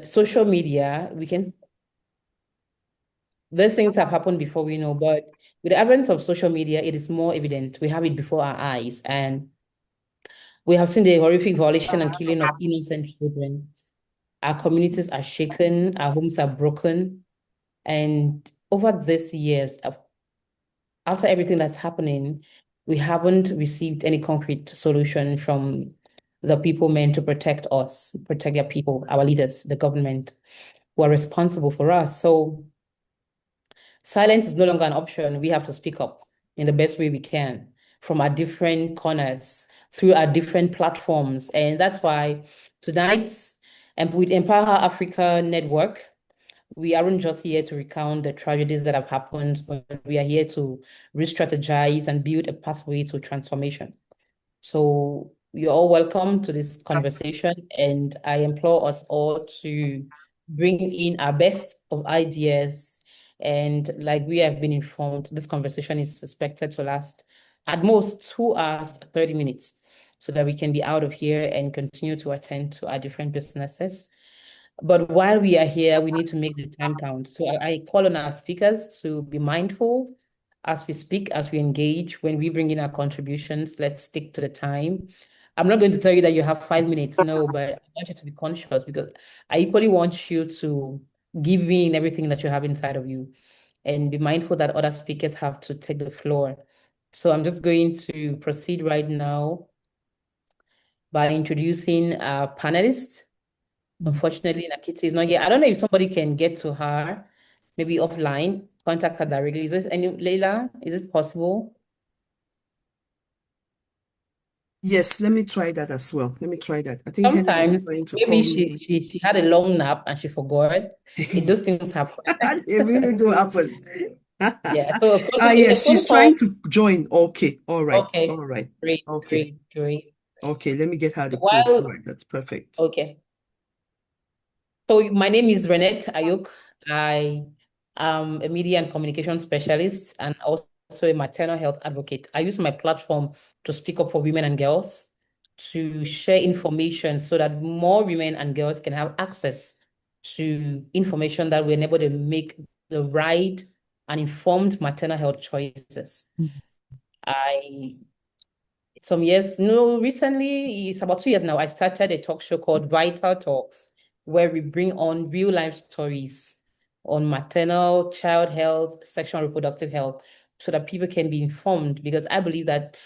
social media, these things have happened before we know, but with the advent of social media, it is more evident. We have it before our eyes, and we have seen the horrific violation and killing of innocent children. Our communities are shaken, our homes are broken, and over these years, after everything that's happening, we haven't received any concrete solution from the people meant to protect us, protect their people, our leaders, the government, who are responsible for us. So silence is no longer an option. We have to speak up in the best way we can from our different corners, through our different platforms. And that's why tonight, and with Empower Africa Network, we aren't just here to recount the tragedies that have happened, but we are here to re-strategize and build a pathway to transformation. So you're all welcome to this conversation, and I implore us all to bring in our best of ideas. And like we have been informed, this conversation is expected to last at most 2 hours, 30 minutes, so that we can be out of here and continue to attend to our different businesses. But while we are here, we need to make the time count. So I call on our speakers to be mindful as we speak, as we engage, when we bring in our contributions, let's stick to the time. I'm not going to tell you that you have 5 minutes, no, but I want you to be conscious because I equally want you to give in everything that you have inside of you and be mindful that other speakers have to take the floor. So I'm just going to proceed right now by introducing our panelists. Unfortunately, Nakiti is not here. I don't know if somebody can get to her, maybe offline, contact her directly. Is this any Leila? Is it possible? Yes, let me try that as well. Let me try that. I think Helen is Sometimes trying to maybe call me. she had a long nap and she forgot. Those things happen. It really do happen. Yeah. So a Yes, phone she's call. trying to join. Okay, all right, all Okay. right. Great, Okay, great, great. okay. Let me get her the code. All While right, that's perfect. okay. So my name is Renette Ayuk. I am a media and communication specialist and also a maternal health advocate. I use my platform to speak up for women and girls, to share information so that more women and girls can have access to information that will enable them to make the right and informed maternal health choices. I some years, no, recently, it's about 2 years now, I started a talk show called Vital Talks, where we bring on real life stories on maternal, child health, sexual and reproductive health, so that people can be informed. Because I believe that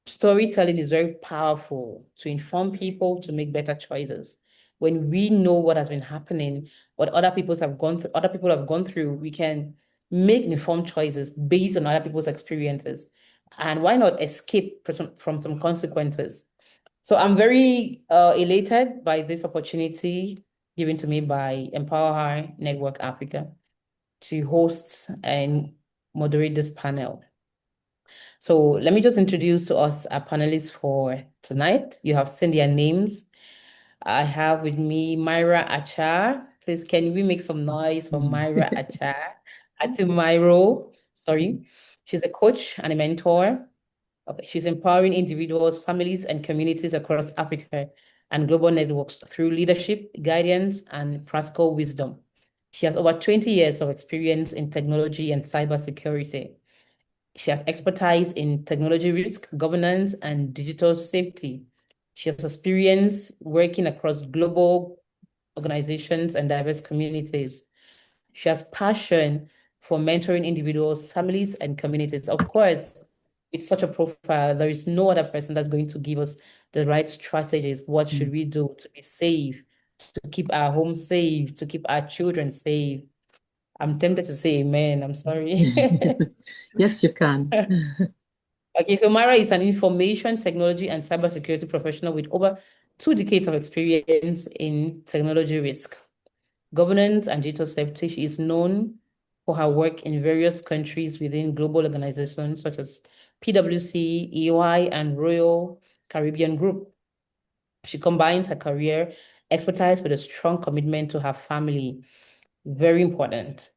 storytelling is very powerful to inform people to make better choices. When we know what has been happening, what other people have gone through, we can make informed choices based on other people's experiences. And why not escape from some consequences? So I'm very elated by this opportunity given to me by Empower High Network Africa to host and moderate this panel. So let me just introduce to us our panelists for tonight. You have seen their names. I have with me Myra Achar. Please, can we make some noise for Myra Achar? Myro, sorry. She's a coach and a mentor. Okay. She's empowering individuals, families, and communities across Africa and global networks through leadership, guidance, and practical wisdom. She has over 20 years of experience in technology and cybersecurity. She has expertise in technology risk, governance, and digital safety. She has experience working across global organizations and diverse communities. She has passion for mentoring individuals, families, and communities. Of course, with such a profile, there is no other person that's going to give us the right strategies. What should we do to be safe, to keep our home safe, to keep our children safe? I'm tempted to say amen. I'm sorry. Yes, you can. Okay, so Mara is an information technology and cybersecurity professional with over 2 decades of experience in technology risk, governance, and digital safety. She is known for her work in various countries within global organizations such as PwC, EY, and Royal Caribbean Group. She combines her career expertise with a strong commitment to her family. Very important.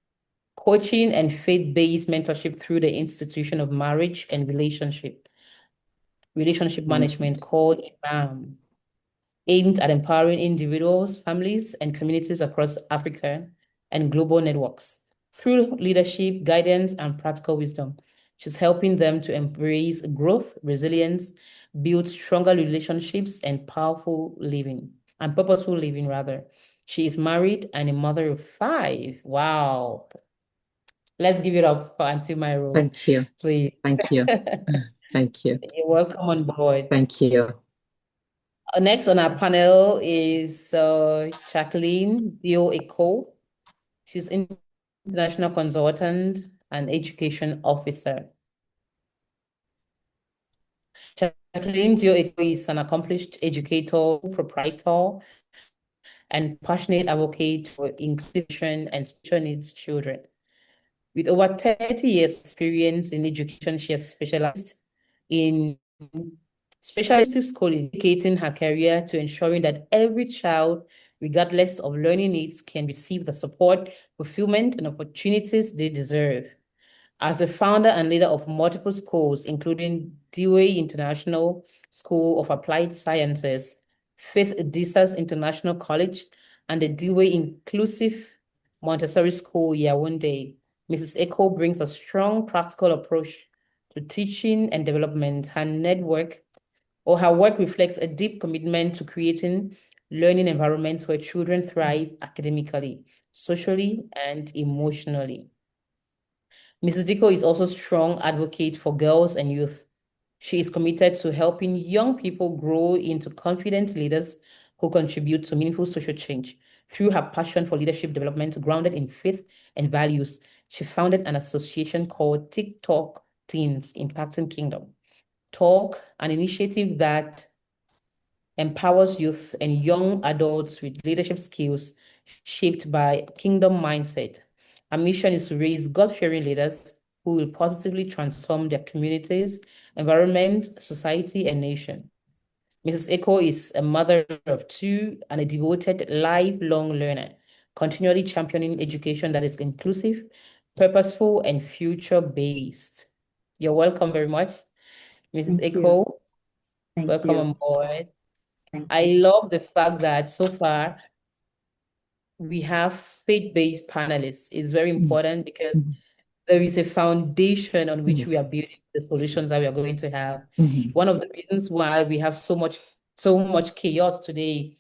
Coaching and faith-based mentorship through the Institution of Marriage and Relationship Mm. Management called IMAM. aimed at empowering individuals, families, and communities across Africa and global networks. Through leadership, guidance, and practical wisdom, she's helping them to embrace growth, resilience, build stronger relationships, and purposeful living, rather. She is married and a mother of 5. Wow. Let's give it up for Auntie Myro, Thank you. please. Thank you. Thank you. You're welcome on board. Thank you. Next on our panel is Jacqueline Dio Eko. She's international consultant and education officer. Jacqueline Dio Eko is an accomplished educator, proprietor, and passionate advocate for inclusion and special needs children. With over 30 years experience in education, she has specialized in specialty schooling, dedicating her career to ensuring that every child, regardless of learning needs, can receive the support, fulfillment, and opportunities they deserve. As the founder and leader of multiple schools, including Dewey International School of Applied Sciences, Faith Disas International College, and the Dewey Inclusive Montessori School, Yaoundé, Mrs. Eko brings a strong practical approach to teaching and development. Her work reflects a deep commitment to creating learning environments where children thrive academically, socially, and emotionally. Mrs. Diko is also a strong advocate for girls and youth. She is committed to helping young people grow into confident leaders who contribute to meaningful social change. Through her passion for leadership development grounded in faith and values, she founded an association called TikTok Teens Impacting Kingdom. Talk, an initiative that empowers youth and young adults with leadership skills shaped by kingdom mindset. Our mission is to raise God-fearing leaders who will positively transform their communities, environment, society, and nation. Mrs. Eko is a mother of 2 and a devoted lifelong learner, continually championing education that is inclusive, purposeful, and future-based. You're welcome very much, Mrs. Thank you. Eko. Thank Welcome you. on board. Thank I you. love the fact that so far we have faith-based panelists. It's very important because Mhm. there is a foundation on which we are Yes. building the solutions that we are going to have. Mhm. One of the reasons why we have so much chaos today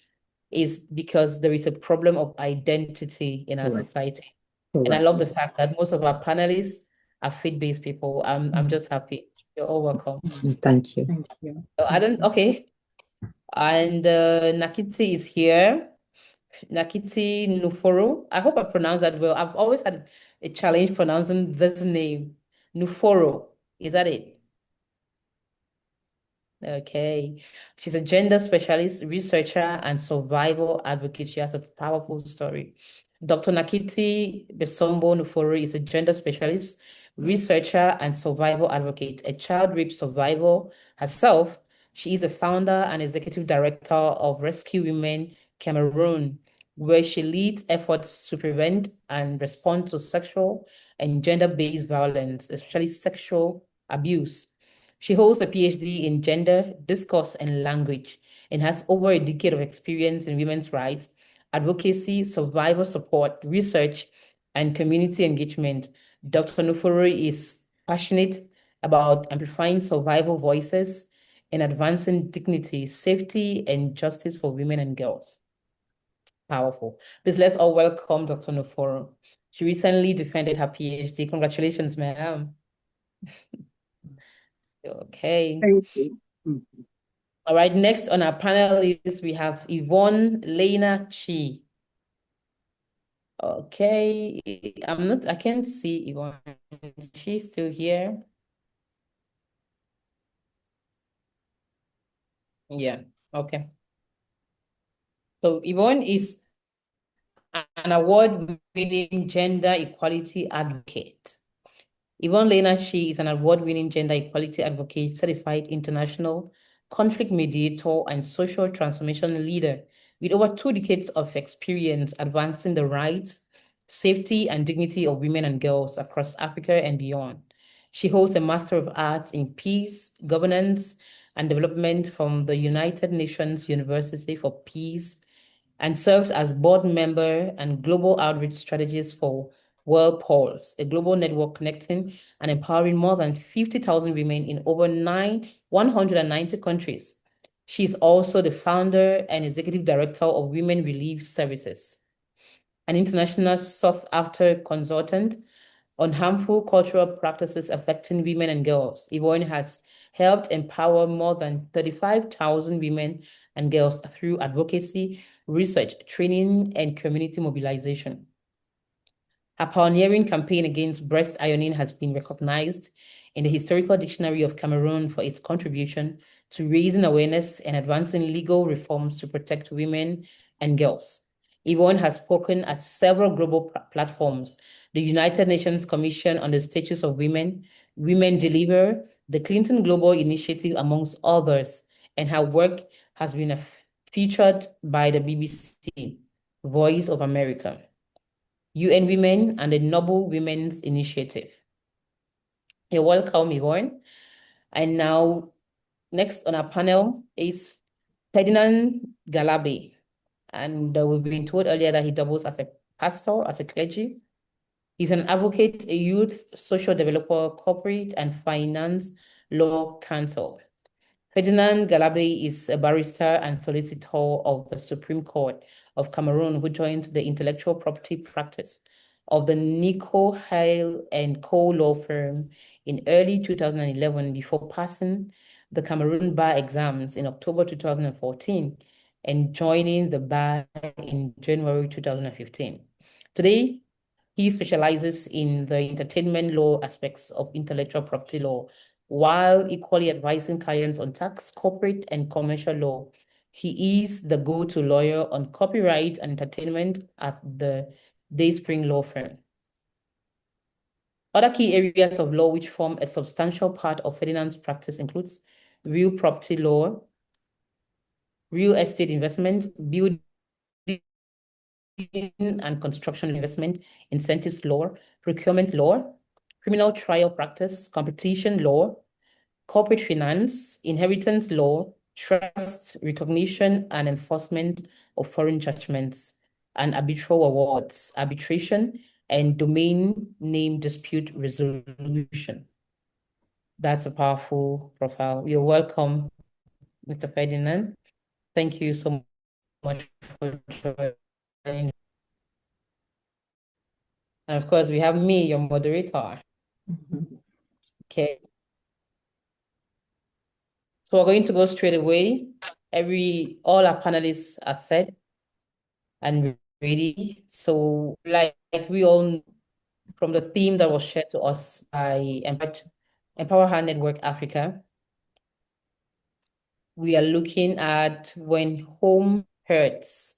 is because there is a problem of identity in our Correct. society. And I Correct. love the fact that most of our panelists are faith-based people. I'm just happy. You're all welcome. Thank you. Thank you. Okay. And Nakiti is here. Nakiti Nuforo. I hope I pronounced that well. I've always had a challenge pronouncing this name. Nuforo. Is that it? Okay. She's a gender specialist, researcher, and survival advocate. She has a powerful story. Dr. Nakiti Besombo Nuforo is a gender specialist, researcher, and survival advocate, a child rape survivor herself. She is a founder and executive director of Rescue Women Cameroon, where she leads efforts to prevent and respond to sexual and gender-based violence, especially sexual abuse. She holds a PhD in gender, discourse, and language, and has over a decade of experience in women's rights, advocacy, survivor support, research, and community engagement. Dr. Nufuru is passionate about amplifying survivor voices and advancing dignity, safety, and justice for women and girls. Powerful. Please let's all welcome Dr. Nufuru. She recently defended her PhD. Congratulations, ma'am. Okay. Thank you. All right, next on our panel is we have Yvonne Lena Chi. Okay, I can't see Yvonne. She's still here. Yeah, okay. So Yvonne is an award-winning gender equality advocate. Yvonne Lena Shi is an award-winning gender equality advocate, certified international conflict mediator, and social transformation leader with over 2 decades of experience advancing the rights, safety, and dignity of women and girls across Africa and beyond. She holds a Master of Arts in Peace, Governance, and Development from the United Nations University for Peace, and serves as board member and global outreach strategist for World Pulse, a global network connecting and empowering more than 50,000 women in over 190 countries. She is also the founder and executive director of Women Relief Services, an international sought-after consultant on harmful cultural practices affecting women and girls. Yvonne has helped empower more than 35,000 women and girls through advocacy, research, training, and community mobilization. Her pioneering campaign against breast ironing has been recognized in the Historical Dictionary of Cameroon for its contribution to raising awareness and advancing legal reforms to protect women and girls. Yvonne has spoken at several global platforms: the United Nations Commission on the Status of Women, Women Deliver, the Clinton Global Initiative, amongst others, and her work has been featured by the BBC, Voice of America, UN Women, and the Noble Women's Initiative. You're welcome, Yvonne. And now, next on our panel is Ferdinand Galabe. And we've been told earlier that he doubles as a pastor, as a clergy. He's an advocate, a youth social developer, corporate and finance law counsel. Ferdinand Galabe is a barrister and solicitor of the Supreme Court of Cameroon, who joined the intellectual property practice of the Nico Hale and Co law firm in early 2011 before passing the Cameroon bar exams in October 2014 and joining the bar in January 2015. Today, he specializes in the entertainment law aspects of intellectual property law, while equally advising clients on tax, corporate, and commercial law. He is the go-to lawyer on copyright and entertainment at the Dayspring Law Firm. Other key areas of law which form a substantial part of Ferdinand's practice includes real property law, real estate investment, building and construction investment, incentives law, procurement law, criminal trial practice, competition law, corporate finance, inheritance law, trust, recognition and enforcement of foreign judgments, and arbitral awards, arbitration, and domain name dispute resolution. That's a powerful profile. You're welcome, Mr. Ferdinand. Thank you so much for joining. And of course, we have me, your moderator. Okay. So we're going to go straight away. All our panelists are set and ready. So like we all know from the theme that was shared to us by Empower Her Network Africa, we are looking at when home hurts.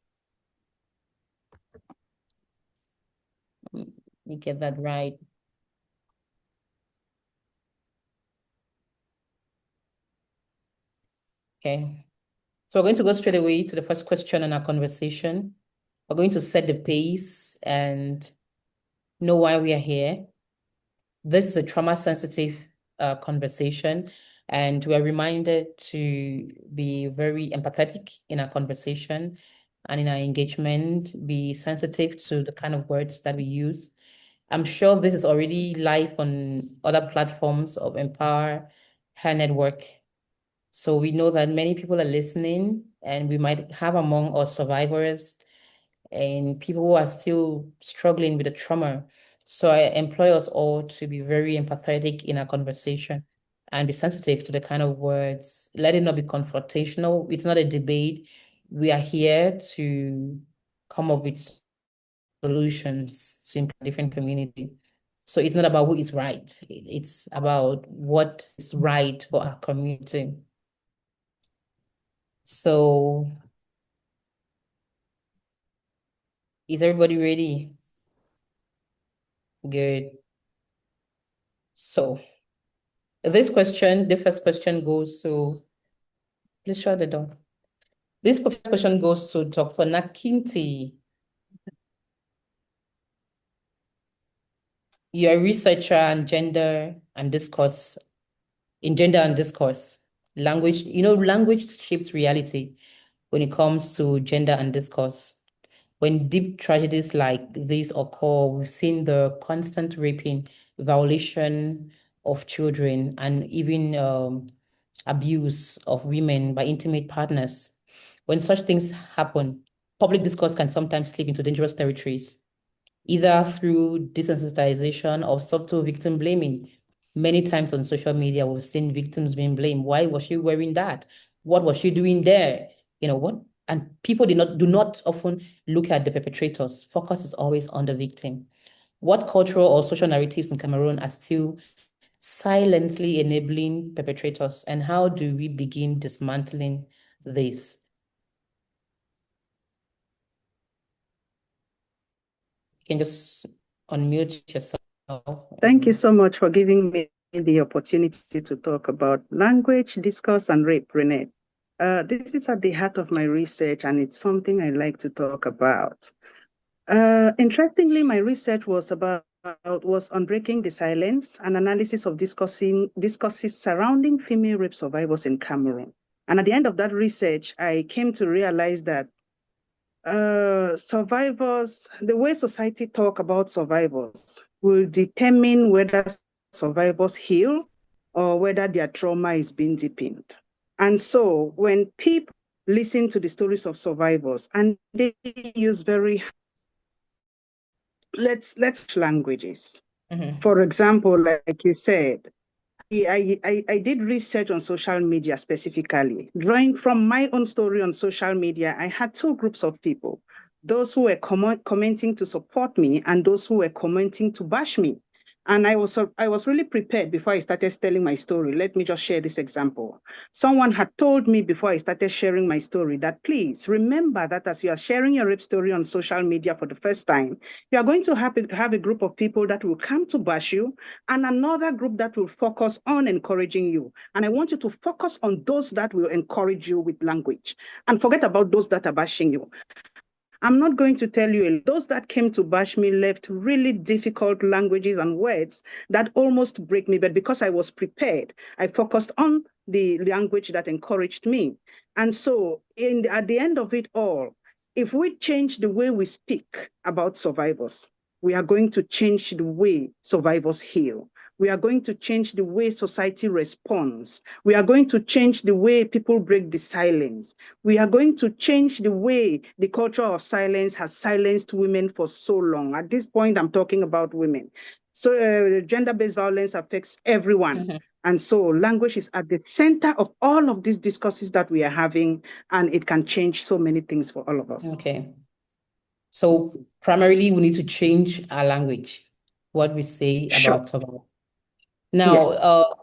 Let me get that right. Okay. So we're going to go straight away to the first question in our conversation. We're going to set the pace and know why we are here. This is a trauma-sensitive conversation, and we're reminded to be very empathetic in our conversation and in our engagement, be sensitive to the kind of words that we use. I'm sure this is already live on other platforms of Empower Her Network. So we know that many people are listening, and we might have among us survivors and people who are still struggling with the trauma. So I employ us all to be very empathetic in our conversation and be sensitive to the kind of words. Let it not be confrontational. It's not a debate. We are here to come up with solutions to impact different community. So it's not about who is right. It's about what is right for our community. So is everybody ready? Good. So this question, the first question goes to, please shut the door. This first question goes to Dr. Nakinti. You're a researcher in gender and discourse. language, language shapes reality when it comes to gender and discourse. When deep tragedies like this occur, we've seen the constant raping, violation of children, and even abuse of women by intimate partners. When such things happen, public discourse can sometimes slip into dangerous territories, either through desensitization or subtle victim blaming. Many times on social media, we've seen victims being blamed. Why was she wearing that? What was she doing there? What? And people do not often look at the perpetrators. Focus is always on the victim. What cultural or social narratives in Cameroon are still silently enabling perpetrators, and how do we begin dismantling this? You can just unmute yourself. Thank you so much for giving me the opportunity to talk about language, discourse, and rape, Renee. This is at the heart of my research, and it's something I like to talk about. Interestingly, my research was on breaking the silence, an analysis of discourses surrounding female rape survivors in Cameroon. And at the end of that research, I came to realize that survivors, the way society talk about survivors will determine whether survivors heal or whether their trauma is being deepened. And so when people listen to the stories of survivors and they use very let's languages. For example, like you said, I did research on social media specifically. Drawing from my own story on social media, I had two groups of people, those who were commenting to support me and those who were commenting to bash me. And I was really prepared before I started telling my story. Let me just share this example. Someone had told me before I started sharing my story that please remember that as you are sharing your rape story on social media for the first time, you are going to have a group of people that will come to bash you and another group that will focus on encouraging you. And I want you to focus on those that will encourage you with language and forget about those that are bashing you. I'm not going to tell you, those that came to bash me left really difficult languages and words that almost break me. But because I was prepared, I focused on the language that encouraged me. And so at the end of it all, if we change the way we speak about survivors, we are going to change the way survivors heal. We are going to change the way society responds. We are going to change the way people break the silence. We are going to change the way the culture of silence has silenced women for so long. At this point, I'm talking about women. So gender-based violence affects everyone. And so language is at the center of all of these discourses that we are having, and it can change so many things for all of us. Okay. So primarily, we need to change our language, what we say about survival. Now,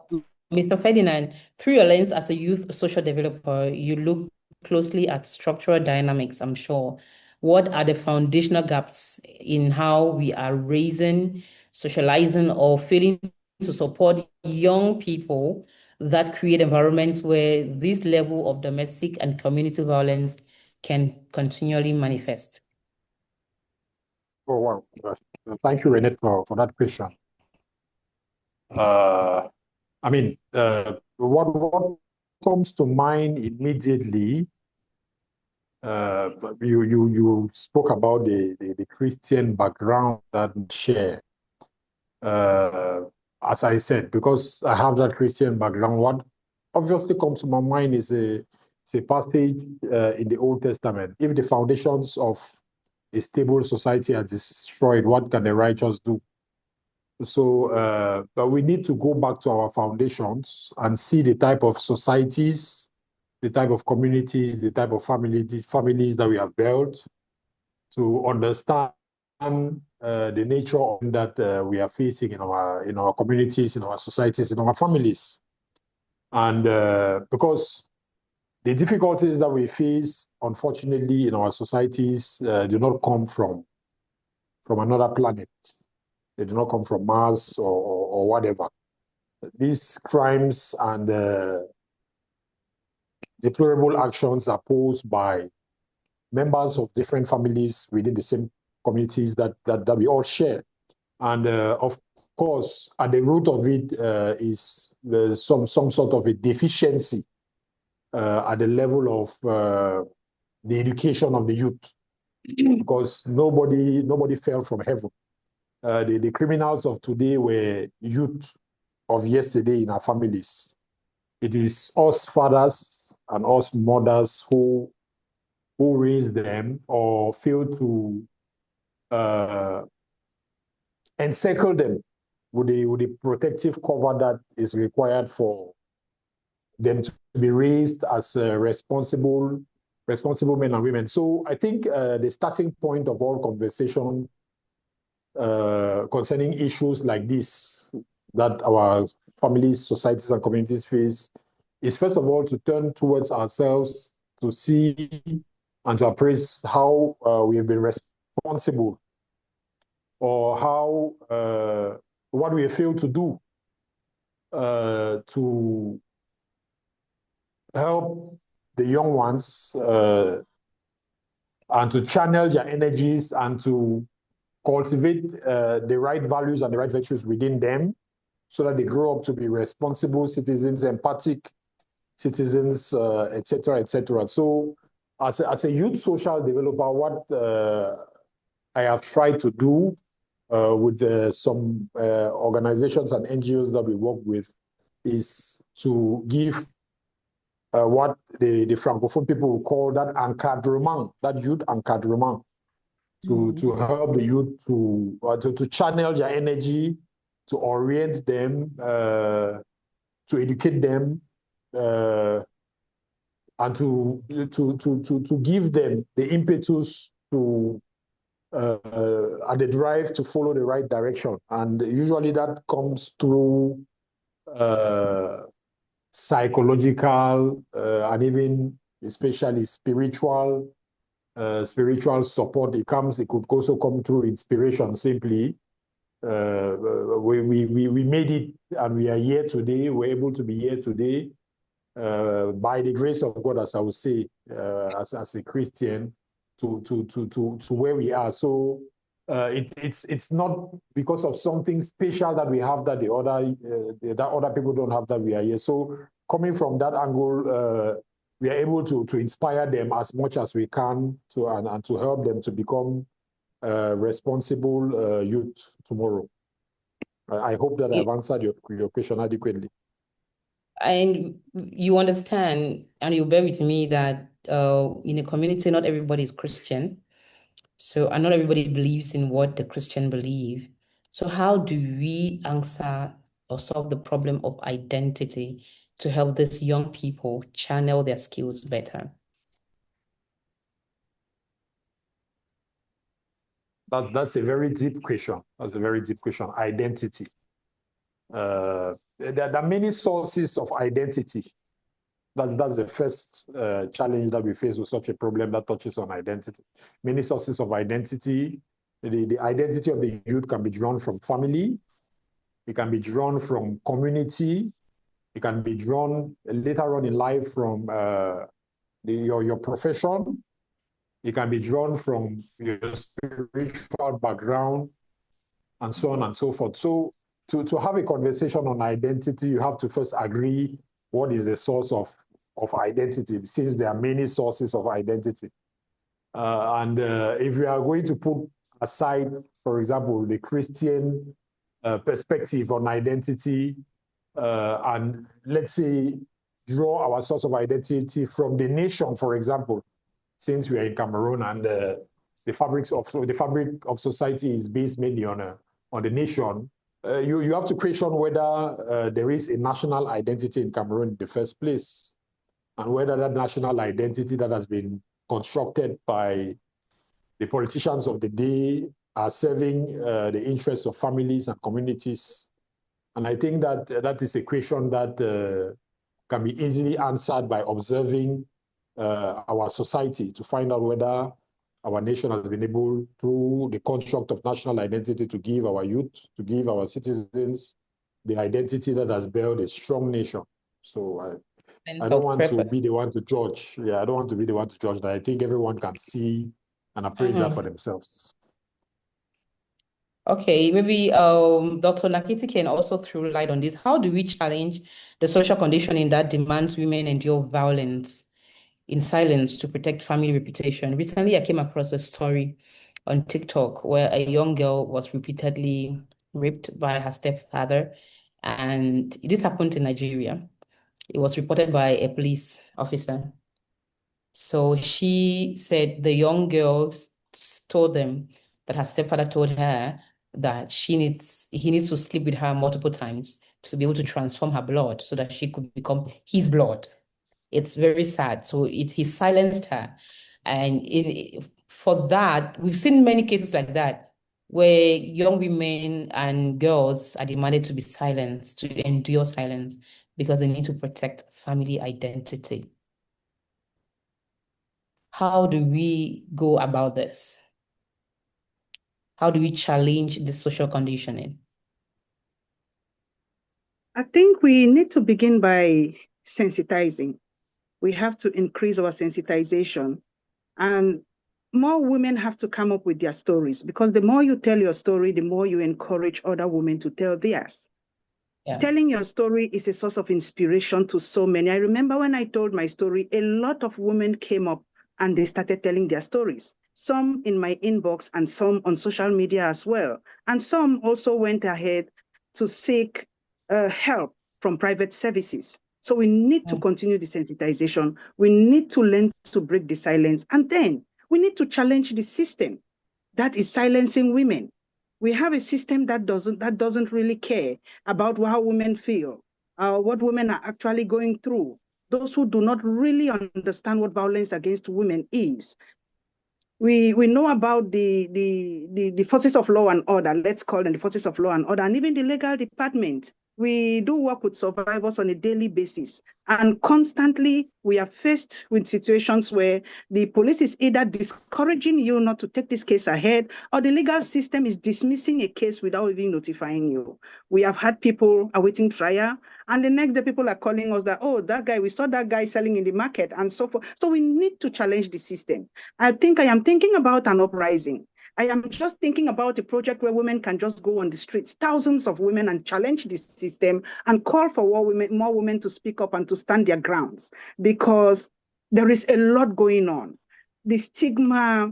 Yes. Mr. Ferdinand, through your lens as a youth social developer, you look closely at structural dynamics, I'm sure. What are the foundational gaps in how we are raising, socializing, or failing to support young people that create environments where this level of domestic and community violence can continually manifest? Oh, wow. Thank you, Renette, for that question. What comes to mind immediately, you spoke about the Christian background that we share. As I said, because I have that Christian background, what obviously comes to my mind is a passage in the Old Testament. If the foundations of a stable society are destroyed, what can the righteous do? So, but we need to go back to our foundations and see the type of societies, the type of communities, the type of families that we have built to understand the nature of that we are facing in our communities, in our societies, in our families. And because the difficulties that we face, unfortunately, in our societies do not come from another planet. They do not come from Mars or whatever. These crimes and deplorable actions are posed by members of different families within the same communities that we all share. And of course, at the root of it is some sort of a deficiency at the level of the education of the youth, because nobody fell from heaven. The criminals of today were youth of yesterday in our families. It is us fathers and us mothers who raise them or fail to encircle them with the protective cover that is required for them to be raised as responsible men and women. So I think the starting point of all conversation concerning issues like this that our families, societies, and communities face is, first of all, to turn towards ourselves to see and to appraise how we have been responsible, or how what we have failed to do to help the young ones and to channel their energies and to cultivate the right values and the right virtues within them, so that they grow up to be responsible citizens, empathic citizens, etc., etc. So as a youth social developer, what I have tried to do with some organizations and NGOs that we work with is to give what the Francophone people will call that encadrement, that youth encadrement, to help the youth to channel their energy, to orient them, to educate them, and to give them the impetus to and the drive to follow the right direction. And usually that comes through psychological and even especially spiritual support. It could also come through inspiration. Simply, we made it, and we are here today. We're able to be here today by the grace of God, as I would say, as a Christian, to where we are. So it's not because of something special that we have that that other people don't have, that we are here. So coming from that angle, we are able to inspire them as much as we can and to help them to become responsible youth tomorrow. I hope that I've answered your question adequately. And you understand, and you bear with me, that in a community, not everybody is Christian. So, and not everybody believes in what the Christian believe. So how do we answer or solve the problem of identity to help these young people channel their skills better? That's a very deep question. That's a very deep question. Identity. There are many sources of identity. That's the first challenge that we face with such a problem that touches on identity. Many sources of identity. The identity of the youth can be drawn from family. It can be drawn from community. It can be drawn later on in life from your profession. It can be drawn from your spiritual background, and so on and so forth. So to have a conversation on identity, you have to first agree what is the source of identity, since there are many sources of identity. And if we are going to put aside, for example, the Christian perspective on identity, and let's say draw our source of identity from the nation, for example, since we are in Cameroon and the fabric of society is based mainly on the nation, you have to question whether there is a national identity in Cameroon in the first place, and whether that national identity that has been constructed by the politicians of the day are serving the interests of families and communities. And I think that is a question that can be easily answered by observing our society to find out whether our nation has been able, through the construct of national identity, to give our youth, to give our citizens the identity that has built a strong nation. So I don't want to be the one to judge. Yeah, I don't want to be the one to judge that. I think everyone can see and appraise that for themselves. Okay, maybe Dr. Nakiti can also throw light on this. How do we challenge the social conditioning that demands women endure violence in silence to protect family reputation? Recently, I came across a story on TikTok where a young girl was repeatedly raped by her stepfather, and this happened in Nigeria. It was reported by a police officer. So she said the young girl told them that her stepfather told her that he needs to sleep with her multiple times to be able to transform her blood so that she could become his blood. It's very sad. So he silenced her. And for that, we've seen many cases like that where young women and girls are demanded to be silenced, to endure silence because they need to protect family identity. How do we go about this? How do we challenge the social conditioning? I think we need to begin by sensitizing. We have to increase our sensitization, and more women have to come up with their stories, because the more you tell your story, the more you encourage other women to tell theirs. Yeah. Telling your story is a source of inspiration to so many. I remember when I told my story, a lot of women came up and they started telling their stories. Some in my inbox and some on social media as well. And some also went ahead to seek help from private services. So we need to continue the sensitization. We need to learn to break the silence. And then we need to challenge the system that is silencing women. We have a system that doesn't really care about how women feel, what women are actually going through. Those who do not really understand what violence against women is. We know about the forces of law and order, let's call them the forces of law and order, and even the legal department. We do work with survivors on a daily basis. And constantly, we are faced with situations where the police is either discouraging you not to take this case ahead, or the legal system is dismissing a case without even notifying you. We have had people awaiting trial, and the next day people are calling us that, oh, that guy, we saw that guy selling in the market, and so forth. So we need to challenge the system. I think I am thinking about an uprising. I am just thinking about a project where women can just go on the streets, thousands of women, and challenge the system and call for more women to speak up and to stand their grounds, because there is a lot going on. The stigma,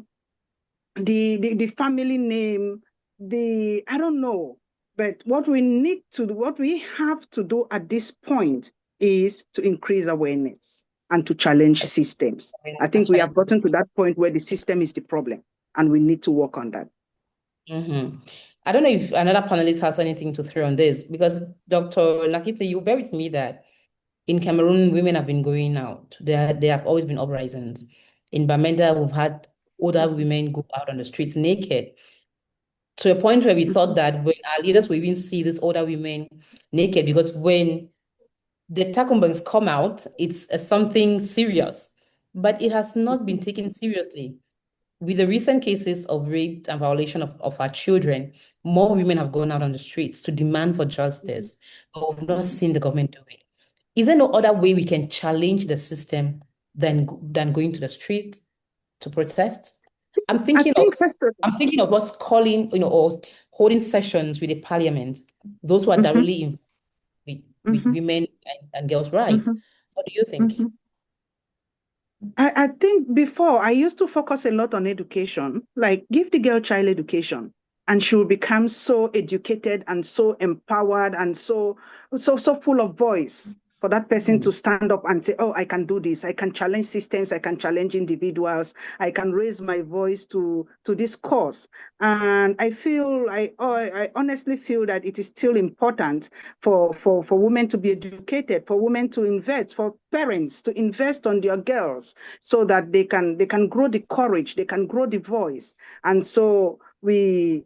the family name, I don't know. But what we have to do at this point is to increase awareness and to challenge systems. I think we have gotten to that point where the system is the problem, and we need to work on that. I don't know if another panelist has anything to throw on this, because Dr. Nakita, you bear with me that in Cameroon, women have been going out. There have always been uprisings. In Bamenda, we've had older women go out on the streets naked, to a point where we thought that when our leaders will even see these older women naked, because when the Takumbans come out, it's something serious, but it has not been taken seriously. With the recent cases of rape and violation of our children, more women have gone out on the streets to demand for justice, but we've not seen the government do it. Is there no other way we can challenge the system than going to the street to protest? I'm thinking of us calling, or holding sessions with the parliament, those who are directly involved with women and girls' rights. What do you think? I think before I used to focus a lot on education, like give the girl child education, and she will become so educated and so empowered and so full of voice for that person to stand up and say, oh, I can do this. I can challenge systems. I can challenge individuals. I can raise my voice to this cause. And I honestly feel that it is still important for women to be educated, for women to invest, for parents to invest on their girls, so that they can grow the courage, they can grow the voice. And so we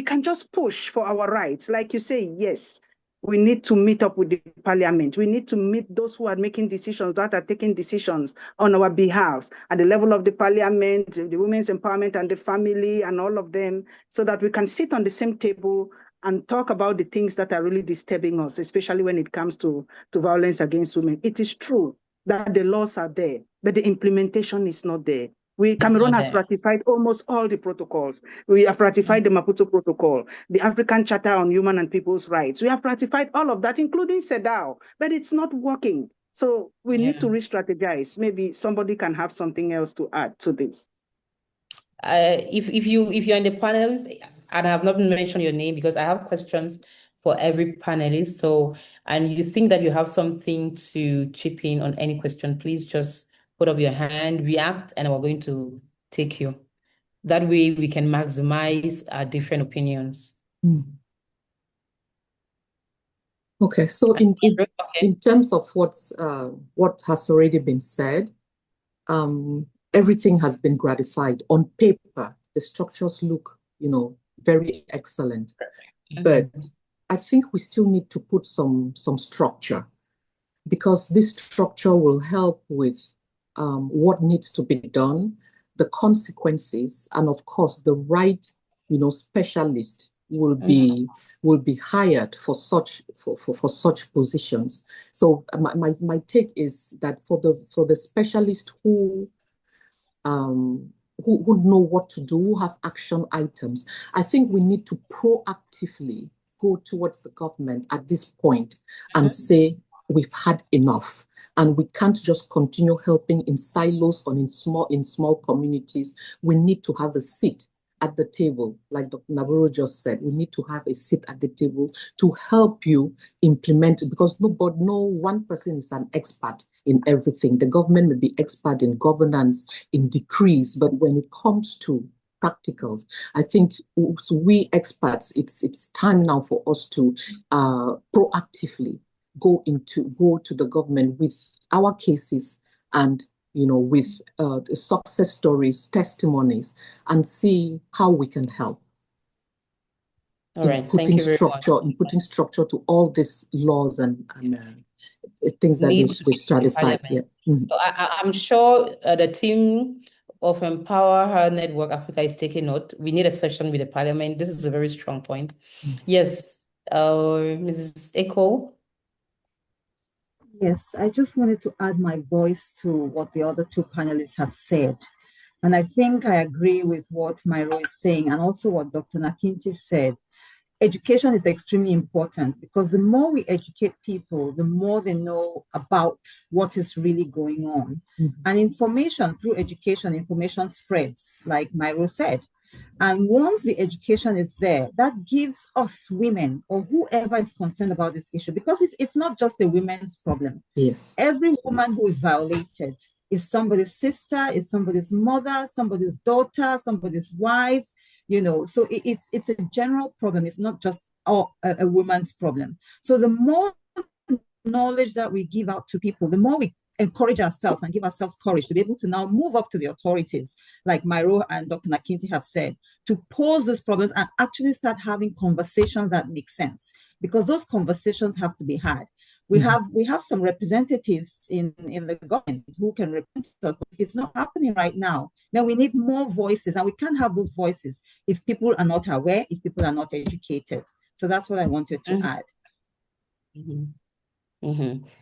can just push for our rights. Like you say, yes, we need to meet up with the parliament. We need to meet those who are making decisions, that are taking decisions on our behalf at the level of the parliament, the women's empowerment and the family and all of them, so that we can sit on the same table and talk about the things that are really disturbing us, especially when it comes to violence against women. It is true that the laws are there, but the implementation is not there. Cameroon has ratified almost all the protocols. We have ratified the Maputo Protocol, the African Charter on Human and People's Rights. We have ratified all of that, including CEDAW, but it's not working. So we need to re-strategize. Maybe somebody can have something else to add to this. If you're in the panels, and I have not mentioned your name because I have questions for every panelist. So, and you think that you have something to chip in on any question, please just put up your hand, react, and we're going to take you. That way we can maximize our different opinions. Okay, so in terms of what has already been said, everything has been gratified. On paper, the structures look, very excellent. But I think we still need to put some structure, because this structure will help with what needs to be done, the consequences, and of course the right, specialist will be hired for such positions. So my take is that for the specialist who know what to do, who have action items, I think we need to proactively go towards the government at this point and say, we've had enough, and we can't just continue helping in silos or in small communities. We need to have a seat at the table, like Dr. Navarro just said. We need to have a seat at the table to help you implement it, because no one person is an expert in everything. The government may be expert in governance, in decrees, but when it comes to practicals, I think we experts, it's time now for us to proactively go to the government with our cases and with success stories, testimonies, and see how we can help. All right, thank you very much. In putting structure to all these laws and things that they've stratified. Yeah. So I'm sure the team of Empower Her Network Africa is taking note. We need a session with the Parliament. This is a very strong point. Yes, Mrs. Echo. Yes, I just wanted to add my voice to what the other two panelists have said. And I think I agree with what Myro is saying, and also what Dr. Nakinti said. Education is extremely important, because the more we educate people, the more they know about what is really going on. And information, through education, information spreads, like Myro said. And once the education is there, that gives us women, or whoever is concerned about this issue, because it's not just a women's problem. Yes. Every woman who is violated is somebody's sister, is somebody's mother, somebody's daughter, somebody's wife, so it's a general problem. It's not just a woman's problem. So the more knowledge that we give out to people, the more we encourage ourselves and give ourselves courage to be able to now move up to the authorities, like Myro and Dr. Nakinti have said, to pose these problems and actually start having conversations that make sense, because those conversations have to be had. We have some representatives in the government who can represent us, but if it's not happening right now, then we need more voices, and we can't have those voices if people are not aware, if people are not educated. So that's what I wanted to add.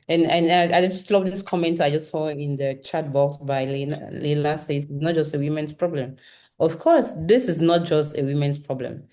And I just love this comment I just saw in the chat box by Leila says, it's not just a women's problem. Of course, this is not just a women's problem,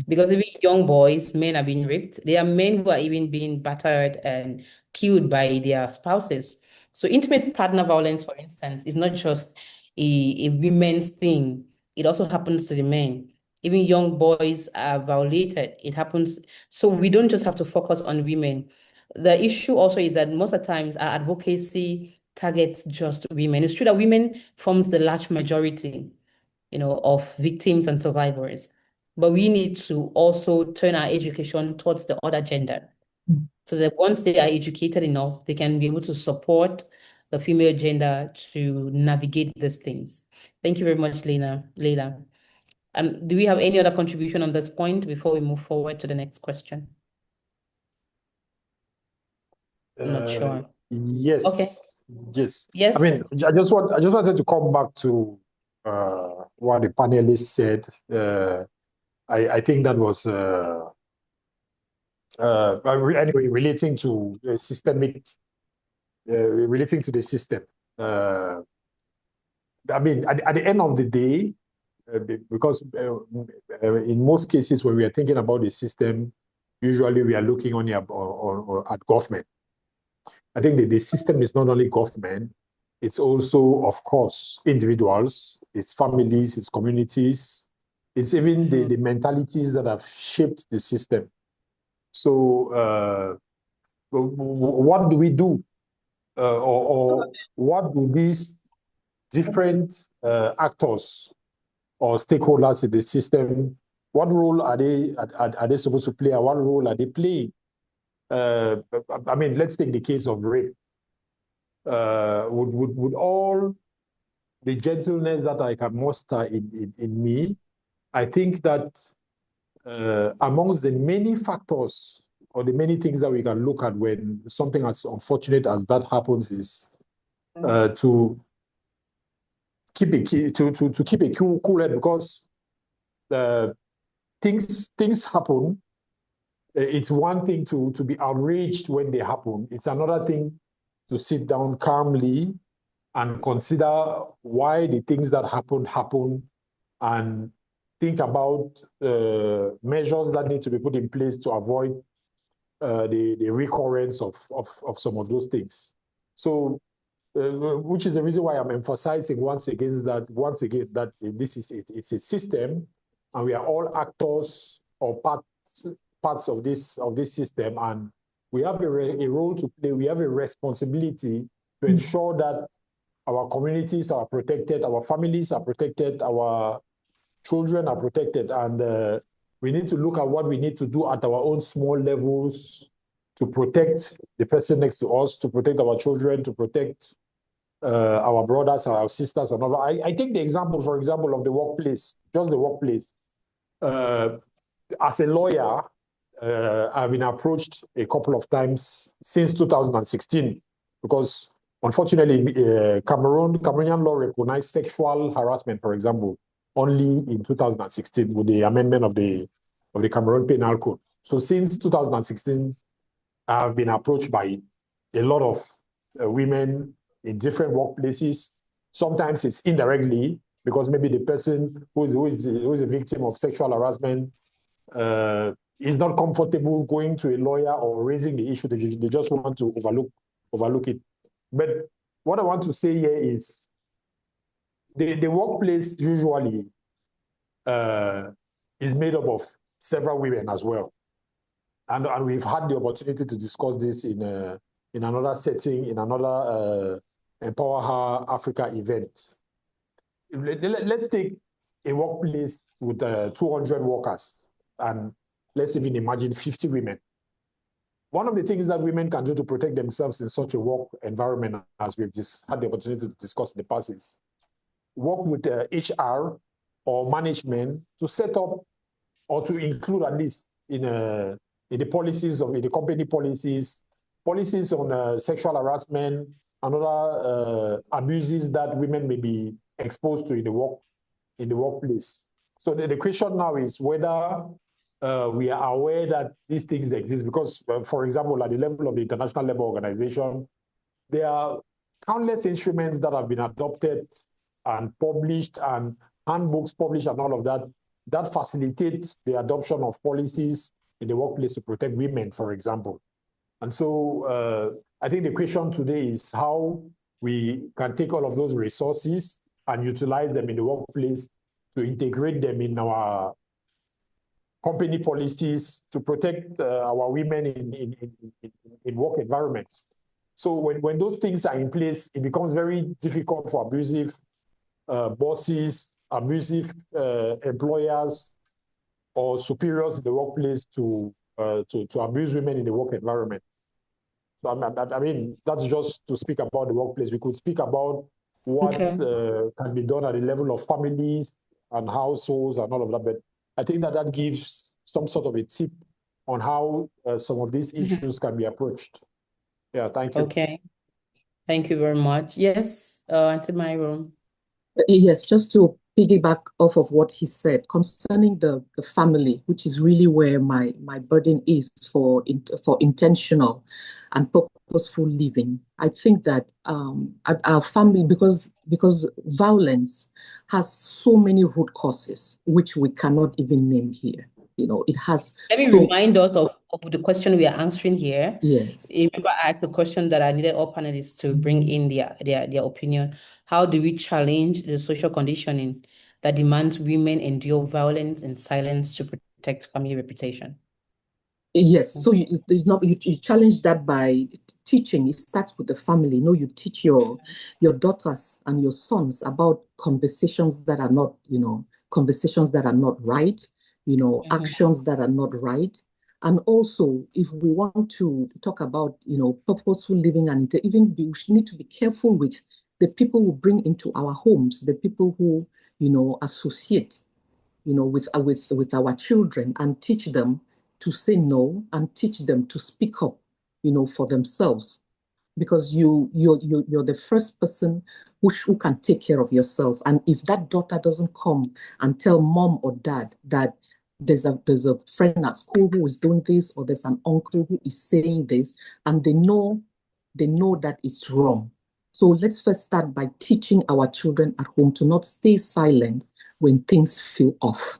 because even young boys, men are being raped. There are men who are even being battered and killed by their spouses. So intimate partner violence, for instance, is not just a women's thing. It also happens to the men. Even young boys are violated. It happens. So we don't just have to focus on women. The issue also is that most of the times our advocacy targets just women. It's true that women forms the large majority, of victims and survivors, but we need to also turn our education towards the other gender, so that once they are educated enough, they can be able to support the female gender to navigate these things. Thank you very much, Leila. Do we have any other contribution on this point before we move forward to the next question? I'm not sure. Yes. Okay. Yes. I mean, I just wanted to come back to what the panelists said. I think that was anyway relating to systemic, relating to the system. I mean, at the end of the day, because in most cases when we are thinking about the system, usually we are looking only at government. I think that the system is not only government, it's also, of course, individuals, it's families, it's communities, it's even the mentalities that have shaped the system. So what do we do? Or what do these different actors or stakeholders in the system, what role are they supposed to play, and what role are they playing? I mean, let's take the case of rape. Would all the gentleness that I can muster in me, I think that amongst the many factors or the many things that we can look at when something as unfortunate as that happens is to keep a cool head, because things happen. It's one thing to be outraged when they happen. It's another thing to sit down calmly and consider why the things that happen, and think about measures that need to be put in place to avoid the recurrence of some of those things. So, which is the reason why I'm emphasizing once again that this is it's a system, and we are all actors or parts of this system, and we have a role to play. We have a responsibility to ensure that our communities are protected, our families are protected, our children are protected, and we need to look at what we need to do at our own small levels to protect the person next to us, to protect our children, to protect our brothers, our sisters, and all. I take the example, for example, of the workplace, just the workplace. As a lawyer, I've been approached a couple of times since 2016, because unfortunately, Cameroonian law recognized sexual harassment, for example, only in 2016 with the amendment of the Cameroon Penal Code. So since 2016, I've been approached by a lot of women in different workplaces. Sometimes it's indirectly, because maybe the person who is a victim of sexual harassment is not comfortable going to a lawyer or raising the issue. They just want to overlook it. But what I want to say here is the workplace usually is made up of several women as well. And we've had the opportunity to discuss this in another setting, in another Empower Her Africa event. Let's take a workplace with 200 workers, and let's even imagine 50 women. One of the things that women can do to protect themselves in such a work environment, as we've just had the opportunity to discuss in the past, is work with HR or management to set up or to include at least in the policies in the company policies on sexual harassment and other abuses that women may be exposed to in the workplace. So the question now is whether we are aware that these things exist, because, for example, at the level of the International Labour Organization, there are countless instruments that have been adopted and published, and handbooks published and all of that, that facilitates the adoption of policies in the workplace to protect women, for example. And so I think the question today is how we can take all of those resources and utilize them in the workplace to integrate them in our company policies to protect our women in work environments. So when those things are in place, it becomes very difficult for abusive bosses, abusive employers, or superiors in the workplace to abuse women in the work environment. So I mean, that's just to speak about the workplace. We could speak about what can be done at the level of families and households and all of that, but I think that gives some sort of a tip on how some of these issues can be approached. Yeah, thank you. Okay. Thank you very much. Yes, Auntie Myron. Yes, just to piggyback off of what he said concerning the family, which is really where my burden is for intentional and purposeful living. I think that our family, because because violence has so many root causes, which we cannot even name here. It has. Let me remind us of the question we are answering here. Yes. Remember, I asked the question that I needed all panelists to bring in their opinion. How do we challenge the social conditioning that demands women endure violence and silence to protect family reputation? Yes, so you challenge that by teaching. It starts with the family. You teach your daughters and your sons about conversations that are not, conversations that are not right, actions that are not right. And also, if we want to talk about, purposeful living, and even we need to be careful with the people we bring into our homes, the people who, associate, with our children, and teach them to say no, and teach them to speak up, for themselves, because you're the first person who can take care of yourself. And if that daughter doesn't come and tell mom or dad that there's a friend at school who is doing this, or there's an uncle who is saying this, and they know that it's wrong. So let's first start by teaching our children at home to not stay silent when things feel off.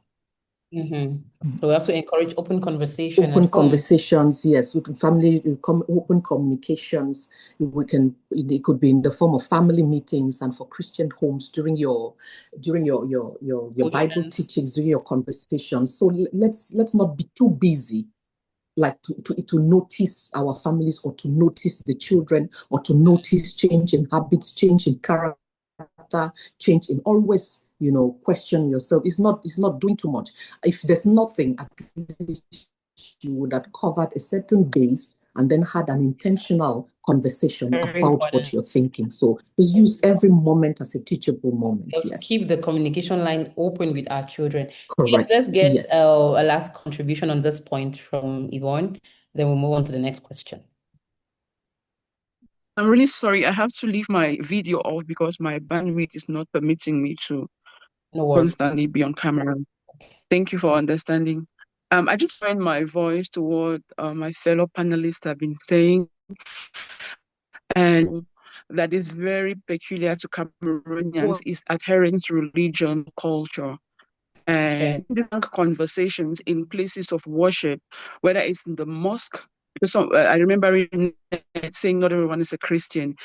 So we have to encourage open conversation Open at home. conversations, yes, with family, open communications. It could be in the form of family meetings, and for Christian homes during your Bible teachings, during your conversations. So let's not be too busy, like to notice our families, or to notice the children, or to notice change in habits, change in character, change in always, question yourself. It's not doing too much. If there's nothing, at least you would have covered a certain base and then had an intentional conversation about what you're thinking. So just use every moment as a teachable moment. Yes. Keep the communication line open with our children. Correct. Let's get a last contribution on this point from Yvonne. Then we'll move on to the next question. I'm really sorry. I have to leave my video off because my bandwidth is not permitting me to constantly be on camera. Thank you for understanding. I just find my voice to what my fellow panelists have been saying, and that is very peculiar to Cameroonians is adherence to religion, culture, and different conversations in places of worship, whether it's in the mosque. Because I remember saying not everyone is a Christian.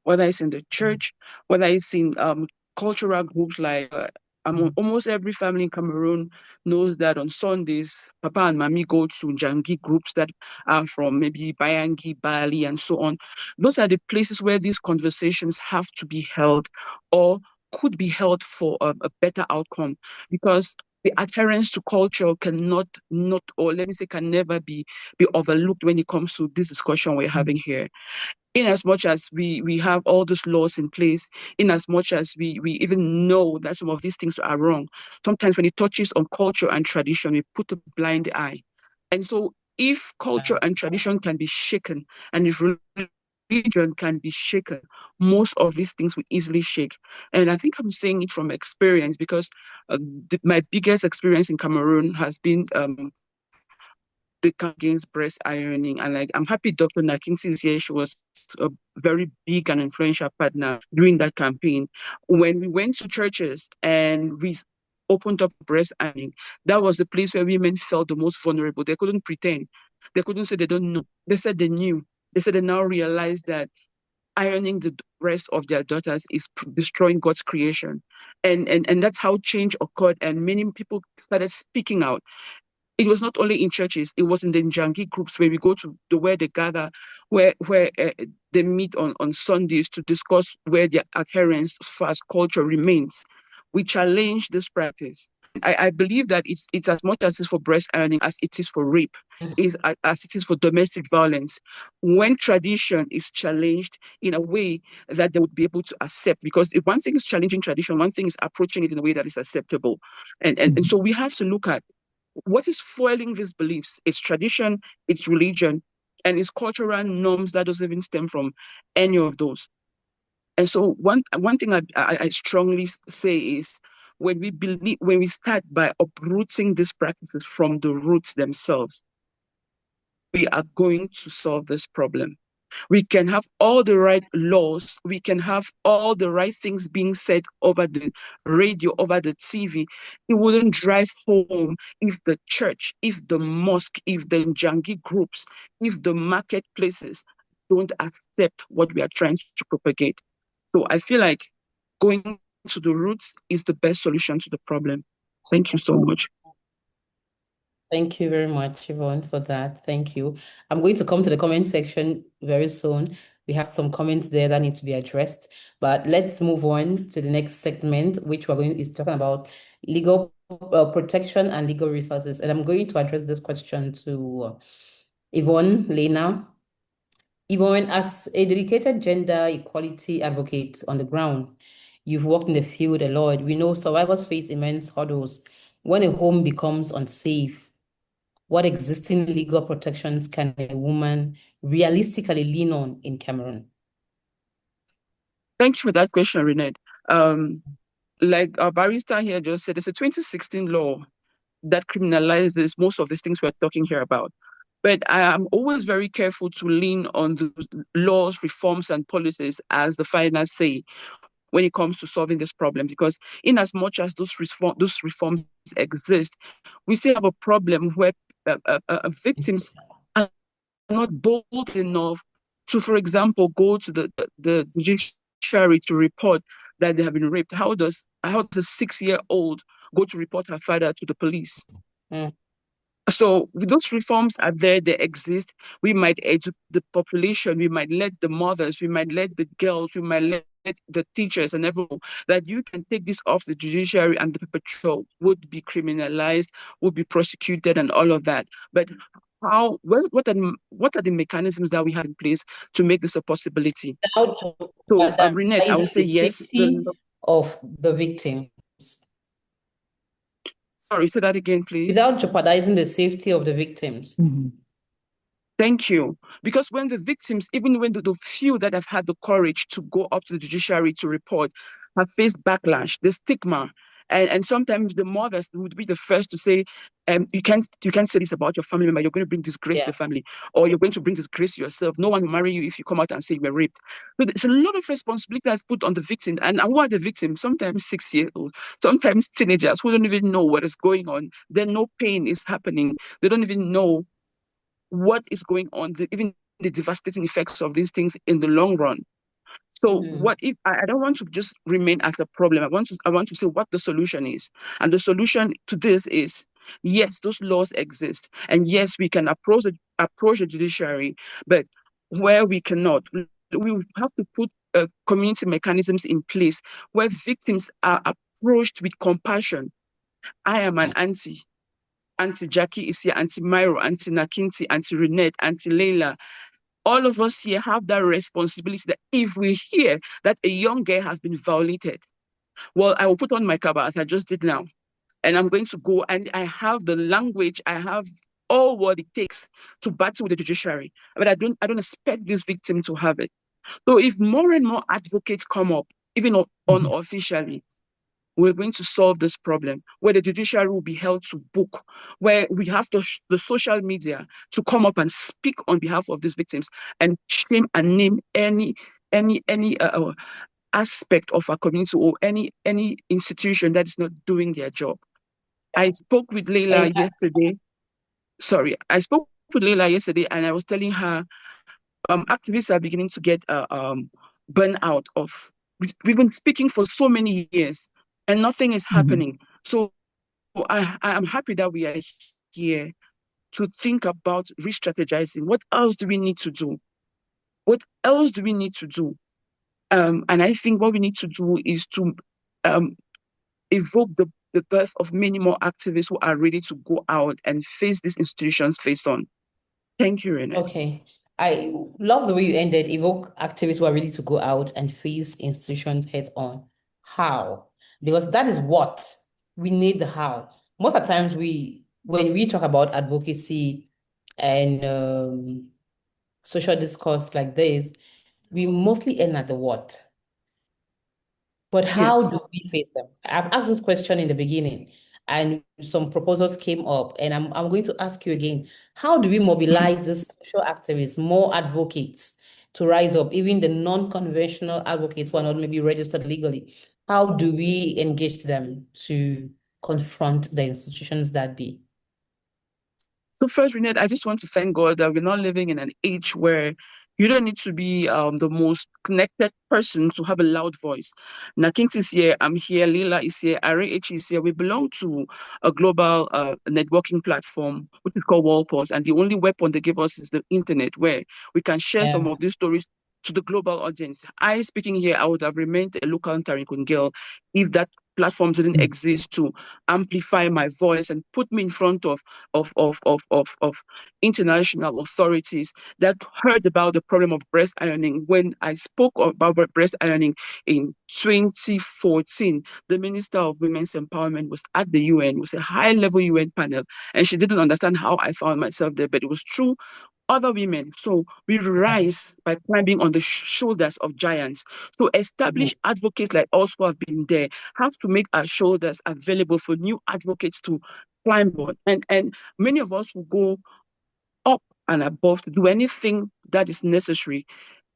Whether it's in the church, whether it's in cultural groups like almost every family in Cameroon knows that on Sundays, Papa and Mommy go to Jangi groups that are from maybe Bayangi, Bali, and so on. Those are the places where these conversations have to be held, or could be held for a better outcome, because the adherence to culture cannot, or let me say, can never be overlooked when it comes to this discussion we're having here. In as much as we have all those laws in place, in as much as we even know that some of these things are wrong, sometimes when it touches on culture and tradition, we put a blind eye. And so if culture and tradition can be shaken, and if religion can be shaken, most of these things will easily shake. And I think I'm saying it from experience, because my biggest experience in Cameroon has been the campaign against breast ironing. And I'm happy Dr. Nakinsi is here. She was a very big and influential partner during that campaign. When we went to churches and we opened up breast ironing, that was the place where women felt the most vulnerable. They couldn't pretend. They couldn't say they don't know. They said they knew. They said they now realize that ironing the breast of their daughters is destroying God's creation. And that's how change occurred. And many people started speaking out. It was not only in churches, it was in the Njangi groups where we go to where they gather, where they meet on Sundays to discuss where their adherence as far as culture remains. We challenge this practice. I believe that it's as much as it's for breast ironing as it is for rape, as it is for domestic violence. When tradition is challenged in a way that they would be able to accept, because if one thing is challenging tradition, one thing is approaching it in a way that is acceptable. And so we have to look at what is fueling these beliefs. It's tradition, it's religion, and it's cultural norms that doesn't even stem from any of those. And so one thing I strongly say is, when we start by uprooting these practices from the roots themselves, we are going to solve this problem. We can have all the right laws. We can have all the right things being said over the radio, over the TV. It wouldn't drive home if the church, if the mosque, if the Njangi groups, if the marketplaces don't accept what we are trying to propagate. So I feel like going to the roots is the best solution to the problem. Thank you so much. Thank you very much, Yvonne, for that. Thank you. I'm going to come to the comment section very soon. We have some comments there that need to be addressed, but let's move on to the next segment, which is talking about legal protection and legal resources. And I'm going to address this question to Yvonne, Lena. Yvonne, as a dedicated gender equality advocate on the ground, you've worked in the field a lot. We know survivors face immense hurdles when a home becomes unsafe. What existing legal protections can a woman realistically lean on in Cameroon? Thank you for that question, Renee. Like our barrister here just said, it's a 2016 law that criminalizes most of these things we're talking here about. But I am always very careful to lean on the laws, reforms, and policies as the final say when it comes to solving this problem. Because in as much as those reforms exist, we still have a problem where victims are not bold enough to, for example, go to the judiciary to report that they have been raped. How does a 6-year-old go to report her father to the police? So those reforms are there, they exist. We might educate the population, we might let the mothers, we might let the girls, we might let the teachers and everyone, that you can take this off the judiciary and the perpetrator would be criminalized, would be prosecuted and all of that. But what are the mechanisms that we have in place to make this a possibility? So, Renette, I would say yes. Of the victims. Sorry, say that again, please. Without jeopardizing the safety of the victims. Thank you. Because when the victims, even when the few that have had the courage to go up to the judiciary to report, have faced backlash, the stigma, and sometimes the mothers would be the first to say, you can't say this about your family member. You're going to bring disgrace to the family, or you're going to bring disgrace to yourself. No one will marry you if you come out and say you were raped. So there's a lot of responsibility that's put on the victim. And who are the victims? Sometimes 6-year-olds, sometimes teenagers who don't even know what is going on. Then no pain is happening. They don't even know what is going on, even the devastating effects of these things in the long run. So what if I don't want to just remain as a problem? I want to say what the solution is. And the solution to this is, yes, those laws exist. And yes, we can approach the judiciary, but where we cannot, we have to put community mechanisms in place where victims are approached with compassion. I am an auntie. Auntie Jackie is here, Auntie Myro, Auntie Nakinti, Auntie Renette, Auntie Leila. All of us here have that responsibility that if we hear that a young girl has been violated, well, I will put on my kaba as I just did now. And I'm going to go, and I have the language, I have all what it takes to battle with the judiciary. But I don't expect this victim to have it. So if more and more advocates come up, even unofficially, we're going to solve this problem, where the judiciary will be held to book, where we have the social media to come up and speak on behalf of these victims and shame and name any aspect of our community or any institution that is not doing their job. I spoke with Leila yesterday. Sorry, I spoke with Leila yesterday, and I was telling her activists are beginning to get burnout of. We've been speaking for so many years, and nothing is happening. So I am happy that we are here to think about re-strategizing. What else do we need to do? What else do we need to do? And I think what we need to do is to evoke the birth of many more activists who are ready to go out and face these institutions face on. Thank you, Renee. Okay. I love the way you ended. Evoke activists who are ready to go out and face institutions head on. How? Because that is what we need. The how. Most of the times when we talk about advocacy and social discourse like this, we mostly end at the what. But how do we face them? I've asked this question in the beginning, and some proposals came up, and I'm going to ask you again. How do we mobilize these social activists, more advocates, to rise up, even the non-conventional advocates who are not maybe registered legally? How do we engage them to confront the institutions that be? So first, Renette, I just want to thank God that we're not living in an age where you don't need to be the most connected person to have a loud voice. Nakint is here, I'm here, Lila is here, Ari H is here. We belong to a global networking platform, which is called Wallpause, and the only weapon they give us is the internet, where we can share some of these stories to the global audience. I speaking here, I would have remained a local Tarinkun girl if that platform didn't exist to amplify my voice and put me in front of international authorities that heard about the problem of breast ironing. When I spoke about breast ironing in 2014, the Minister of Women's Empowerment was at the UN, it was a high-level UN panel, and she didn't understand how I found myself there, but it was true other women. So we rise by climbing on the shoulders of giants. So established advocates like us who have been there have to make our shoulders available for new advocates to climb on. And many of us will go up and above to do anything that is necessary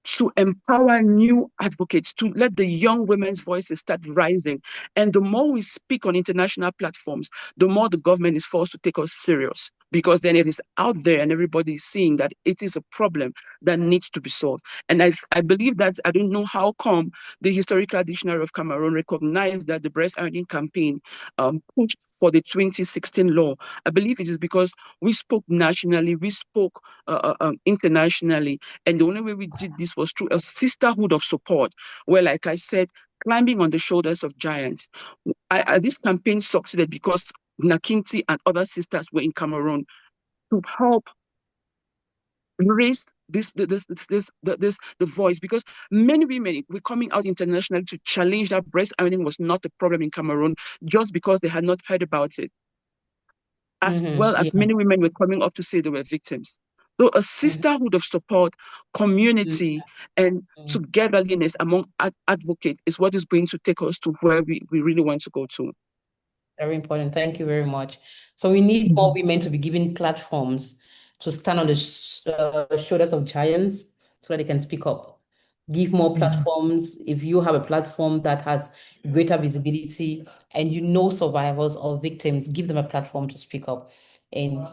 to empower new advocates, to let the young women's voices start rising. And the more we speak on international platforms, the more the government is forced to take us serious, because then it is out there and everybody is seeing that it is a problem that needs to be solved. And I believe that, I don't know how come the Historical Dictionary of Cameroon recognized that the breast ironing campaign pushed for the 2016 law. I believe it is because we spoke nationally, we spoke internationally, and the only way we did this was through a sisterhood of support, where, like I said, climbing on the shoulders of giants. This campaign succeeded because Nakinti and other sisters were in Cameroon to help raise the voice, because many women were coming out internationally to challenge that breast ironing was not a problem in Cameroon just because they had not heard about it. As well as many women were coming up to say they were victims. So a sisterhood of support, community, and togetherness among advocates is what is going to take us to where we really want to go to. Very important. Thank you very much. So we need more women to be given platforms to stand on the shoulders of giants so that they can speak up. Give more platforms. If you have a platform that has greater visibility and you know survivors or victims, give them a platform to speak up. And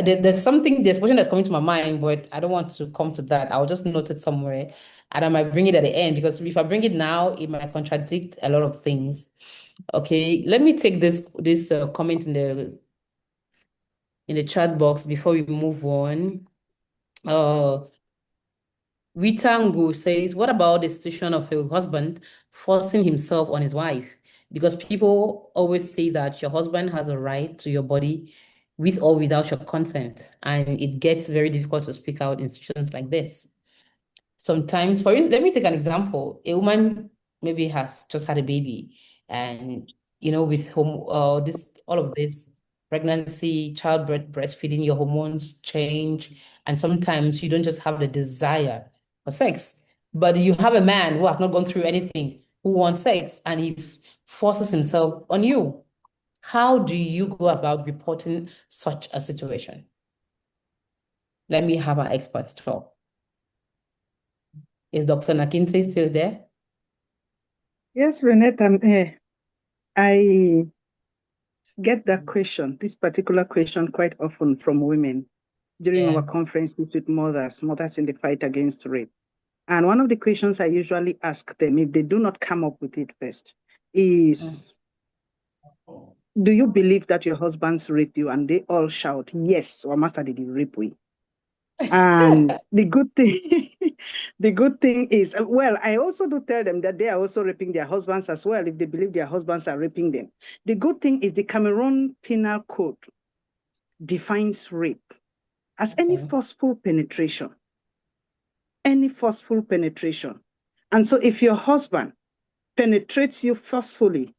there's question that's coming to my mind, but I don't want to come to that. I'll just note it somewhere and I might bring it at the end, because if I bring it now, it might contradict a lot of things. Okay, let me take this comment in the chat box before we move on. Witangu says, what about the situation of a husband forcing himself on his wife? Because people always say that your husband has a right to your body with or without your consent, and it gets very difficult to speak out in situations like this. Sometimes, for instance, let me take an example. A woman maybe has just had a baby, and with all of this pregnancy, childbirth, breastfeeding, your hormones change, and sometimes you don't just have the desire for sex, but you have a man who has not gone through anything, who wants sex, and he forces himself on you. How do you go about reporting such a situation? Let me have our experts talk. Is Dr. Nakinte still there? Yes, Renette, I'm here. I get that question, this particular question, quite often from women during our conferences with mothers in the fight against rape. And one of the questions I usually ask them, if they do not come up with it first, is, do you believe that your husband's raped you? And they all shout, yes, or master did he rape we? And the good thing is, well, I also do tell them that they are also raping their husbands as well, if they believe their husbands are raping them. The good thing is the Cameroon Penal Code defines rape as any forceful penetration. Any forceful penetration. And so if your husband penetrates you forcefully,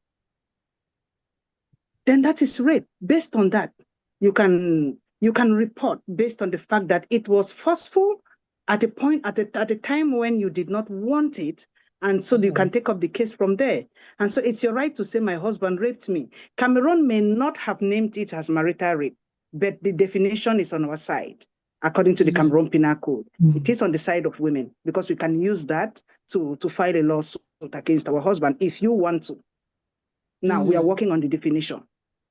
then that is rape. Based on that, you can report based on the fact that it was forceful at a time when you did not want it, and so you can take up the case from there. And so it's your right to say, my husband raped me. Cameroon may not have named it as marital rape, but the definition is on our side. according to the Cameroon Penal Code. It is on the side of women because we can use that to file a lawsuit against our husband if you want to. Now we are working on the definition,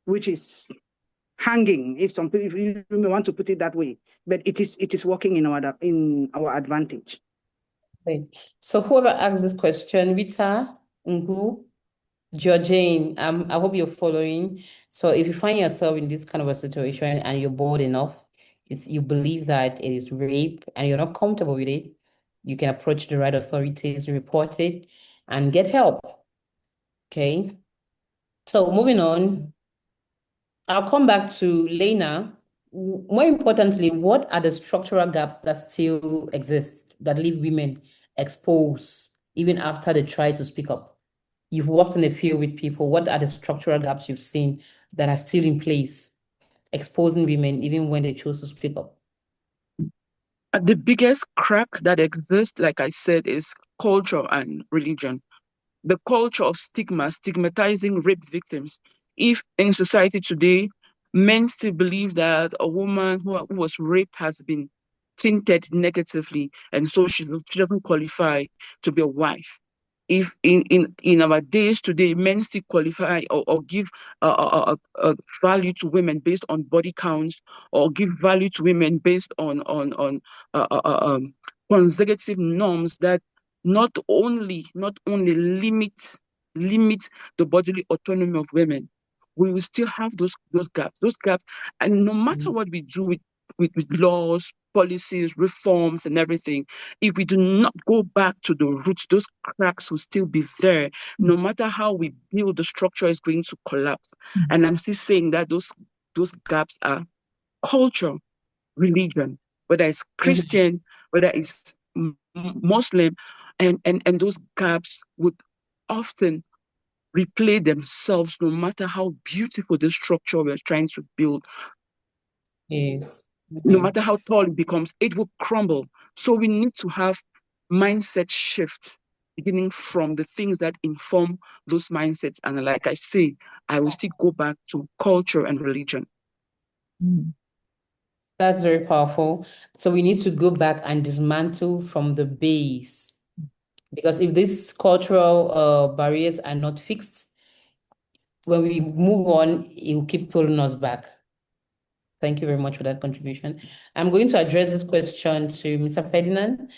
which is hanging, if you may want to put it that way, but it is working in our advantage. Right. So whoever asked this question, Rita, Ngu, Georgine, I hope you're following. So if you find yourself in this kind of a situation and you're bold enough, if you believe that it is rape and you're not comfortable with it, you can approach the right authorities, report it, and get help. Okay. So moving on, I'll come back to Lena. More importantly, what are the structural gaps that still exist that leave women exposed even after they try to speak up? You've worked in the field with people. What are the structural gaps you've seen that are still in place, exposing women even when they choose to speak up? The biggest crack that exists, like I said, is culture and religion. The culture of stigmatizing rape victims. If in society today, men still believe that a woman who was raped has been tinted negatively, and so she doesn't qualify to be a wife. If in our days today, men still qualify or give value to women based on body counts, or give value to women based on consecutive norms that not only limit the bodily autonomy of women, we will still have those gaps, and no matter what we do with laws, policies, reforms, and everything, if we do not go back to the roots, those cracks will still be there. No matter how we build, the structure is going to collapse. And I'm still saying that those gaps are culture, religion, whether it's Christian, whether it's Muslim, and those gaps would often replay themselves no matter how beautiful the structure we're trying to build. Yes. No matter how tall it becomes, it will crumble. So we need to have mindset shifts beginning from the things that inform those mindsets. And like I say, I will still go back to culture and religion. That's very powerful. So we need to go back and dismantle from the base. Because if these cultural barriers are not fixed, when we move on, it will keep pulling us back. Thank you very much for that contribution. I'm going to address this question to Mr. Ferdinand.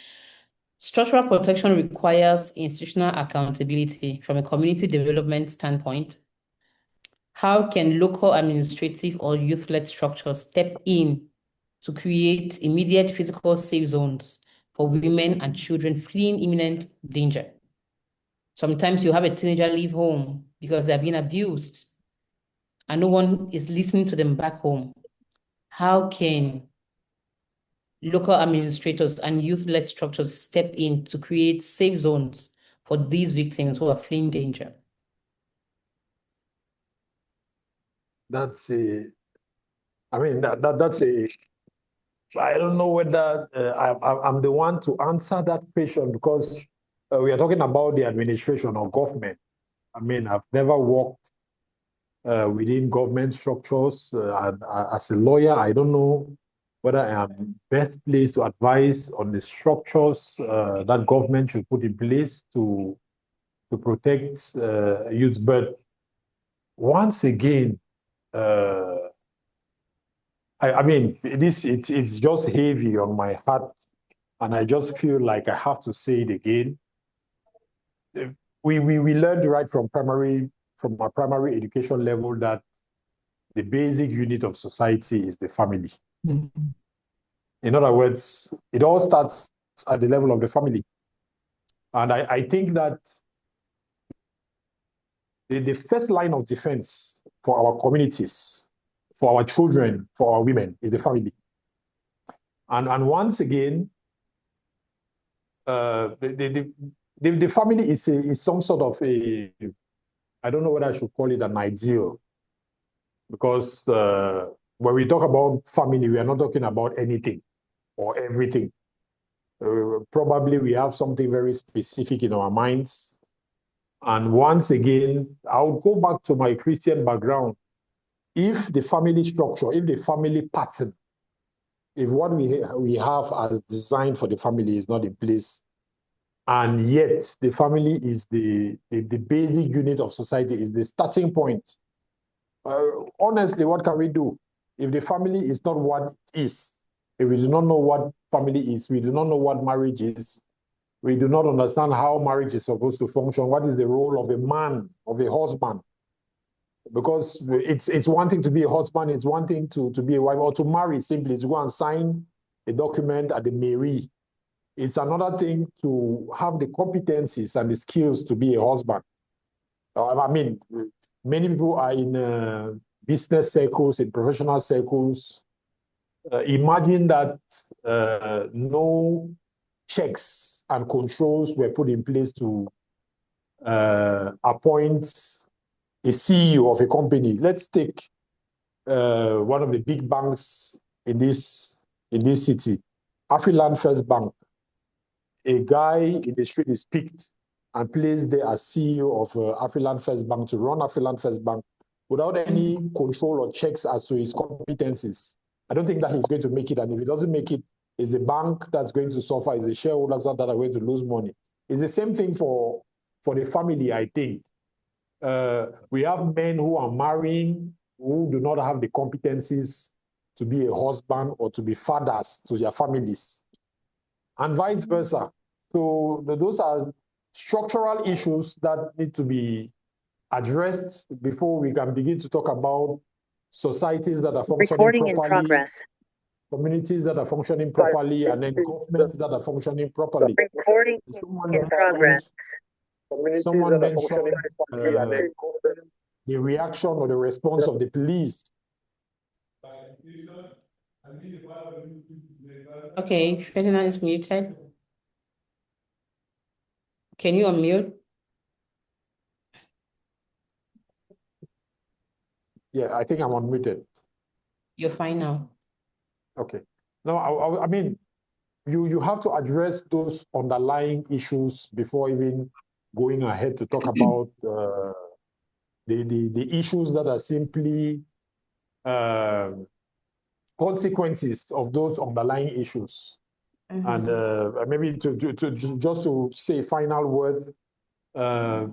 Structural protection requires institutional accountability from a community development standpoint. How can local administrative or youth-led structures step in to create immediate physical safe zones for women and children fleeing imminent danger? Sometimes you have a teenager leave home because they're being abused and no one is listening to them back home. How can local administrators and youth-led structures step in to create safe zones for these victims who are fleeing danger? That's a, I mean, that's a, I don't know whether I'm the one to answer that question, because we are talking about the administration of government. I mean, I've never worked within government structures. And as a lawyer, I don't know whether I am best placed to advise on the structures that government should put in place to protect youth. But once again, I mean, it's just heavy on my heart, and I just feel like I have to say it again. We learned right from our primary education level that the basic unit of society is the family. Mm-hmm. In other words, it all starts at the level of the family. And I think that the first line of defense for our communities, for our children, for our women, is the family. And once again, the family is some sort of a, I don't know what I should call it, an ideal. Because when we talk about family, we are not talking about anything or everything. Probably we have something very specific in our minds. And once again, I would go back to my Christian background. If the family structure, if the family pattern if what we have as designed for the family is not in place, and yet the family is the basic unit of society, is the starting point. Honestly, what can we do if the family is not what it is? If we do not know what family is, we do not know what marriage is, we do not understand how marriage is supposed to function, what is the role of a man, of a husband? Because it's one thing to be a husband, it's one thing to be a wife, or to marry simply, to go and sign a document at the mairie. It's another thing to have the competencies and the skills to be a husband. I mean, many people are in business circles, in professional circles. Imagine that no checks and controls were put in place to appoint a CEO of a company. Let's take one of the big banks in this city, Afriland First Bank. A guy in the street is picked and placed there as CEO of Afriland First Bank to run Afriland First Bank without any control or checks as to his competencies. I don't think that he's going to make it. And if he doesn't make it, it's the bank that's going to suffer, it's the shareholders that are going to lose money. It's the same thing for the family, I think. We have men who are marrying who do not have the competencies to be a husband or to be fathers to their families, and vice versa. So those are structural issues that need to be addressed before we can begin to talk about societies that are functioning properly, communities that are functioning properly, and then governments that are functioning properly. Someone mentioned the reaction or the response of the police. Okay, Ferdinand is muted. Can you unmute? Yeah, I think I'm unmuted. You're fine now. Okay. No, I mean, you have to address those underlying issues before even going ahead to talk about the issues that are simply consequences of those underlying issues. And maybe just to say final word, I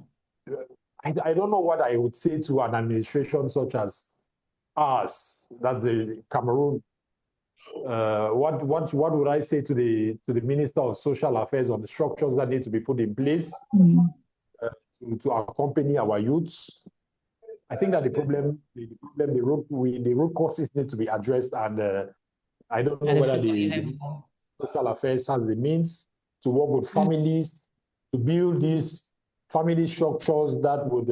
don't know what I would say to an administration such as ours, that the Cameroon. What would I say to the Minister of Social Affairs on the structures that need to be put in place to accompany our youths? I think that the root causes need to be addressed, and I don't know whether the Social Affairs has the means to work with families to build these family structures that would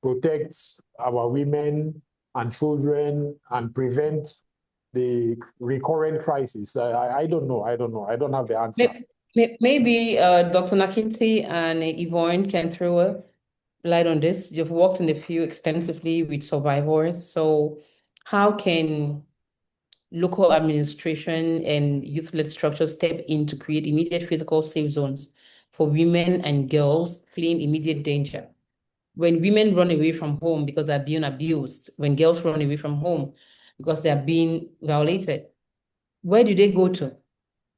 protect our women and children and prevent the recurrent crisis. I don't know. I don't have the answer. Maybe Dr. Nakinti and Yvonne can throw a light on this. You've worked in the field extensively with survivors. So how can local administration and youth-led structures step in to create immediate physical safe zones for women and girls fleeing immediate danger? When women run away from home because they're being abused, when girls run away from home because they're being violated, where do they go to?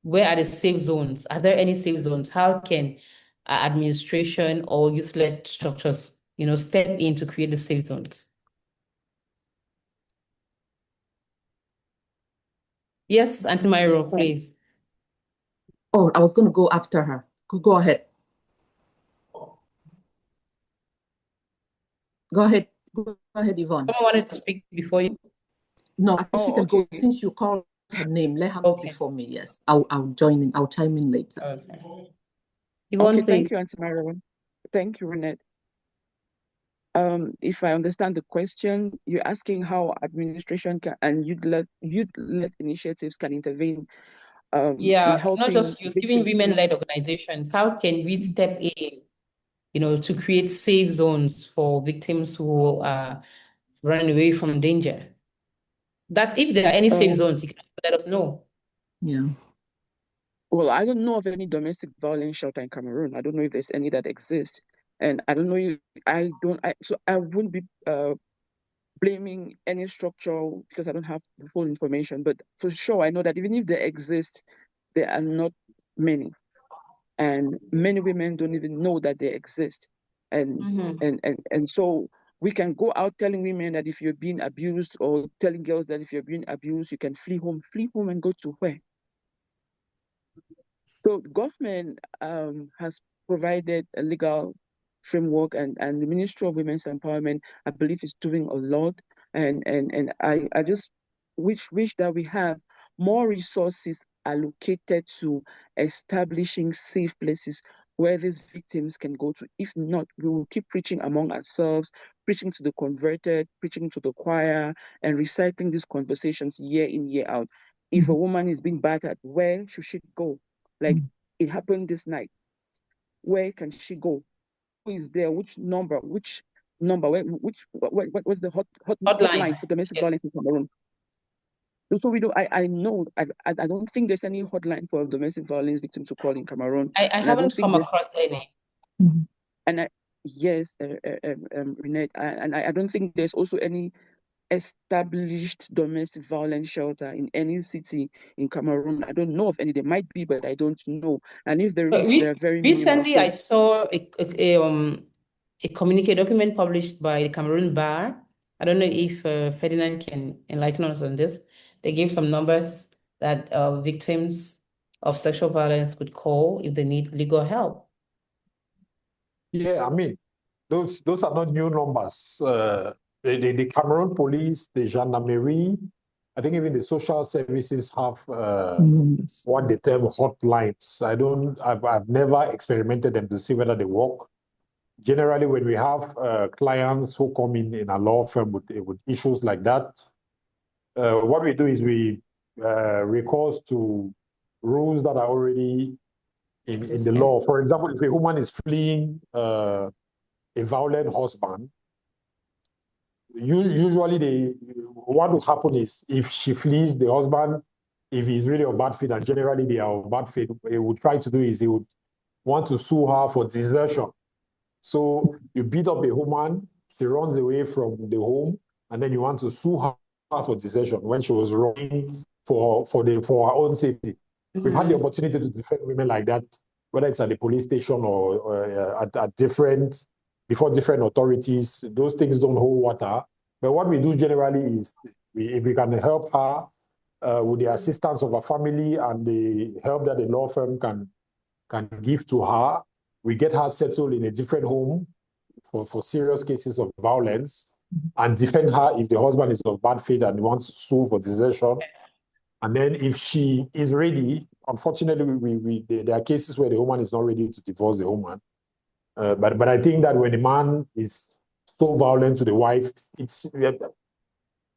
Where are the safe zones? Are there any safe zones? How can administration or youth-led structures, step in to create the safe zones? Yes, Auntie Myro, please. Oh, I was going to go after her. Go ahead. Go ahead. Go ahead, Yvonne. Someone wanted to speak before you. No, I think she can go. Since you called her name, let her before me. Yes, I'll join in. I'll chime in later. Okay. Yvonne, please. Thank you, Auntie Marion. Thank you, Renette. If I understand the question, you're asking how administration and youth-led initiatives can intervene in helping not just youth, even women-led organizations. How can we step in, to create safe zones for victims who are running away from danger? That's if there are any safe zones, you can let us know. Yeah. Well, I don't know of any domestic violence shelter in Cameroon. I don't know if there's any that exist, and I don't know. So I wouldn't be blaming any structure because I don't have the full information, but for sure, I know that even if they exist, there are not many. And many women don't even know that they exist. And so we can go out telling women that if you're being abused, or telling girls that if you're being abused, you can flee home and go to where? So government has provided a legal framework, and the Ministry of Women's Empowerment, I believe, is doing a lot. And I just wish that we have more resources allocated to establishing safe places where these victims can go to. If not, we will keep preaching among ourselves, preaching to the converted, preaching to the choir, and recycling these conversations year in, year out. If a woman is being battered, where should she go? Like, it happened this night. Where can she go? Who is there? Which number? What's the hotline for domestic violence in Cameroon? So we do. I know. I don't think there's any hotline for domestic violence victims to call in Cameroon. I haven't come across any. And yes, Renette, and I don't think there's also any established domestic violence shelter in any city in Cameroon. I don't know of any. There might be, but I don't know. And if there is, they're very minimal. Recently, I saw a communique document published by the Cameroon Bar. I don't know if Ferdinand can enlighten us on this. They gave some numbers that victims of sexual violence could call if they need legal help. Yeah, I mean, those are not new numbers. The Cameroon police, the gendarmerie, I think even the social services have what they term hotlines. I've never experimented them to see whether they work. Generally, when we have clients who come in a law firm with issues like that, what we do is we recourse to rules that are already in the law. For example, if a woman is fleeing a violent husband, usually what will happen is if she flees the husband, if he's really on bad faith, and generally they are on bad faith, what he would try to do is he would want to sue her for desertion. So you beat up a woman, she runs away from the home, and then you want to sue her for desertion when she was running for her own safety. We've had the opportunity to defend women like that, whether it's at the police station or before different authorities. Those things don't hold water. But what we do generally is, if we can help her with the assistance of her family and the help that the law firm can give to her, we get her settled in a different home for serious cases of violence, and defend her if the husband is of bad faith and wants to sue for desertion. And then if she is ready, unfortunately, there are cases where the woman is not ready to divorce the woman. But I think that when a man is so violent to the wife,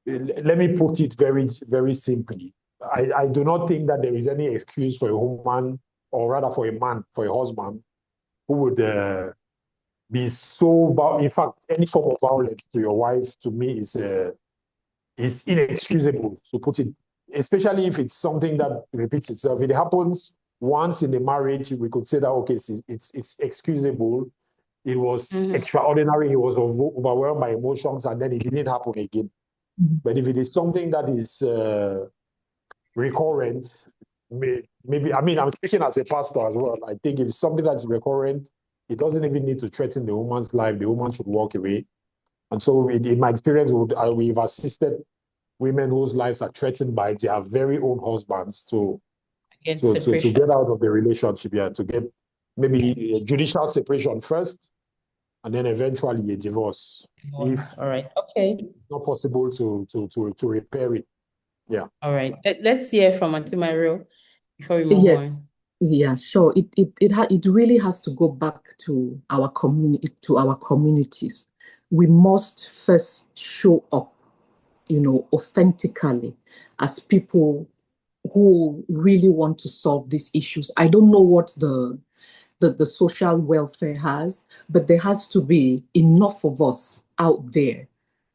let me put it very, very simply. I do not think that there is any excuse for a woman, or rather for a man, for a husband, who would be so, in fact, any form of violence to your wife, to me, is inexcusable, to put it, especially if it's something that repeats itself. If it happens once in the marriage, we could say that, okay, it's excusable. It was extraordinary. He was overwhelmed by emotions, and then it didn't happen again. But if it is something that is recurrent, maybe, I mean, I'm speaking as a pastor as well. I think if it's something that's recurrent, it doesn't even need to threaten the woman's life. The woman should walk away. And so in my experience, we've assisted women whose lives are threatened by their very own husbands to get out of the relationship, to get maybe a judicial separation first, and then eventually a divorce. If all right, okay, it's not possible to repair it. Yeah. All right. Let's hear from Auntie Mario before we move on. Yeah, sure. It really has to go back to our communities. We must first show up, authentically, as people who really want to solve these issues. I don't know what the social welfare has, but there has to be enough of us out there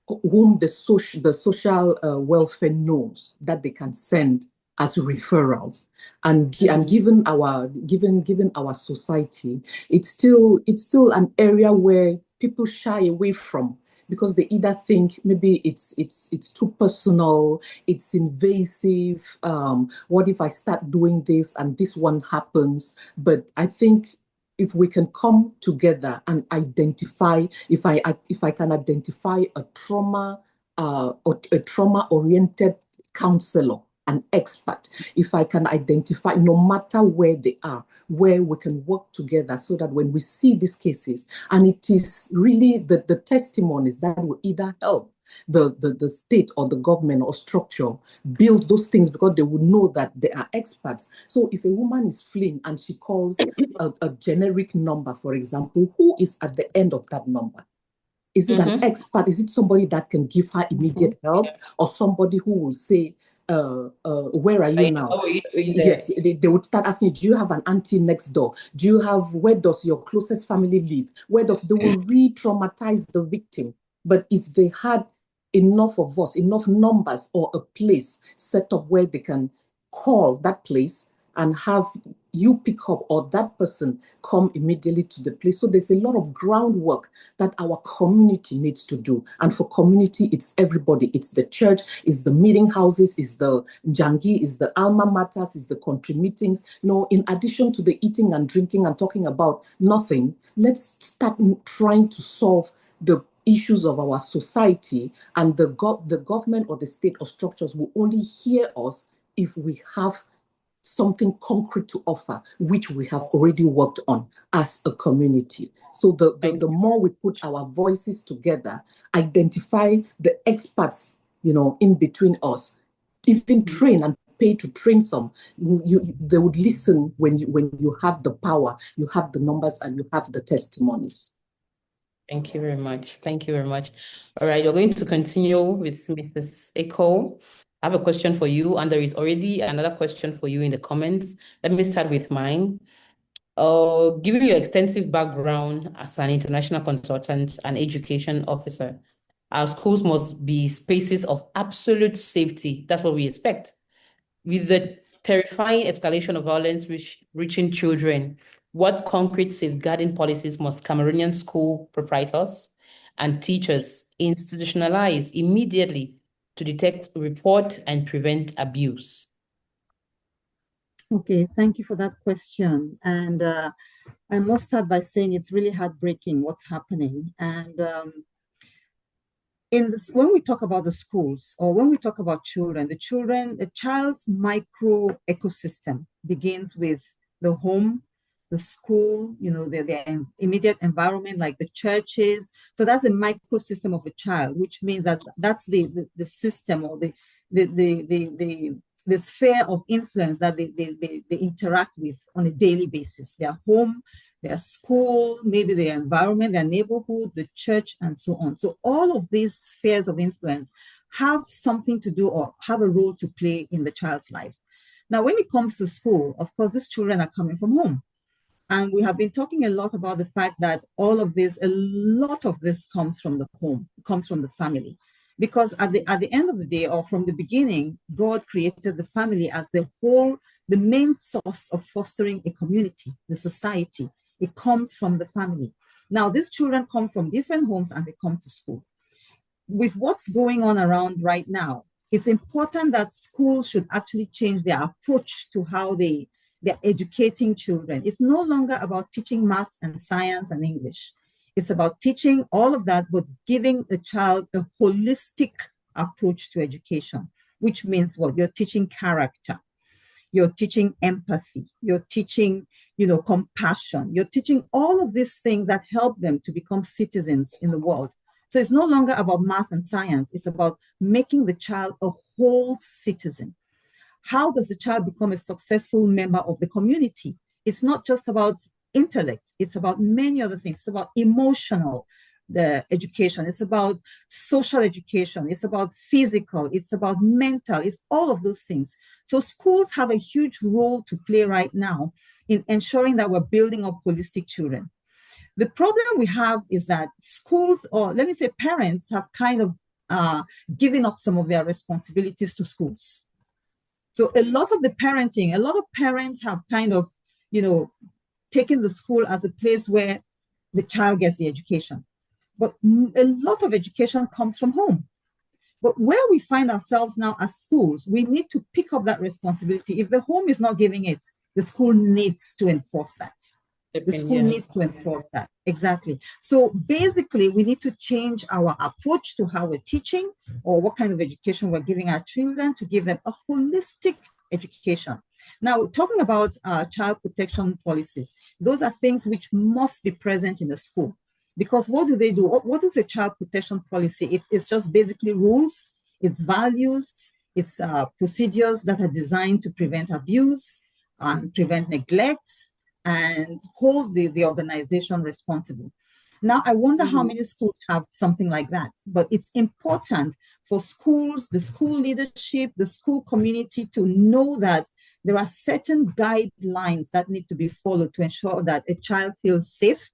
whom the social welfare knows that they can send as referrals, and given our society, it's still an area where people shy away from because they either think maybe it's too personal, it's invasive. What if I start doing this and this one happens? But I think if we can come together and identify, if I can identify a trauma or a trauma-oriented counselor, an expert, if I can identify, no matter where they are, where we can work together so that when we see these cases, and it is really the testimonies that will either help the state or the government or structure build those things, because they would know that they are experts. So if a woman is fleeing and she calls a generic number, for example, who is at the end of that number? Is it an expert? Is it somebody that can give her immediate help, or somebody who will say, where are you now? Yes, they would start asking you, do you have an auntie next door? Do you have, where does your closest family live? They will re-traumatize the victim. But if they had enough of us, enough numbers, or a place set up where they can call that place and have you pick up or that person come immediately to the place. So there's a lot of groundwork that our community needs to do. And for community, it's everybody. It's the church, it's the meeting houses, it's the jangi, it's the alma maters, it's the country meetings. In addition to the eating and drinking and talking about nothing, let's start trying to solve the issues of our society, and the government or the state or structures will only hear us if we have something concrete to offer, which we have already worked on as a community. So the more we put our voices together, identify the experts, in between us, even train and pay to train some, they would listen when you have the power, you have the numbers, and you have the testimonies. Thank you very much. Thank you very much. All right, we're going to continue with Mrs. Echo. I have a question for you, and there is already another question for you in the comments. Let me start with mine. Given your extensive background as an international consultant and education officer, our schools must be spaces of absolute safety. That's what we expect. With the terrifying escalation of violence reaching children, what concrete safeguarding policies must Cameroonian school proprietors and teachers institutionalize immediately to detect, report, and prevent abuse? Okay, thank you for that question. And I must start by saying it's really heartbreaking what's happening. And when we talk about the schools, or when we talk about children, the child's micro ecosystem begins with the home, the school, their immediate environment, like the churches. So that's a microsystem of a child, which means that that's the system, or the sphere of influence that they interact with on a daily basis. Their home, their school, maybe their environment, their neighborhood, the church, and so on. So all of these spheres of influence have something to do or have a role to play in the child's life. Now, when it comes to school, of course, these children are coming from home. And we have been talking a lot about the fact that a lot of this comes from the home, comes from the family. Because at the end of the day, or from the beginning, God created the family as the main source of fostering a community, the society. It comes from the family. Now, these children come from different homes and they come to school. With what's going on around right now, it's important that schools should actually change their approach to how they're educating children. It's no longer about teaching math and science and English. It's about teaching all of that, but giving the child a holistic approach to education, which means what? You're teaching character, you're teaching empathy, you're teaching, compassion, you're teaching all of these things that help them to become citizens in the world. So it's no longer about math and science, it's about making the child a whole citizen. How does the child become a successful member of the community? It's not just about intellect, it's about many other things. It's about emotional education, it's about social education, it's about physical, it's about mental, it's all of those things. So schools have a huge role to play right now in ensuring that we're building up holistic children. The problem we have is that schools, or let me say parents, have kind of given up some of their responsibilities to schools. So a lot of parents have kind of, taken the school as a place where the child gets the education. but a lot of education comes from home. But where we find ourselves now as schools, we need to pick up that responsibility. If the home is not giving it, the school needs to enforce that. The school needs to enforce that. Exactly. So basically, we need to change our approach to how we're teaching or what kind of education we're giving our children to give them a holistic education. Now, talking about child protection policies, those are things which must be present in the school. Because what do they do? What is a child protection policy? It's just basically rules, it's values, it's procedures that are designed to prevent abuse and prevent neglect and hold the organization responsible. Now, I wonder how many schools have something like that, but it's important for schools, the school leadership, the school community to know that there are certain guidelines that need to be followed to ensure that a child feels safe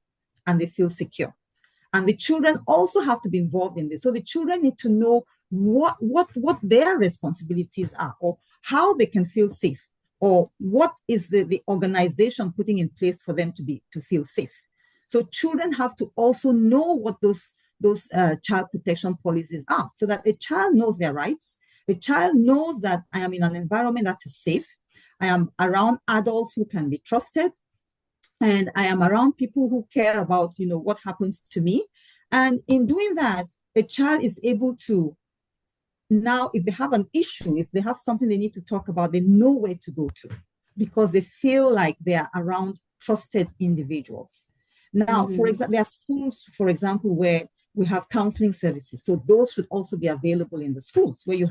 and they feel secure. And the children also have to be involved in this. So the children need to know what their responsibilities are, or how they can feel safe, or what is the organization putting in place for them to feel safe. So children have to also know what those child protection policies are, so that a child knows their rights. The child knows that I am in an environment that is safe. I am around adults who can be trusted. And I am around people who care about, what happens to me. And in doing that, a child is able to, now, if they have an issue, if they have something they need to talk about, they know where to go to because they feel like they are around trusted individuals. Now, for example, there are schools, for example, where we have counseling services. So those should also be available in the schools where you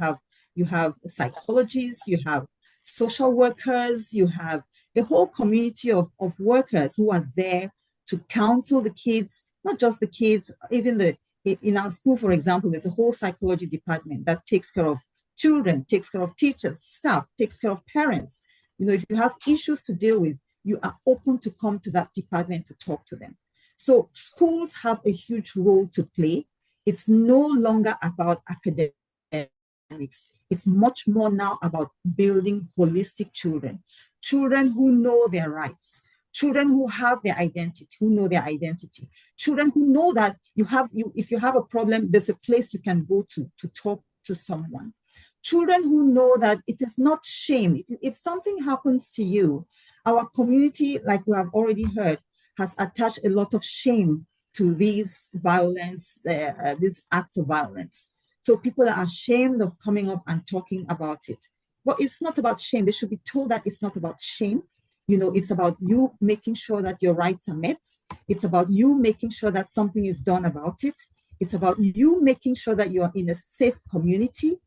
have psychologists, you have social workers, you have a whole community of workers who are there to counsel the kids, not just the kids, even in our school, for example, there's a whole psychology department that takes care of children, takes care of teachers, staff, takes care of parents. If you have issues to deal with, you are open to come to that department to talk to them. So schools have a huge role to play. It's no longer about academics. It's much more now about building holistic children who know their rights, children who have their identity, children who know that if you have a problem, there's a place you can go to talk to someone. Children who know that it is not shame. If something happens to you, our community, like we have already heard, has attached a lot of shame to these these acts of violence. So people are ashamed of coming up and talking about it. But it's not about shame. They should be told that it's not about shame. It's about you making sure that your rights are met. It's about you making sure that something is done about it. It's about you making sure that you're in a safe community.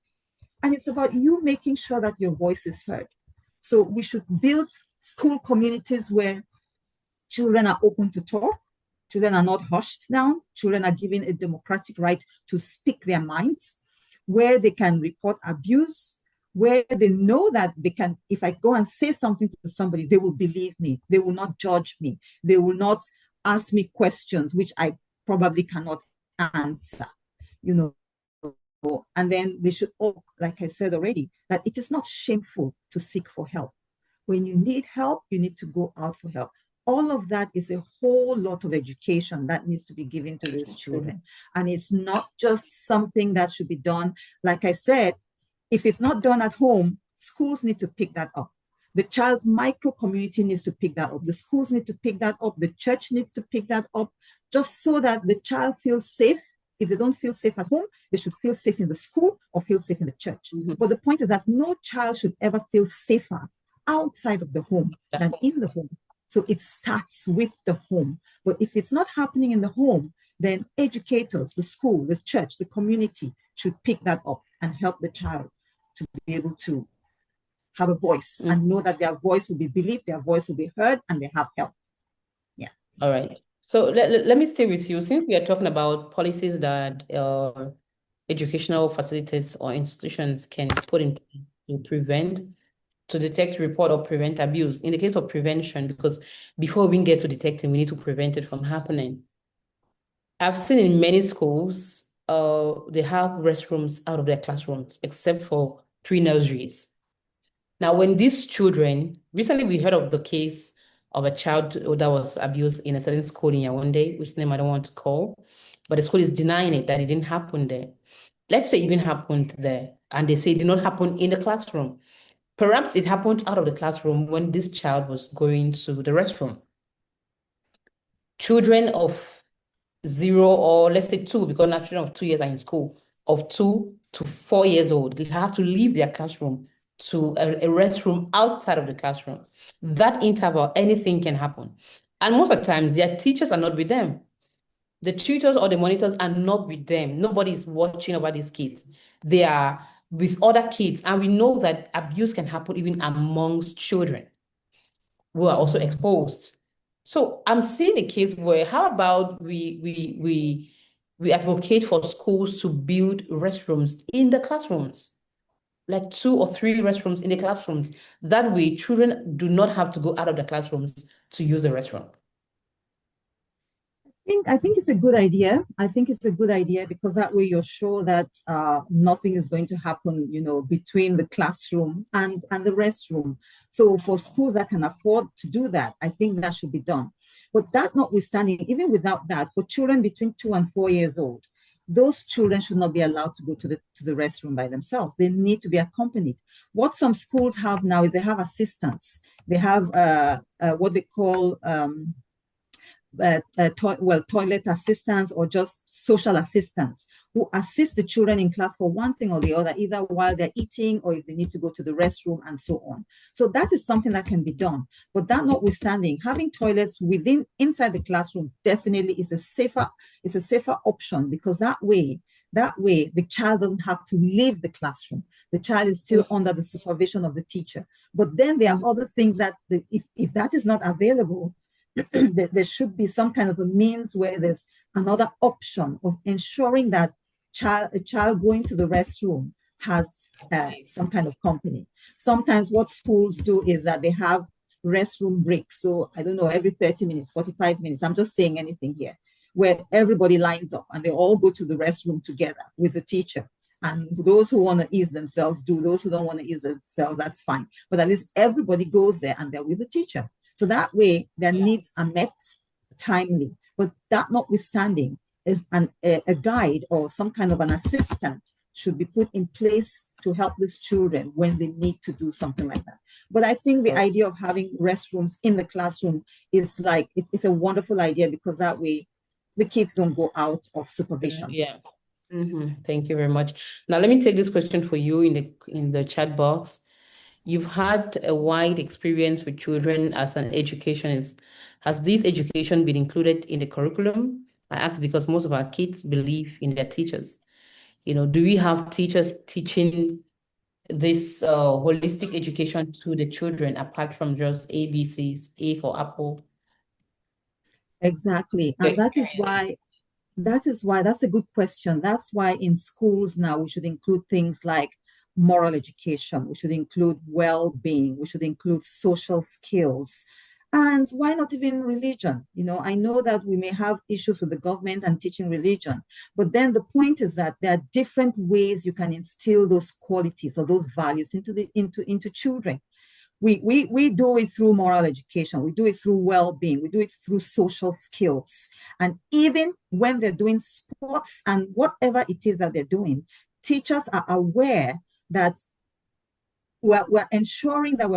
And it's about you making sure that your voice is heard. So we should build school communities where children are open to talk. Children are not hushed down. Children are given a democratic right to speak their minds, where they can report abuse, where they know that they can, if I go and say something to somebody, they will believe me. They will not judge me. They will not ask me questions, which I probably cannot answer, And then they should, like I said already, that it is not shameful to seek for help. When you need help, you need to go out for help. All of that is a whole lot of education that needs to be given to these children. And it's not just something that should be done. Like I said, if it's not done at home, schools need to pick that up. The child's micro community needs to pick that up. The schools need to pick that up. The church needs to pick that up, just so that the child feels safe. If they don't feel safe at home, they should feel safe in the school or feel safe in the church. But the point is that no child should ever feel safer outside of the home than in the home. So it starts with the home. But if it's not happening in the home, then educators, the school, the church, the community should pick that up and help the child to be able to have a voice and know that their voice will be believed, their voice will be heard, and they have help. Yeah. All right. So let me stay with you. Since we are talking about policies that educational facilities or institutions can put in to prevent, to detect, report, or prevent abuse. In the case of prevention, because before we get to detecting, we need to prevent it from happening. I've seen in many schools, they have restrooms out of their classrooms, except for pre-nurseries. Now, when these children, recently we heard of the case of a child that was abused in a certain school in Yaoundé, whose name I don't want to call, but the school is denying it, that it didn't happen there. Let's say it even happened there, and they say it did not happen in the classroom. Perhaps it happened out of the classroom when this child was going to the restroom. Children of 0 or let's say 2, because now children of 2 years are in school, of 2 to 4 years old, they have to leave their classroom to a restroom outside of the classroom. That interval, anything can happen. And most of the times, their teachers are not with them. The tutors or the monitors are not with them. Nobody is watching over these kids. They are with other kids. And we know that abuse can happen even amongst children who are also exposed. So I'm seeing a case where how about we advocate for schools to build restrooms in the classrooms, like 2 or 3 restrooms in the classrooms. That way, children do not have to go out of the classrooms to use the restroom. I think it's a good idea. I think it's a good idea because that way you're sure that nothing is going to happen, between the classroom and the restroom. So for schools that can afford to do that, I think that should be done. But that notwithstanding, even without that, for children between 2 and 4 years old, those children should not be allowed to go to the restroom by themselves. They need to be accompanied. What some schools have now is they have assistants. They have what they call toilet assistants or just social assistants who assist the children in class for one thing or the other, either while they're eating or if they need to go to the restroom and so on. So that is something that can be done. But that notwithstanding, having toilets inside the classroom definitely is a safer option, because that way the child doesn't have to leave the classroom. The child is still under the supervision of the teacher. But then there are other things that if that is not available, there should be some kind of a means where there's another option of ensuring that a child going to the restroom has some kind of company. Sometimes what schools do is that they have restroom breaks. So I don't know, every 30 minutes, 45 minutes, I'm just saying anything here, where everybody lines up and they all go to the restroom together with the teacher. And those who want to ease themselves do. Those who don't want to ease themselves, that's fine. But at least everybody goes there and they're with the teacher. So that way their needs are met timely. But that notwithstanding, is a guide or some kind of an assistant should be put in place to help these children when they need to do something like that. But I think the idea of having restrooms in the classroom is it's a wonderful idea, because that way the kids don't go out of supervision. Yeah. Thank you very much. Now let me take this question for you in the chat box. You've had a wide experience with children as an educationist. Has this education been included in the curriculum? I ask because most of our kids believe in their teachers. Do we have teachers teaching this holistic education to the children apart from just ABCs, A for apple? Exactly. And that's a good question. That's why in schools now we should include things like moral education. We should include well-being. We should include social skills. And why not even religion? I know that we may have issues with the government and teaching religion, but then the point is that there are different ways you can instill those qualities or those values into children. We do it through moral education. We do it through well-being. We do it through social skills. And even when they're doing sports and whatever it is that they're doing, teachers are aware that we're ensuring that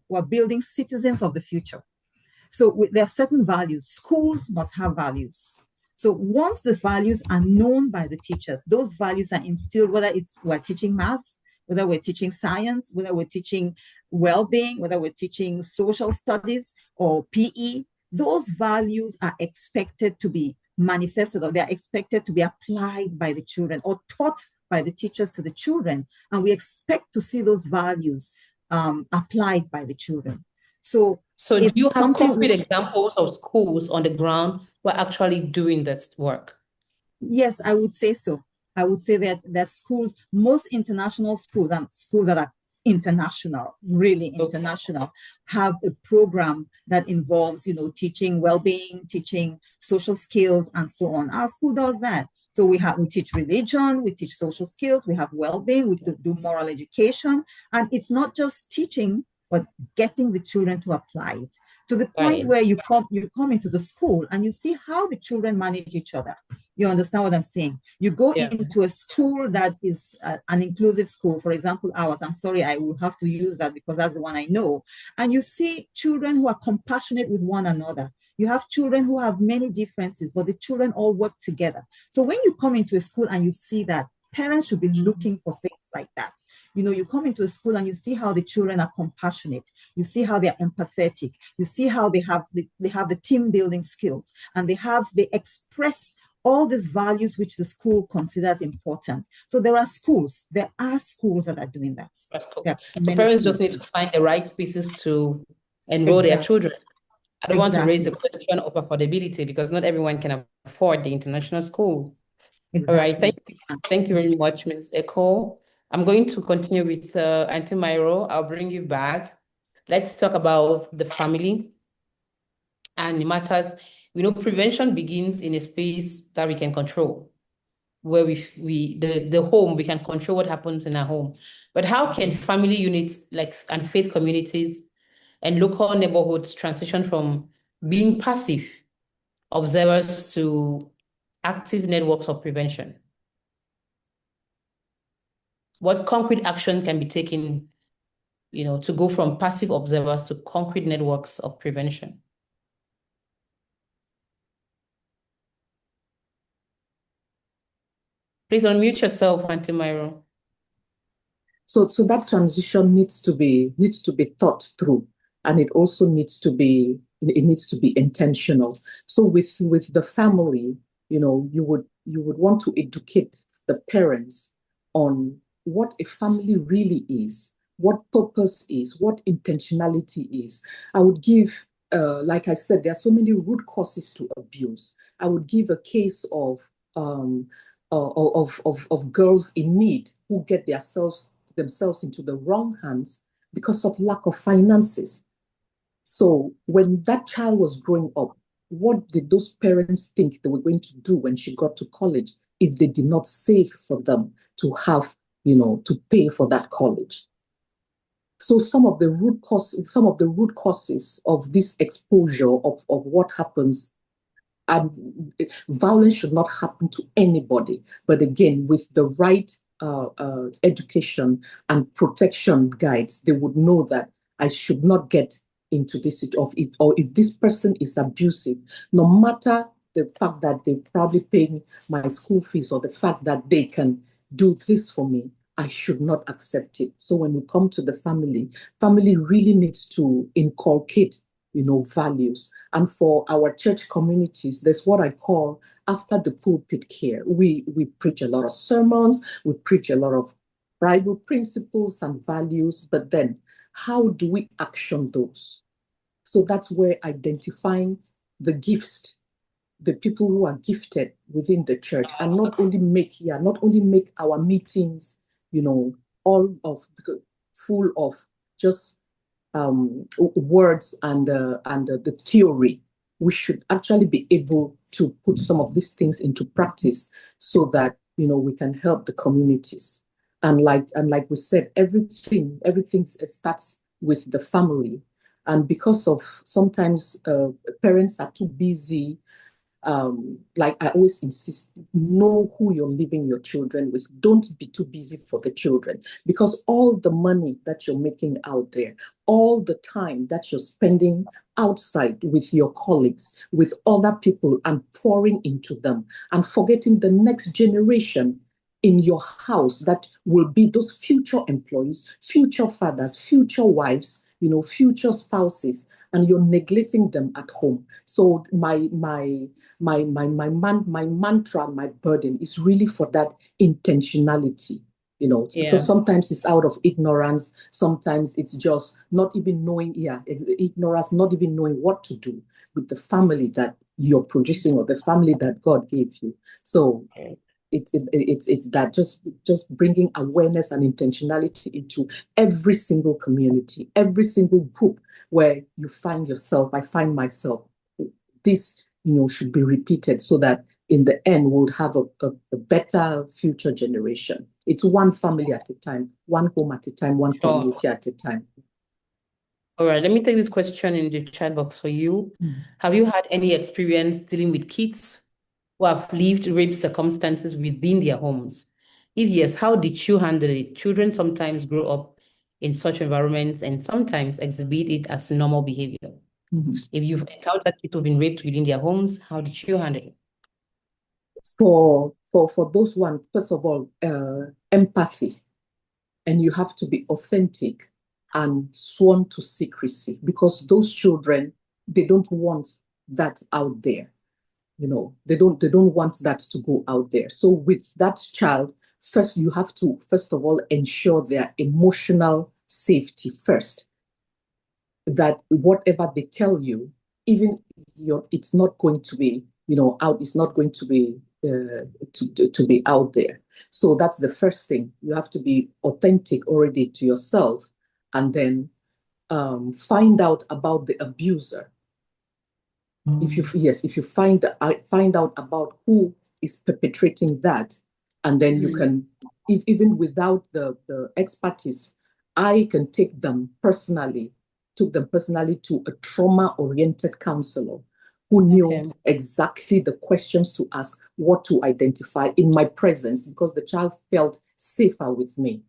we're building citizens of the future. So there are certain values. Schools must have values. So once the values are known by the teachers, those values are instilled, whether we're teaching math, whether we're teaching science, whether we're teaching well-being, whether we're teaching social studies or PE, those values are expected to be manifested, or they're expected to be applied by the children or taught by the teachers to the children. And we expect to see those values applied by the children. So do you have concrete examples of schools on the ground who are actually doing this work? Yes, I would say so. I would say that schools, most international schools and schools that are international, really international, have a program that involves, teaching well-being, teaching social skills, and so on. Our school does that. So we teach religion, we teach social skills, we have well-being, we do moral education. And it's not just teaching, but getting the children to apply it. to the point where you come into the school and you see how the children manage each other. You understand what I'm saying? You go into a school that is an inclusive school, for example, ours. I'm sorry, I will have to use that because that's the one I know. And you see children who are compassionate with one another. You have children who have many differences, but the children all work together. So when you come into a school and you see that, parents should be looking for things like that. You know, you come into a school and you see how the children are compassionate. You see how they are empathetic. You see how they have the team building skills, and they express all these values which the school considers important. So there are schools that are doing that. So parents just need to find the right spaces to enroll their children. I don't want to raise the question of affordability because not everyone can afford the international school. All right, thank you very much, Ms. Echo. I'm going to continue with Auntie Myro. I'll bring you back. Let's talk about the family and matters. We know prevention begins in a space that we can control, where the home, we can control what happens in our home. But how can family units and faith communities and local neighborhoods transition from being passive observers to active networks of prevention? What concrete action can be taken, to go from passive observers to concrete networks of prevention? Please unmute yourself, Auntie Myro. So that transition needs to be thought through, and it also needs to be intentional. So with the family, you would want to educate the parents on what a family really is, what purpose is, what intentionality is. I would give, like I said, there are so many root causes to abuse. I would give a case of girls in need who get themselves into the wrong hands because of lack of finances. So when that child was growing up, what did those parents think they were going to do when she got to college if they did not save for them to have, to pay for that college? So some of the root causes of this exposure of what happens, violence should not happen to anybody. But again, with the right education and protection guides, they would know that I should not get into this, if this person is abusive, no matter the fact that they're probably paying my school fees or the fact that they can do this for me, I should not accept it. So when we come to the family really needs to inculcate, values. And for our church communities, there's what I call after the pulpit care. We preach a lot of sermons, we preach a lot of Bible principles and values, but then how do we action those? So that's where identifying the gifts, the people who are gifted within the church, and not only make our meetings, full of just words and the theory. We should actually be able to put some of these things into practice so that we can help the communities. And like we said, everything starts with the family. And because of sometimes parents are too busy, like I always insist, know who you're leaving your children with. Don't be too busy for the children, because all the money that you're making out there, all the time that you're spending outside with your colleagues, with other people, and pouring into them, and forgetting the next generation in your house that will be those future employees, future fathers, future wives, future spouses, and you're neglecting them at home. So my mantra, my burden is really for that intentionality, because sometimes it's out of ignorance, sometimes it's just not even knowing, ignorance, not even knowing what to do with the family that you're producing or the family that God gave you. So it's that just bringing awareness and intentionality into every single community, every single group where you find yourself, I find myself. This should be repeated so that in the end we'll have a better future generation. It's one family at a time, one home at a time, one community at a time. All right, let me take this question in the chat box for you. Have you had any experience dealing with kids who have lived rape circumstances within their homes? If yes, how did you handle it? Children sometimes grow up in such environments and sometimes exhibit it as normal behavior. If you've encountered people being raped within their homes, how did you handle it? For those one, first of all, empathy, and you have to be authentic and sworn to secrecy, because those children, they don't want that out there. You know, they don't want that to go out there. So with that child, first you have to, first of all, ensure their emotional safety first. That whatever they tell you, even it's not going to be, out, it's not going to be to be out there. So that's the first thing. You have to be authentic already to yourself, and then find out about the abuser. If you find out about who is perpetrating that, and then you can, even without the expertise, I can took them personally to a trauma-oriented counselor who knew exactly the questions to ask, what to identify in my presence, because the child felt safer with me.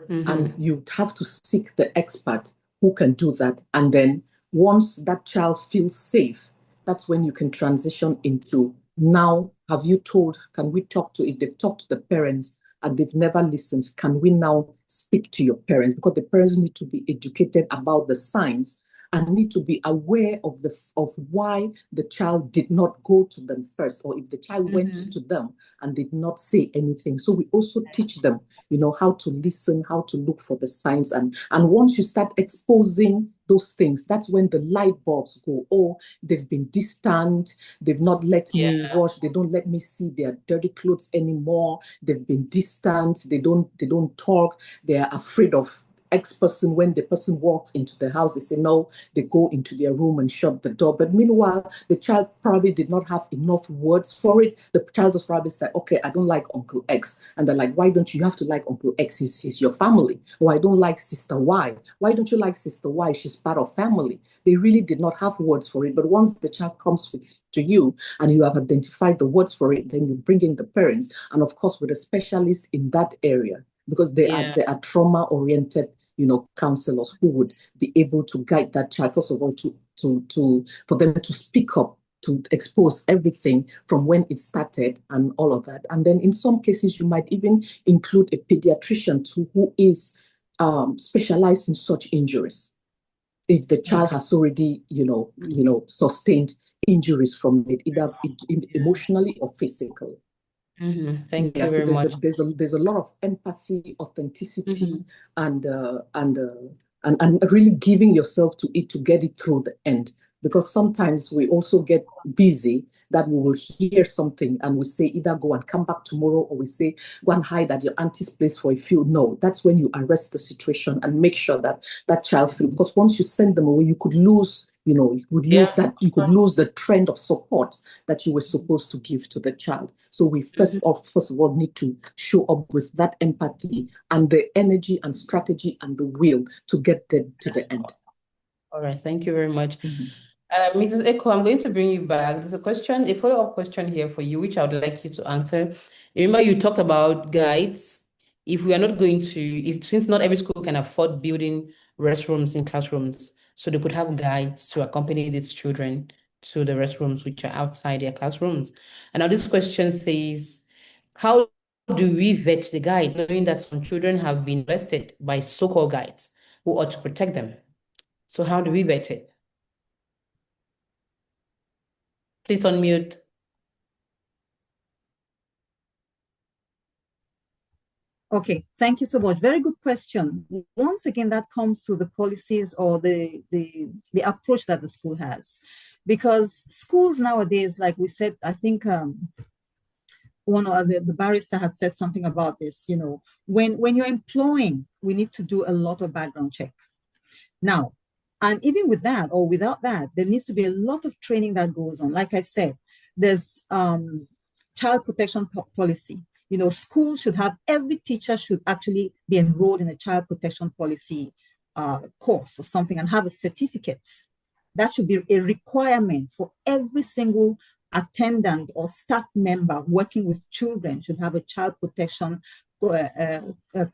And you have to seek the expert who can do that. And then once that child feels safe, that's when you can transition into, now, can we talk to, if they've talked to the parents and they've never listened, can we now speak to your parents? Because the parents need to be educated about the signs and need to be aware of why the child did not go to them first, or if the child went to them and did not say anything. So we also teach them, how to listen, how to look for the signs. And once you start exposing those things, that's when the light bulbs go. Oh, they've been distant. They've not let me wash. They don't let me see their dirty clothes anymore. They've been distant. They don't talk. They are afraid of X person. When the person walks into the house, they say no, they go into their room and shut the door. But meanwhile, the child probably did not have enough words for it. The child was probably say, okay, I don't like Uncle X. And they're like, why don't you have to like Uncle X? He's your family. Or I don't like Sister Y. Why don't you like Sister Y? She's part of family. They really did not have words for it. But once the child comes to you and you have identified the words for it, then you bring in the parents. And of course, with a specialist in that area, because they are trauma-oriented, counselors who would be able to guide that child, first of all, for them to speak up, to expose everything from when it started and all of that. And then in some cases, you might even include a pediatrician who is specialized in such injuries. If the child has already, sustained injuries from it, either emotionally or physically. Thank you very much. There's a lot of empathy, authenticity, and really giving yourself to it to get it through the end. Because sometimes we also get busy that we will hear something and we say either go and come back tomorrow, or we say go and hide at your auntie's place for a few. No, that's when you arrest the situation and make sure that that child feels. Because once you send them away, you could lose. You could lose that. You could lose the trend of support that you were supposed to give to the child. So we first of all need to show up with that empathy and the energy and strategy and the will to get to the end. All right, thank you very much. Mrs. Eko, I'm going to bring you back. There's a follow-up question here for you, which I would like you to answer. Remember, you talked about guides. If we are not going to, since not every school can afford building restrooms in classrooms, so they could have guides to accompany these children to the restrooms which are outside their classrooms. And now this question says, how do we vet the guide, knowing that some children have been molested by so-called guides who ought to protect them? So how do we vet it? Please unmute. Okay, thank you so much. Very good question. Once again, that comes to the policies or the approach that the school has. Because schools nowadays, like we said, I think one of the barrister had said something about this, when you're employing, we need to do a lot of background check. Now, and even with that or without that, there needs to be a lot of training that goes on. Like I said, there's child protection policy. Schools should have, every teacher should actually be enrolled in a child protection policy course or something and have a certificate. That should be a requirement for every single attendant or staff member working with children should have a child protection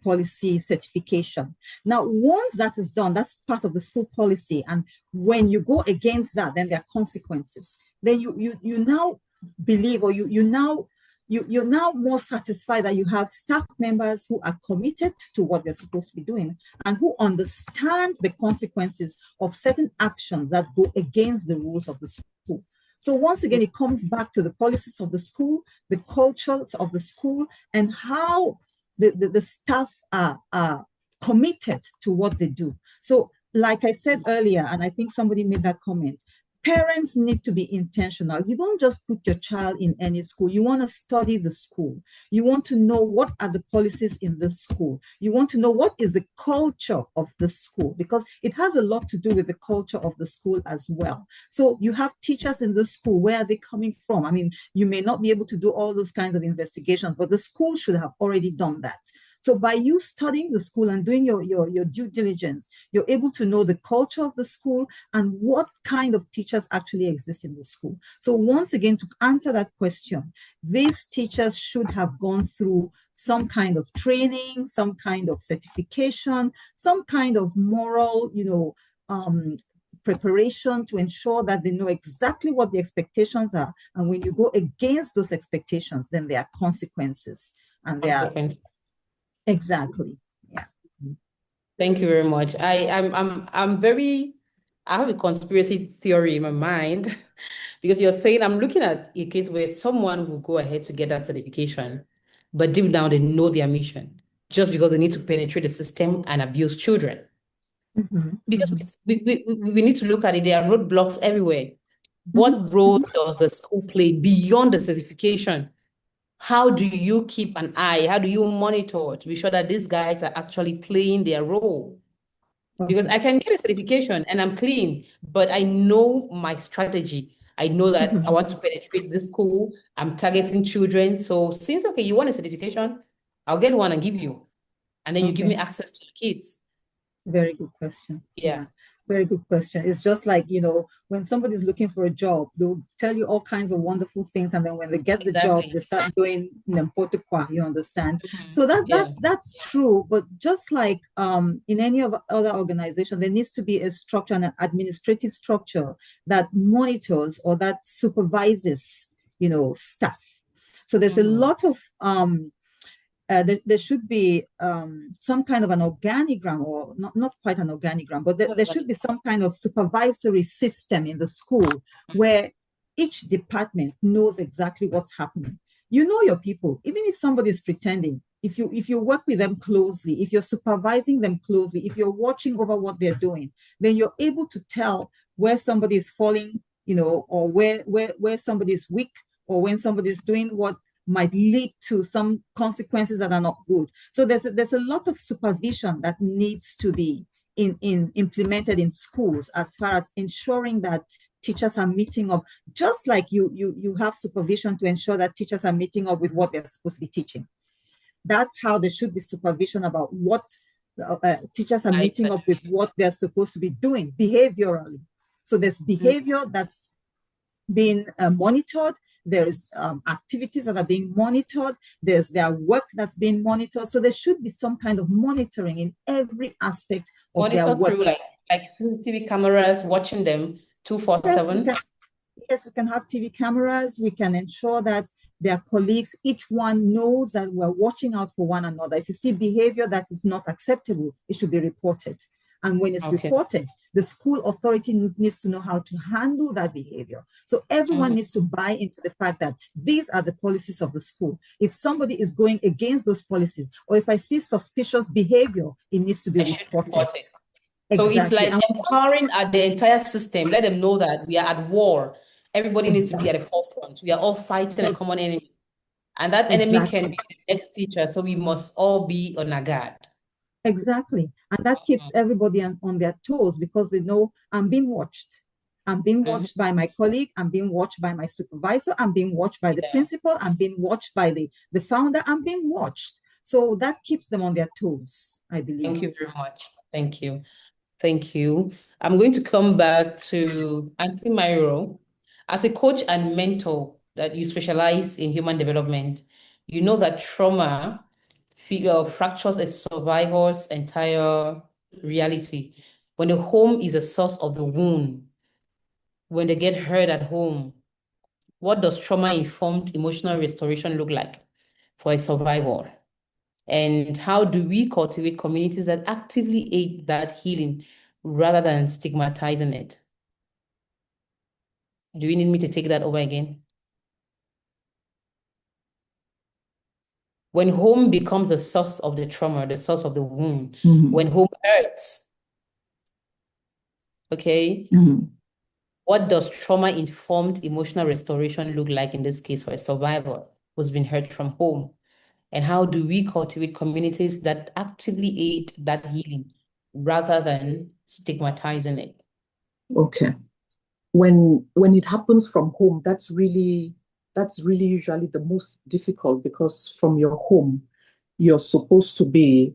policy certification. Now, once that is done, that's part of the school policy. And when you go against that, then there are consequences. Then you now believe, or you're now more satisfied that you have staff members who are committed to what they're supposed to be doing and who understand the consequences of certain actions that go against the rules of the school. So once again, it comes back to the policies of the school, the cultures of the school, and how the staff are committed to what they do. So like I said earlier, and I think somebody made that comment, parents need to be intentional. You don't just put your child in any school. You want to study the school. You want to know what are the policies in the school. You want to know what is the culture of the school, because it has a lot to do with the culture of the school as well. So you have teachers in the school. Where are they coming from? I mean, you may not be able to do all those kinds of investigations, but the school should have already done that. So by you studying the school and doing your due diligence, you're able to know the culture of the school and what kind of teachers actually exist in the school. So once again, to answer that question, these teachers should have gone through some kind of training, some kind of certification, some kind of moral, preparation to ensure that they know exactly what the expectations are. And when you go against those expectations, then there are consequences. And there are exactly. Yeah. Thank you very much. I have a conspiracy theory in my mind because you're saying I'm looking at a case where someone will go ahead to get that certification, but deep down they know their mission just because they need to penetrate the system and abuse children. Because we need to look at it. There are roadblocks everywhere. What role does the school play beyond the certification? How do you keep an eye? How do you monitor to be sure that these guys are actually playing their role? Because I can get a certification and I'm clean, but I know my strategy. I know that I want to penetrate this school. I'm targeting children. So since, okay, you want a certification, I'll get one and give you. And then you give me access to the kids. Very good question. Yeah. Very good question. It's just like, when somebody's looking for a job, they'll tell you all kinds of wonderful things. And then when they get the job, they start doing n'importe quoi, you understand? So that's true. But just like in any other organization, there needs to be a structure, an administrative structure that monitors or that supervises, staff. So there's a lot of there should be some kind of an organigram, or not quite an organigram, but there should be some kind of supervisory system in the school where each department knows exactly what's happening. You know your people, even if somebody is pretending, if you work with them closely, if you're supervising them closely, if you're watching over what they're doing, then you're able to tell where somebody is falling, or where somebody is weak, or when somebody is doing what might lead to some consequences that are not good. So there's a lot of supervision that needs to be implemented in schools as far as ensuring that teachers are meeting up, just like you have supervision to ensure that teachers are meeting up with what they're supposed to be teaching. That's how there should be supervision about what teachers are meeting up with what they're supposed to be doing behaviorally. So there's behavior that's being monitored. There's activities that are being monitored. There's their work that's being monitored. So there should be some kind of monitoring in every aspect of their work. Through like CCTV cameras, watching them 24/7. Yes, we can have TV cameras. We can ensure that their colleagues, each one knows that we're watching out for one another. If you see behavior that is not acceptable, it should be reported. And when it's reported, the school authority needs to know how to handle that behavior. So everyone needs to buy into the fact that these are the policies of the school. If somebody is going against those policies, or if I see suspicious behavior, it needs to be reported. Exactly. So it's like empowering the entire system. Let them know that we are at war. Everybody needs to be at the forefront. We are all fighting a common enemy. And that enemy can be the next teacher. So we must all be on our guard. Exactly. And that keeps everybody on their toes, because they know I'm being watched. I'm being watched by my colleague. I'm being watched by my supervisor. I'm being watched by the principal. I'm being watched by the founder. I'm being watched. So that keeps them on their toes, I believe. Thank you very much. Thank you. Thank you. I'm going to come back to Auntie Myro. As a coach and mentor that you specialize in human development, you know that trauma fractures a survivor's entire reality. When the home is a source of the wound, when they get hurt at home, what does trauma-informed emotional restoration look like for a survivor? And how do we cultivate communities that actively aid that healing rather than stigmatizing it? Do you need me to take that over again? When home becomes the source of the trauma, the source of the wound, when home hurts, okay, what does trauma-informed emotional restoration look like in this case for a survivor who's been hurt from home? And how do we cultivate communities that actively aid that healing rather than stigmatizing it? Okay. When it happens from home, that's really usually the most difficult, because from your home, you're supposed to be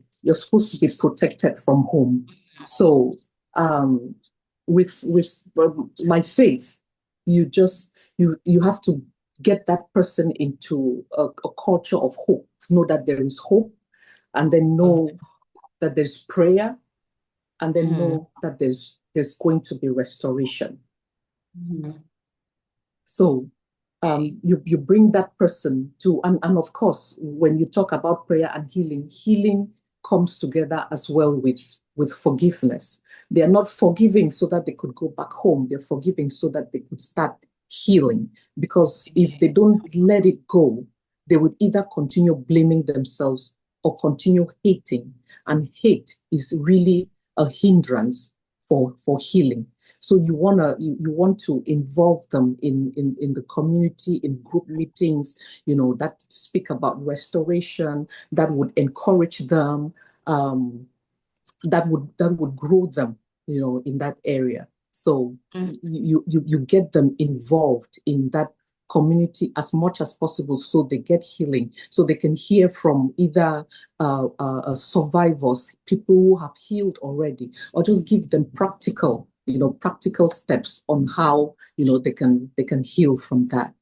protected from home. So with my faith, you have to get that person into a culture of hope. Know that there is hope, and then know that there's prayer, and then know that there's going to be restoration. So you bring that person to, and of course, when you talk about prayer and healing comes together as well with forgiveness. They are not forgiving so that they could go back home. They're forgiving so that they could start healing. Because if they don't let it go, they would either continue blaming themselves or continue hating. And hate is really a hindrance for healing. So you want to involve them in the community, in group meetings, that speak about restoration, that would encourage them, that would grow them, in that area. So you get them involved in that community as much as possible, so they get healing, so they can hear from either survivors, people who have healed already, or just give them practical steps on how they can heal from that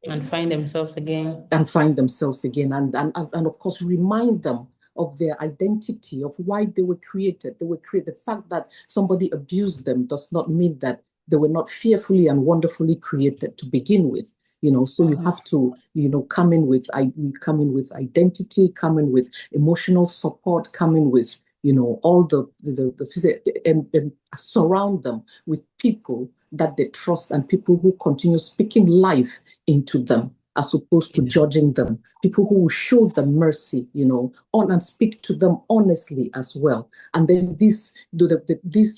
and find themselves again. And of course remind them of their identity, of why they were created. The fact that somebody abused them does not mean that they were not fearfully and wonderfully created to begin with. So you have to, come in with identity, come in with emotional support, come in with, all the and surround them with people that they trust, and people who continue speaking life into them, as opposed to judging them. People who will show them mercy, and speak to them honestly as well. And then these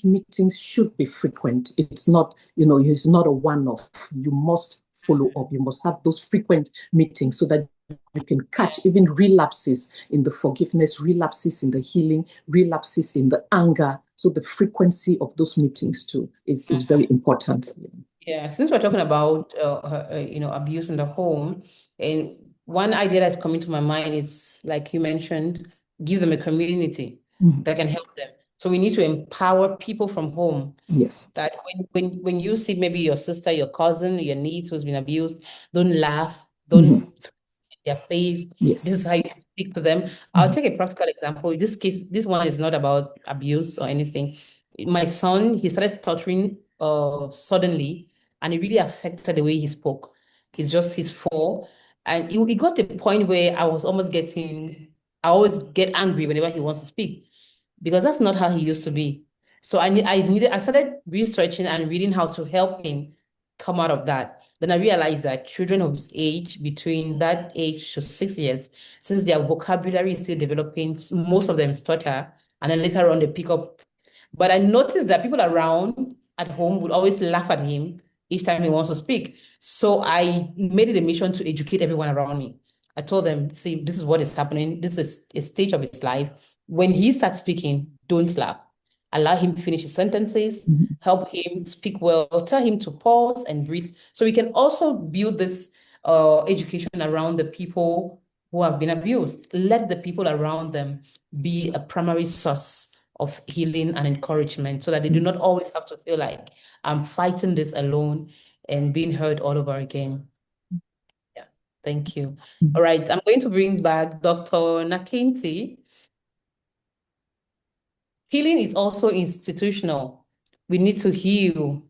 meetings should be frequent. It's not, it's not a one-off. You must follow up. You must have those frequent meetings so that you can catch even relapses in the forgiveness, relapses in the healing, relapses in the anger. So the frequency of those meetings too is very important. Yeah, since we're talking about abuse in the home, and one idea that's coming to my mind is, like you mentioned, give them a community that can help them. So we need to empower people from home. Yes. That when you see maybe your sister, your cousin, your niece who's been abused, don't laugh, don't their face. Yes. This is how you speak to them. I'll take a practical example. In this case, this one is not about abuse or anything. My son, he started stuttering suddenly, and it really affected the way he spoke. He's 4. And it got to the point where I always get angry whenever he wants to speak, because that's not how he used to be. So I started researching and reading how to help him come out of that. Then I realized that children of his age, between that age to 6 years, since their vocabulary is still developing, most of them stutter, and then later on they pick up. But I noticed that people around at home would always laugh at him each time he wants to speak. So I made it a mission to educate everyone around me. I told them, see, this is what is happening. This is a stage of his life. When he starts speaking, don't laugh. Allow him finish his sentences, help him speak well, tell him to pause and breathe. So we can also build this education around the people who have been abused. Let the people around them be a primary source of healing and encouragement so that they do not always have to feel like I'm fighting this alone and being hurt all over again. Yeah, thank you. All right, I'm going to bring back Dr. Nakinti. Healing is also institutional. We need to heal.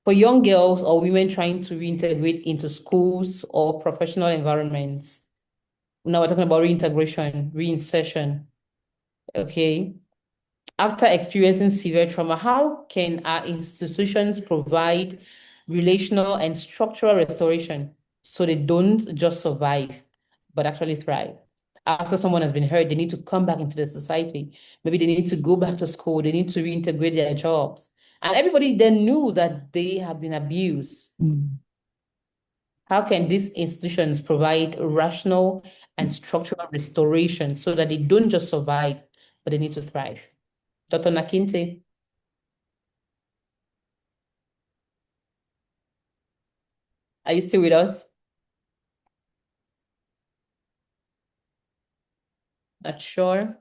For young girls or women trying to reintegrate into schools or professional environments. Now we're talking about reintegration, reinsertion. Okay. After experiencing severe trauma, how can our institutions provide relational and structural restoration so they don't just survive, but actually thrive? After someone has been hurt, they need to come back into the society. Maybe they need to go back to school. They need to reintegrate their jobs. And everybody then knew that they have been abused. How can these institutions provide rational and structural restoration so that they don't just survive, but they need to thrive? Dr. Nakinte. Are you still with us? Not sure.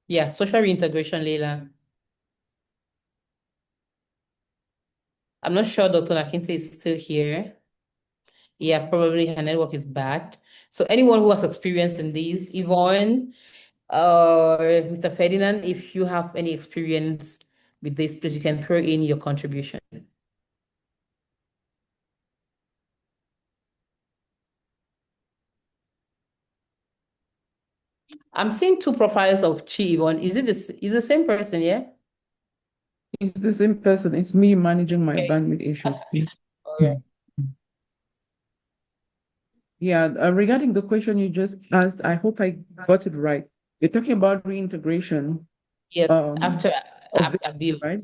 Yeah, social reintegration, Leila. I'm not sure Dr. Nakinte is still here. Yeah, probably her network is bad. So anyone who has experience in these, Yvonne or Mr. Ferdinand, if you have any experience with this, please you can throw in your contribution. I'm seeing two profiles of Chi Yvonne. Is the same person, yeah? It's the same person. It's me managing my bandwidth issues, please. All right. Yeah, regarding the question you just asked, I hope I got it right. You're talking about reintegration. Yes, after abuse. Right?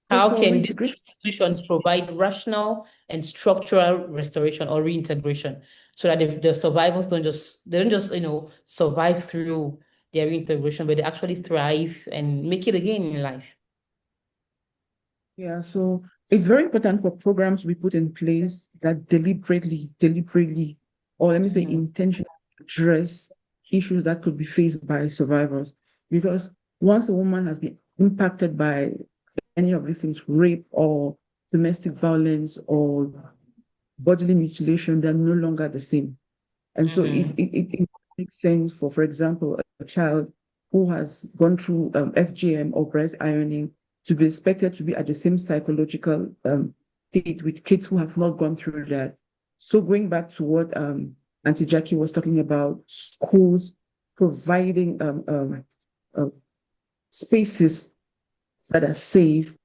How for can these institutions provide rational and structural restoration or reintegration so that the survivors don't just survive through their reintegration, but they actually thrive and make it again in life? Yeah, so it's very important for programs we put in place that deliberately, or let me say intentionally address issues that could be faced by survivors. Because once a woman has been impacted by any of these things, rape or domestic violence or bodily mutilation, they're no longer the same. And so it makes sense for example, a child who has gone through FGM or breast ironing to be expected to be at the same psychological state with kids who have not gone through that. So going back to what Auntie Jackie was talking about, schools providing spaces that are safe.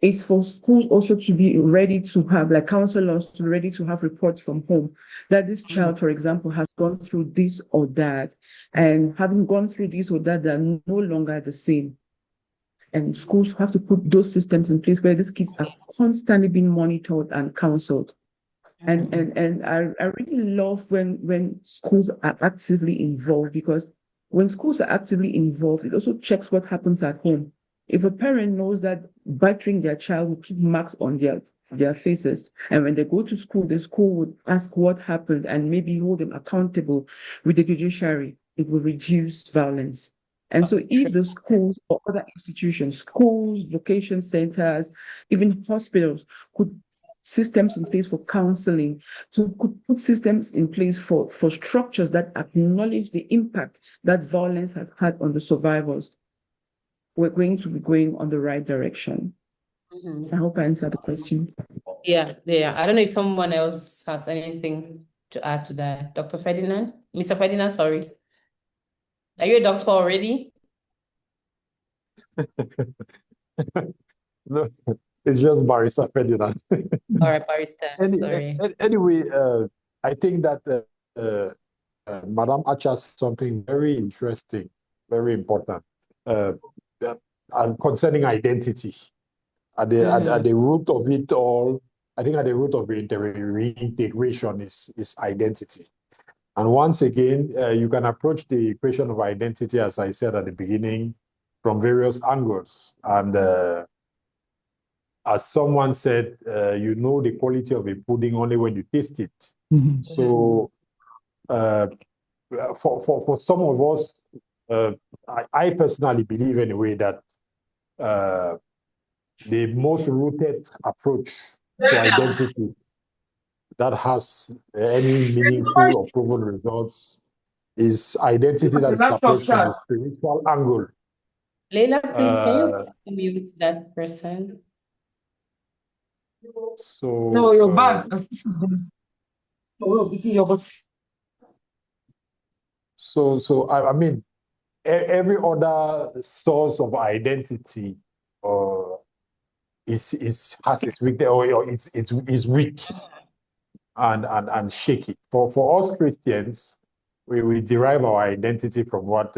It's for schools also to be ready to have, like counselors, to ready to have reports from home that this child, for example, has gone through this or that, and having gone through this or that, they're no longer the same. And schools have to put those systems in place where these kids are constantly being monitored and counseled. And I really love when schools are actively involved, because when schools are actively involved, it also checks what happens at home. If a parent knows that battering their child will keep marks on their faces, and when they go to school, the school would ask what happened and maybe hold them accountable with the judiciary, it will reduce violence. And so if the schools or other institutions, schools, vocation centers, even hospitals could systems in place for counseling, could put systems in place for structures that acknowledge the impact that violence has had on the survivors, we're going to be going on the right direction. I hope I answered the question. Yeah. I don't know if someone else has anything to add to that. Dr. Ferdinand? Mr. Ferdinand, sorry. Are you a doctor already? No, it's just Barrister Ferdinand. All right, Barrister. Sorry. Anyway, I think that Madam Acha said something very interesting, very important, and concerning identity. At the root of it all, I think at the root of reintegration is identity. And once again, you can approach the question of identity, as I said at the beginning, from various angles. And as someone said, you know the quality of a pudding only when you taste it. So for some of us, I personally believe anyway that the most rooted approach to identity that has any meaningful or proven results is identity that is approached from a spiritual angle. Leila, please, can you mute that person? So no, your bag. So I mean, every other source of identity has its weakness, or it's weak and shaky. For us Christians, we derive our identity from what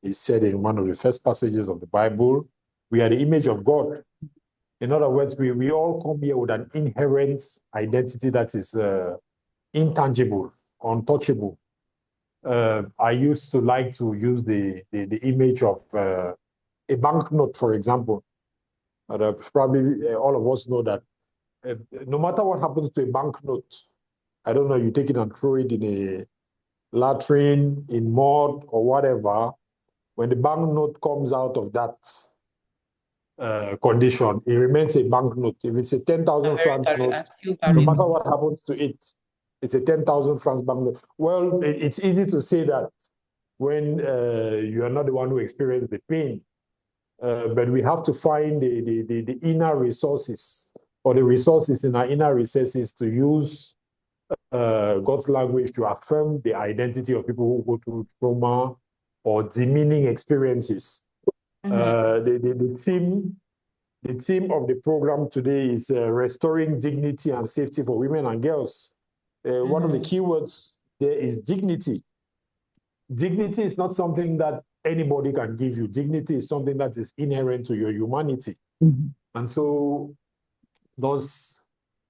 is said in one of the first passages of the Bible. We are the image of God. In other words, we all come here with an inherent identity that is intangible, untouchable. I used to like to use the image of a banknote, for example. Probably all of us know that no matter what happens to a banknote, I don't know, you take it and throw it in a latrine, in mud, or whatever, when the banknote comes out of that condition, it remains a banknote. If it's a 10,000 francs note, no matter what happens to it, it's a 10,000 francs banknote. Well, it's easy to say that when you are not the one who experienced the pain, but we have to find the inner resources, or the resources in our inner recesses, to use God's language to affirm the identity of people who go through trauma or demeaning experiences. The theme of the program today is restoring dignity and safety for women and girls. One of the keywords there is dignity. Dignity is not something that anybody can give you. Dignity is something that is inherent to your humanity. And so those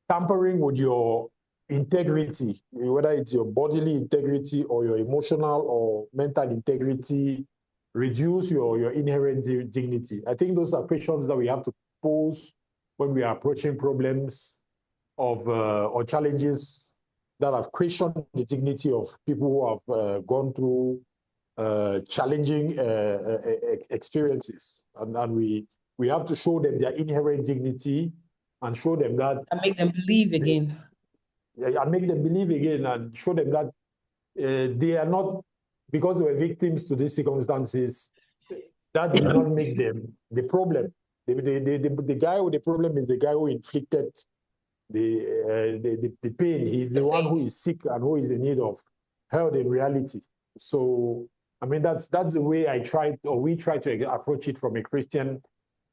tampering with your integrity, whether it's your bodily integrity or your emotional or mental integrity, reduce your inherent dignity. I think those are questions that we have to pose when we are approaching problems of or challenges that have questioned the dignity of people who have gone through challenging experiences. And we have to show them their inherent dignity and show them that... And make them believe again. And make them believe again and show them that they are not, because they were victims to these circumstances, that did not make them the problem. The guy with the problem is the guy who inflicted the pain. He's the one who is sick and who is in need of health in reality. So, I mean, that's the way we try to approach it from a Christian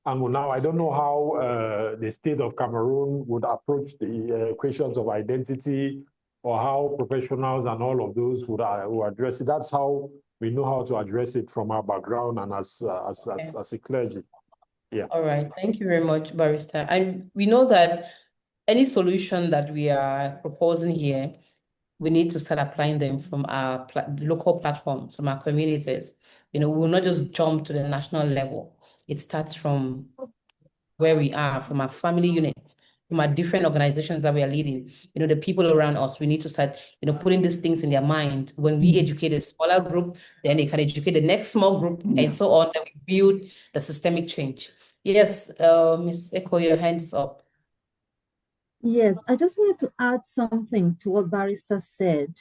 angle. Now, I don't know how the state of Cameroon would approach the questions of identity, or how professionals and all of those would address it. That's how we know how to address it from our background and as a clergy. Yeah. All right. Thank you very much, Barrister. And we know that any solution that we are proposing here, we need to start applying them from our local platforms, from our communities. We will not just jump to the national level. It starts from where we are, from our family units, from our different organizations that we are leading. The people around us, we need to start, putting these things in their mind. When we educate a smaller group, then they can educate the next small group, and so on, that we build the systemic change. Yes, Ms. Echo, your hand is up. Yes, I just wanted to add something to what Barrister said,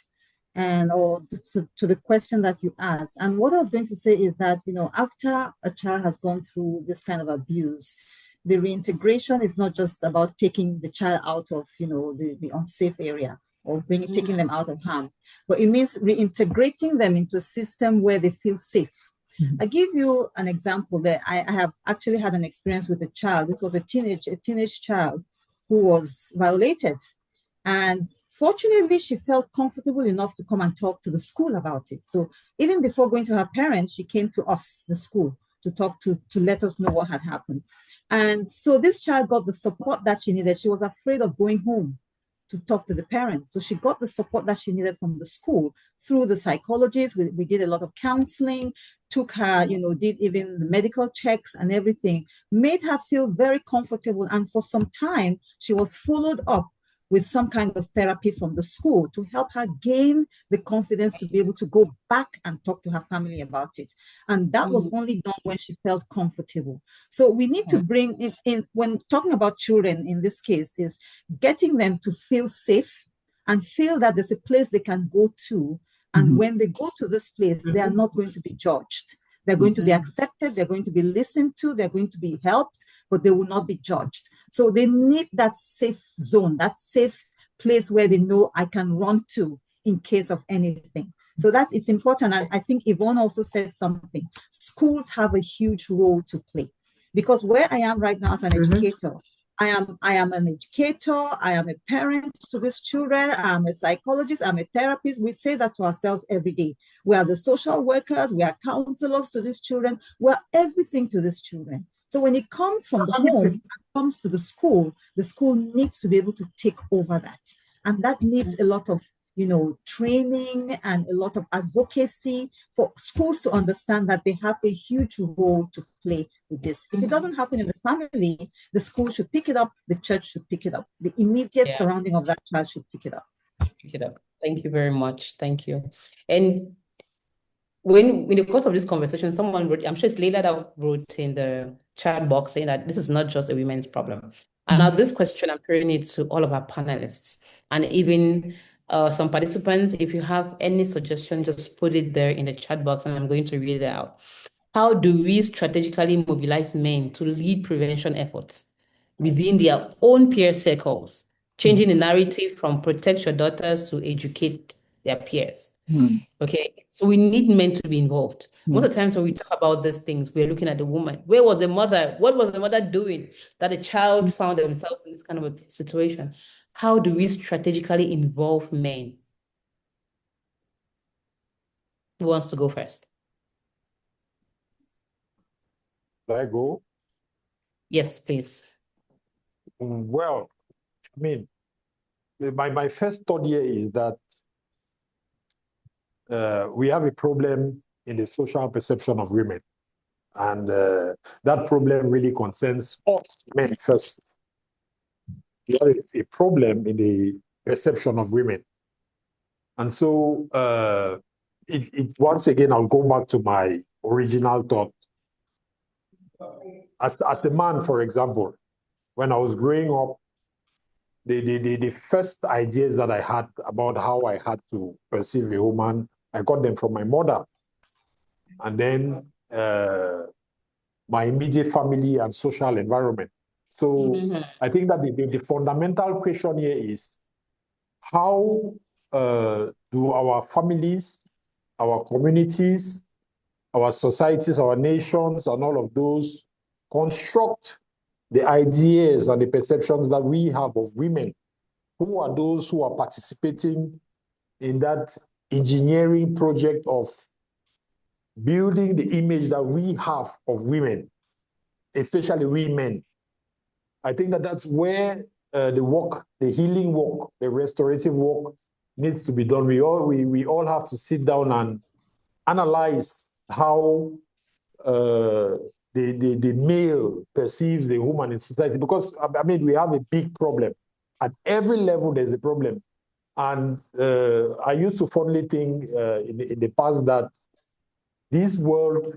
or to the question that you asked. And what I was going to say is that, after a child has gone through this kind of abuse, the reintegration is not just about taking the child out of, the unsafe area, or taking them out of harm, but it means reintegrating them into a system where they feel safe. I give you an example that I have actually had an experience with a child. This was a teenage child who was violated. And fortunately, she felt comfortable enough to come and talk to the school about it. So even before going to her parents, she came to us, the school, to talk to let us know what had happened. And so this child got the support that she needed. She was afraid of going home to talk to the parents. So she got the support that she needed from the school through the psychologist. We did a lot of counseling, took her, did even the medical checks and everything, made her feel very comfortable. And for some time, she was followed up with some kind of therapy from the school to help her gain the confidence to be able to go back and talk to her family about it. And that was only done when she felt comfortable. So we need to bring in when talking about children in this case, is getting them to feel safe and feel that there's a place they can go to. And when they go to this place, they are not going to be judged. They're going to be accepted. They're going to be listened to. They're going to be helped, but they will not be judged. So they need that safe zone, that safe place where they know I can run to in case of anything. So that it's important. And I think Yvonne also said something. Schools have a huge role to play, because where I am right now as an educator, I am an educator, I am a parent to these children, I'm a psychologist, I'm a therapist. We say that to ourselves every day. We are the social workers, we are counselors to these children, we are everything to these children. So when it comes from the home and comes to the school needs to be able to take over that. And that needs a lot of training and a lot of advocacy for schools to understand that they have a huge role to play with this. If it doesn't happen in the family, the school should pick it up, the church should pick it up, the immediate surrounding of that child should pick it up. Thank you very much. Thank you. And when in the course of this conversation, someone wrote, I'm sure it's Leila that wrote in the chat box saying that this is not just a women's problem. And now this question, I'm throwing it to all of our panelists and even some participants. If you have any suggestion, just put it there in the chat box and I'm going to read it out. How do we strategically mobilize men to lead prevention efforts within their own peer circles, changing the narrative from protect your daughters to educate their peers? Okay, so we need men to be involved. Most of the times when we talk about these things, we're looking at the woman. Where was the mother? What was the mother doing that the child found themselves in this kind of a situation? How do we strategically involve men? Who wants to go first? Can I go? Yes, please. Well, I mean, my first thought here is that we have a problem in the social perception of women. And that problem really concerns us men first. We have a problem in the perception of women. And so once again, I'll go back to my original thought. As a man, for example, when I was growing up, the first ideas that I had about how I had to perceive a woman, I got them from my mother. And then my immediate family and social environment. So I think that the fundamental question here is, how do our families, our communities, our societies, our nations, and all of those construct the ideas and the perceptions that we have of women? Who are those who are participating in that engineering project of building the image that we have of women, especially women? I think that that's where the work, the healing work, the restorative work needs to be done. We all have to sit down and analyze how the male perceives the woman in society, because I mean, we have a big problem. At every level, there's a problem. And I used to fondly think in the past that this world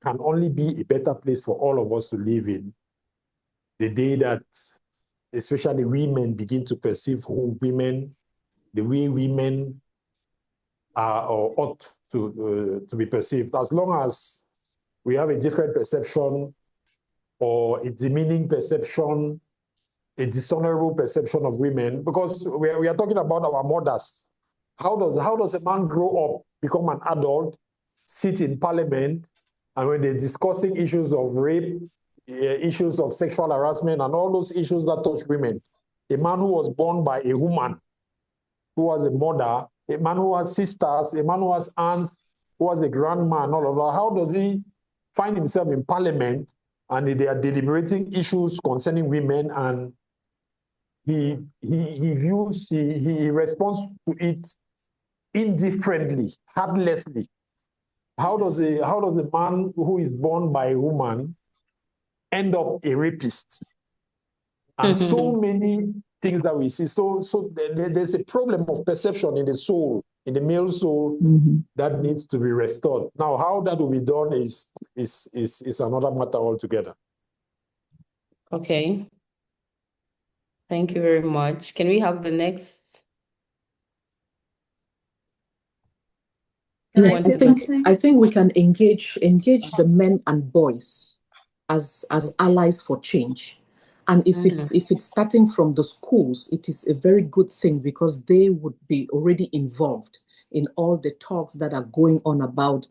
can only be a better place for all of us to live in the day that especially women begin to perceive women the way women are or ought to be perceived. As long as we have a different perception or a demeaning perception, a dishonorable perception of women, because we are talking about our mothers. How does a man grow up, become an adult, sit in parliament, and when they're discussing issues of rape, issues of sexual harassment, and all those issues that touch women, a man who was born by a woman, who was a mother, a man who has sisters, a man who has aunts, who has a grandma, and all of that, how does he find himself in parliament and they are deliberating issues concerning women, and he responds to it indifferently, heartlessly? How does a man who is born by a woman end up a rapist? And so many things that we see. So there's a problem of perception in the soul, in the male soul, that needs to be restored. Now, how that will be done is another matter altogether. Okay. Thank you very much. Can we have the next? Yes, I think we can engage the men and boys as allies for change. And if it's starting from the schools, it is a very good thing because they would be already involved in all the talks that are going on about,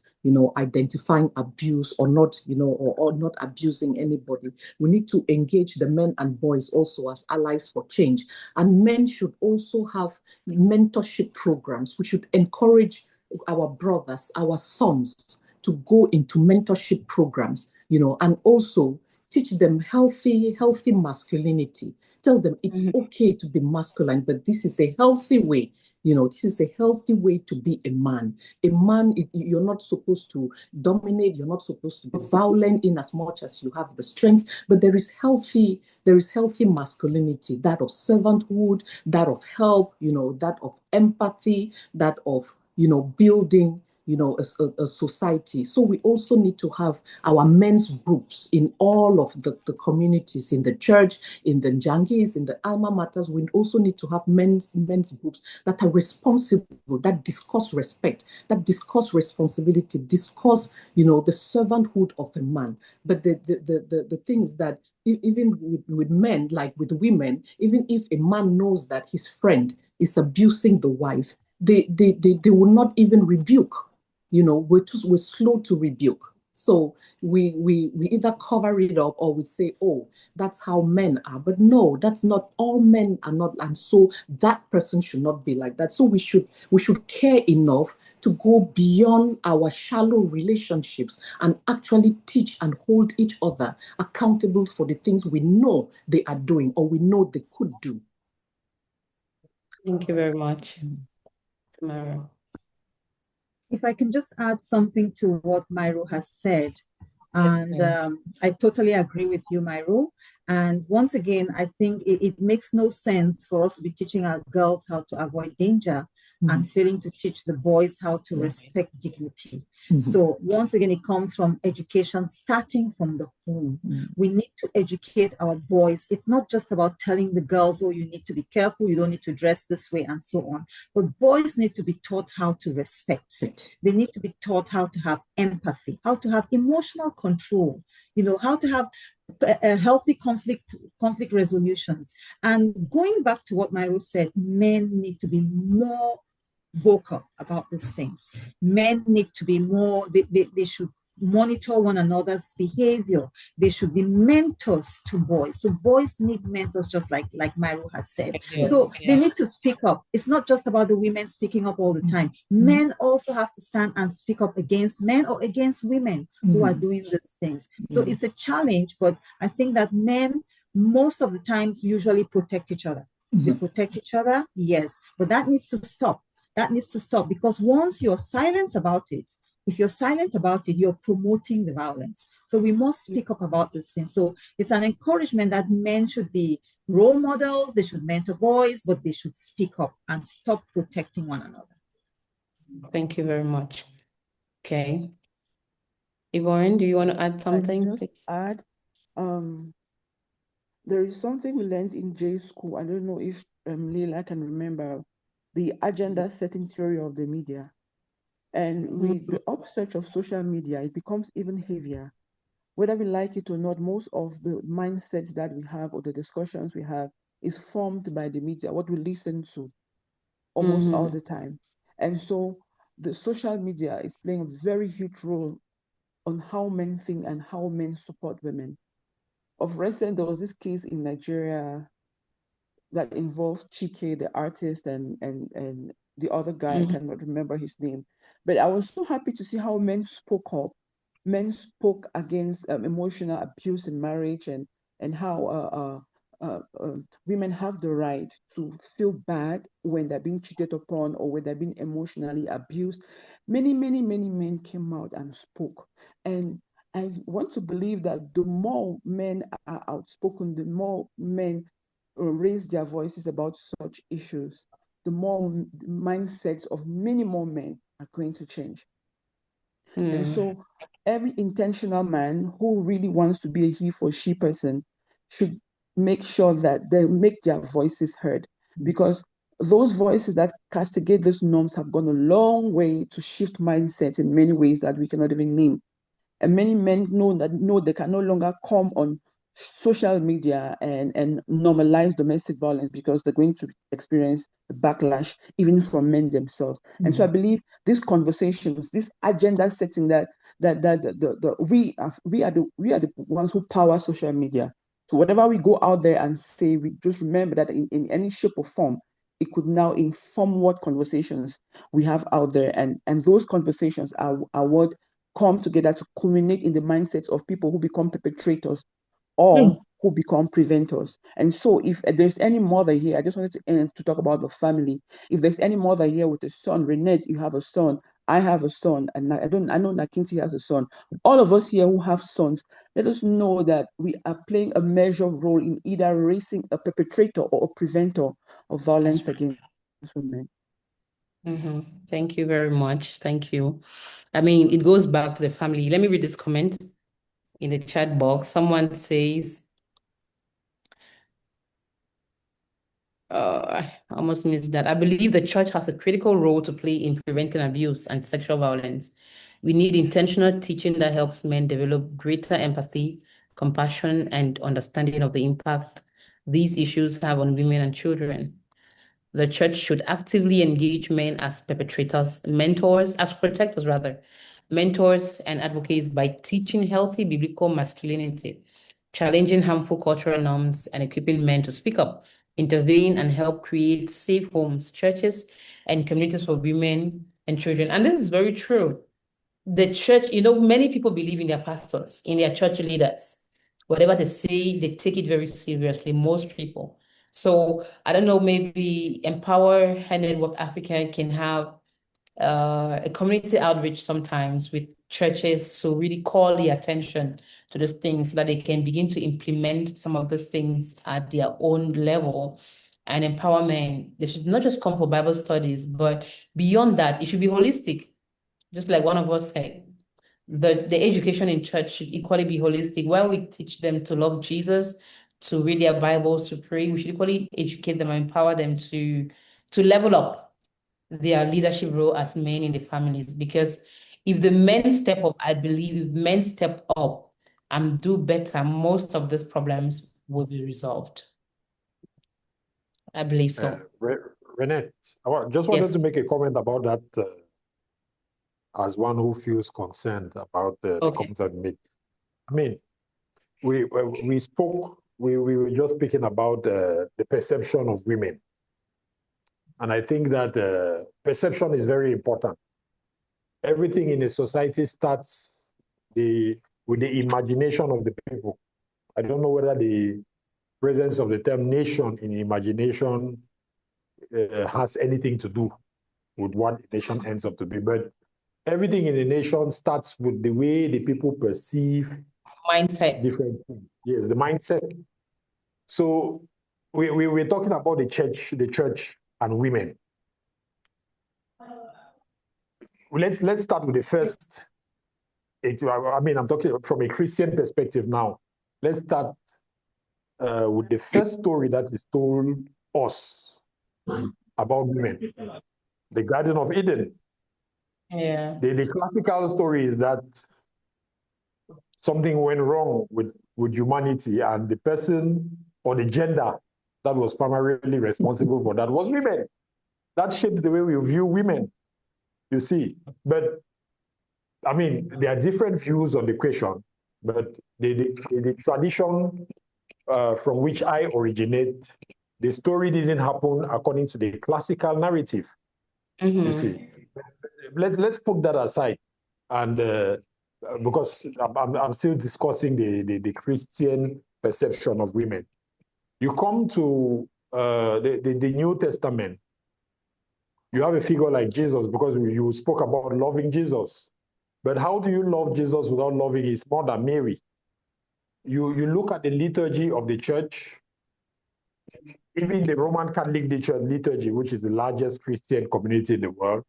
identifying abuse or not, or not abusing anybody. We need to engage the men and boys also as allies for change. And men should also have mentorship programs. We should encourage our brothers, our sons to go into mentorship programs, and also teach them healthy masculinity. Tell them it's okay to be masculine, but this is a healthy way. This is a healthy way to be a man. A man, you're not supposed to dominate. You're not supposed to be violent in as much as you have the strength. But there is healthy masculinity, that of servanthood, that of help, that of empathy, that of building, a society. So we also need to have our men's groups in all of the communities, in the church, in the Njangis, in the alma maters. We also need to have men's groups that are responsible, that discuss respect, that discuss responsibility, discuss, the servanthood of a man. But the thing is that even with men, like with women, even if a man knows that his friend is abusing the wife, they will not even rebuke. We're slow to rebuke. So we either cover it up or we say, oh, that's how men are. But no, that's not, all men are not. And so that person should not be like that. So we should care enough to go beyond our shallow relationships and actually teach and hold each other accountable for the things we know they are doing or we know they could do. Thank you very much, Tamara. If I can just add something to what Myro has said, and I totally agree with you, Myro. And once again, I think it makes no sense for us to be teaching our girls how to avoid danger and failing to teach the boys how to respect dignity. So once again, it comes from education starting from the home. We need to educate our boys. It's not just about telling the girls, oh, you need to be careful, you don't need to dress this way and so on. But boys need to be taught how to respect. They need to be taught how to have empathy, how to have emotional control, how to have healthy conflict resolutions. And going back to what Myro said, men need to be more vocal about these things. Men need to be more, they should monitor one another's behavior. They should be mentors to boys. So boys need mentors, just like Myro has said. So they need to speak up. It's not just about the women speaking up all the time. Men also have to stand and speak up against men or against women who are doing these things. So it's a challenge, but I think that men most of the times usually protect each other. They protect each other, yes, but that needs to stop. That needs to stop, because once you're silent about it, if you're silent about it, you're promoting the violence. So we must speak up about this thing. So it's an encouragement that men should be role models, they should mentor boys, but they should speak up and stop protecting one another. Thank you very much. Okay. Yvonne, do you want to add something? Just add, there is something we learned in J school. I don't know if Leila can remember the agenda setting theory of the media. And with the upsurge of social media, it becomes even heavier. Whether we like it or not, most of the mindsets that we have or the discussions we have is formed by the media, what we listen to almost all the time. And so the social media is playing a very huge role on how men think and how men support women. Of recent, there was this case in Nigeria that involved Chike, the artist, and the other guy, I cannot remember his name. But I was so happy to see how men spoke up. Men spoke against emotional abuse in marriage, and how women have the right to feel bad when they're being cheated upon or when they're being emotionally abused. Many men came out and spoke. And I want to believe that the more men are outspoken, the more men raise their voices about such issues, the more mindsets of many more men are going to change. And so every intentional man who really wants to be a he for she person should make sure that they make their voices heard, because those voices that castigate these norms have gone a long way to shift mindsets in many ways that we cannot even name. And many men know they can no longer come on social media and normalize domestic violence, because they're going to experience a backlash even from men themselves. And so I believe these conversations, this agenda setting, we are the ones who power social media. So whatever we go out there and say, we just remember that in any shape or form, it could now inform what conversations we have out there. And those conversations are what come together to culminate in the mindsets of people who become perpetrators or who become preventers. And so if there's any mother here, I just wanted to end to talk about the family. If there's any mother here with a son, Renette, you have a son, I have a son, and I know Nakinti has a son. All of us here who have sons, let us know that we are playing a major role in either raising a perpetrator or a preventer of violence against women. Thank you very much. Thank you. I mean, it goes back to the family. Let me read this comment in the chat box. Someone says, I almost missed that. I believe the church has a critical role to play in preventing abuse and sexual violence. We need intentional teaching that helps men develop greater empathy, compassion, and understanding of the impact these issues have on women and children. The church should actively engage men as perpetrators, as protectors rather, mentors and advocates by teaching healthy biblical masculinity, challenging harmful cultural norms, and equipping men to speak up, intervene, and help create safe homes, churches, and communities for women and children. And this is very true. The church, many people believe in their pastors, in their church leaders. Whatever they say, they take it very seriously, most people. So I don't know, maybe Empower Her Network Africa can have a community outreach sometimes with churches to really call the attention to those things so that they can begin to implement some of those things at their own level and empowerment. They should not just come for Bible studies, but beyond that, it should be holistic. Just like one of us said, the education in church should equally be holistic. While we teach them to love Jesus, to read their Bibles, to pray, we should equally educate them and empower them to level up their leadership role as men in the families. Because if the men step up, I believe if men step up and do better, most of these problems will be resolved. I believe so. Renette, I just wanted to make a comment about that as one who feels concerned about the comments I've made. I mean, we were just speaking about the perception of women. And I think that perception is very important. Everything in a society starts with the imagination of the people. I don't know whether the presence of the term nation in imagination has anything to do with what a nation ends up to be, but everything in a nation starts with the way the people perceive mindset. Different things. Yes, the mindset. So we're talking about the church and women. Let's start with the first. I mean, I'm talking from a Christian perspective now. Let's start with the first story that is told us about women, the Garden of Eden. Yeah. The classical story is that something went wrong with humanity, and the person or the gender that was primarily responsible for that was women. That shapes the way we view women, you see. But I mean, there are different views on the question, but the tradition from which I originate, the story didn't happen according to the classical narrative, you see. Let's put that aside, and because I'm still discussing the Christian perception of women. You come to the New Testament, you have a figure like Jesus, because you spoke about loving Jesus. But how do you love Jesus without loving his mother, Mary? You look at the liturgy of the church, Even the Roman Catholic liturgy, which is the largest Christian community in the world,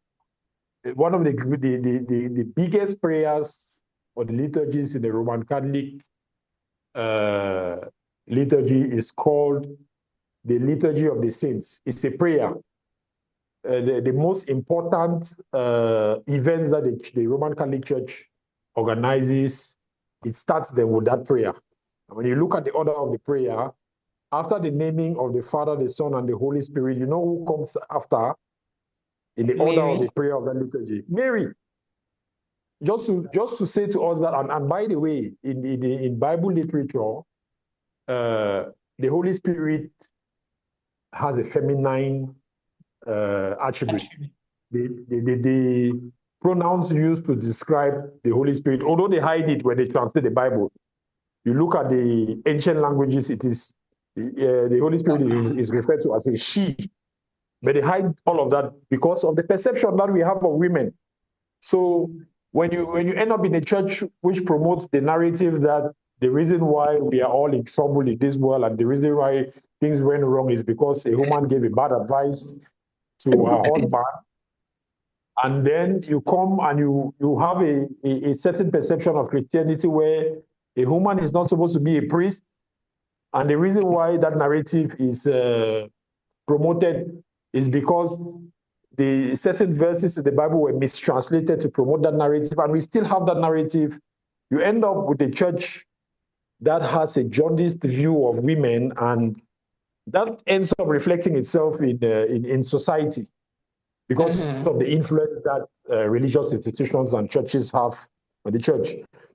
one of the biggest prayers or the liturgies in the Roman Catholic liturgy is called the Liturgy of the Saints. It's a prayer. The most important events that the Roman Catholic Church organizes, it starts then with that prayer. And when you look at the order of the prayer, after the naming of the Father, the Son, and the Holy Spirit, you know who comes after in the order of the prayer of the liturgy? Mary. Just to say to us that, and by the way, in Bible literature, the Holy Spirit has a feminine attribute. The pronouns used to describe the Holy Spirit, although they hide it when they translate the Bible, you look at the ancient languages, it is the Holy Spirit is referred to as a she, but they hide all of that because of the perception that we have of women. So when you end up in a church which promotes the narrative that the reason why we are all in trouble in this world and the reason why things went wrong is because a woman gave a bad advice to her husband, and then you come and you have a certain perception of Christianity where a woman is not supposed to be a priest, and the reason why that narrative is promoted is because the certain verses in the Bible were mistranslated to promote that narrative, and we still have that narrative. You end up with a church that has a jaundiced view of women, and that ends up reflecting itself in society because of the influence that religious institutions and churches have on the church.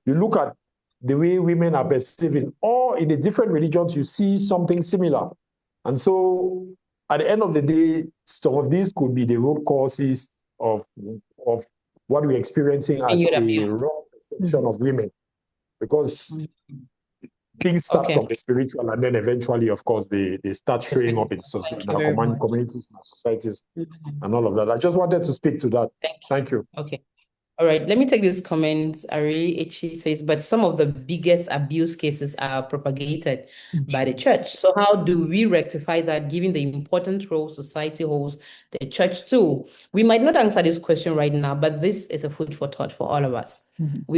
You look at the way women are perceived in the different religions, you see something similar. And so at the end of the day, some of these could be the root causes of what we're experiencing as a wrong perception of women, because things start from the spiritual, and then eventually, of course, they start showing up in our communities and societies and all of that. I just wanted to speak to that. Thank you. Okay. All right, let me take this comment. Ari Echi says, but some of the biggest abuse cases are propagated by the church. So how do we rectify that, given the important role society holds the church too? We might not answer this question right now, but this is a food for thought for all of us.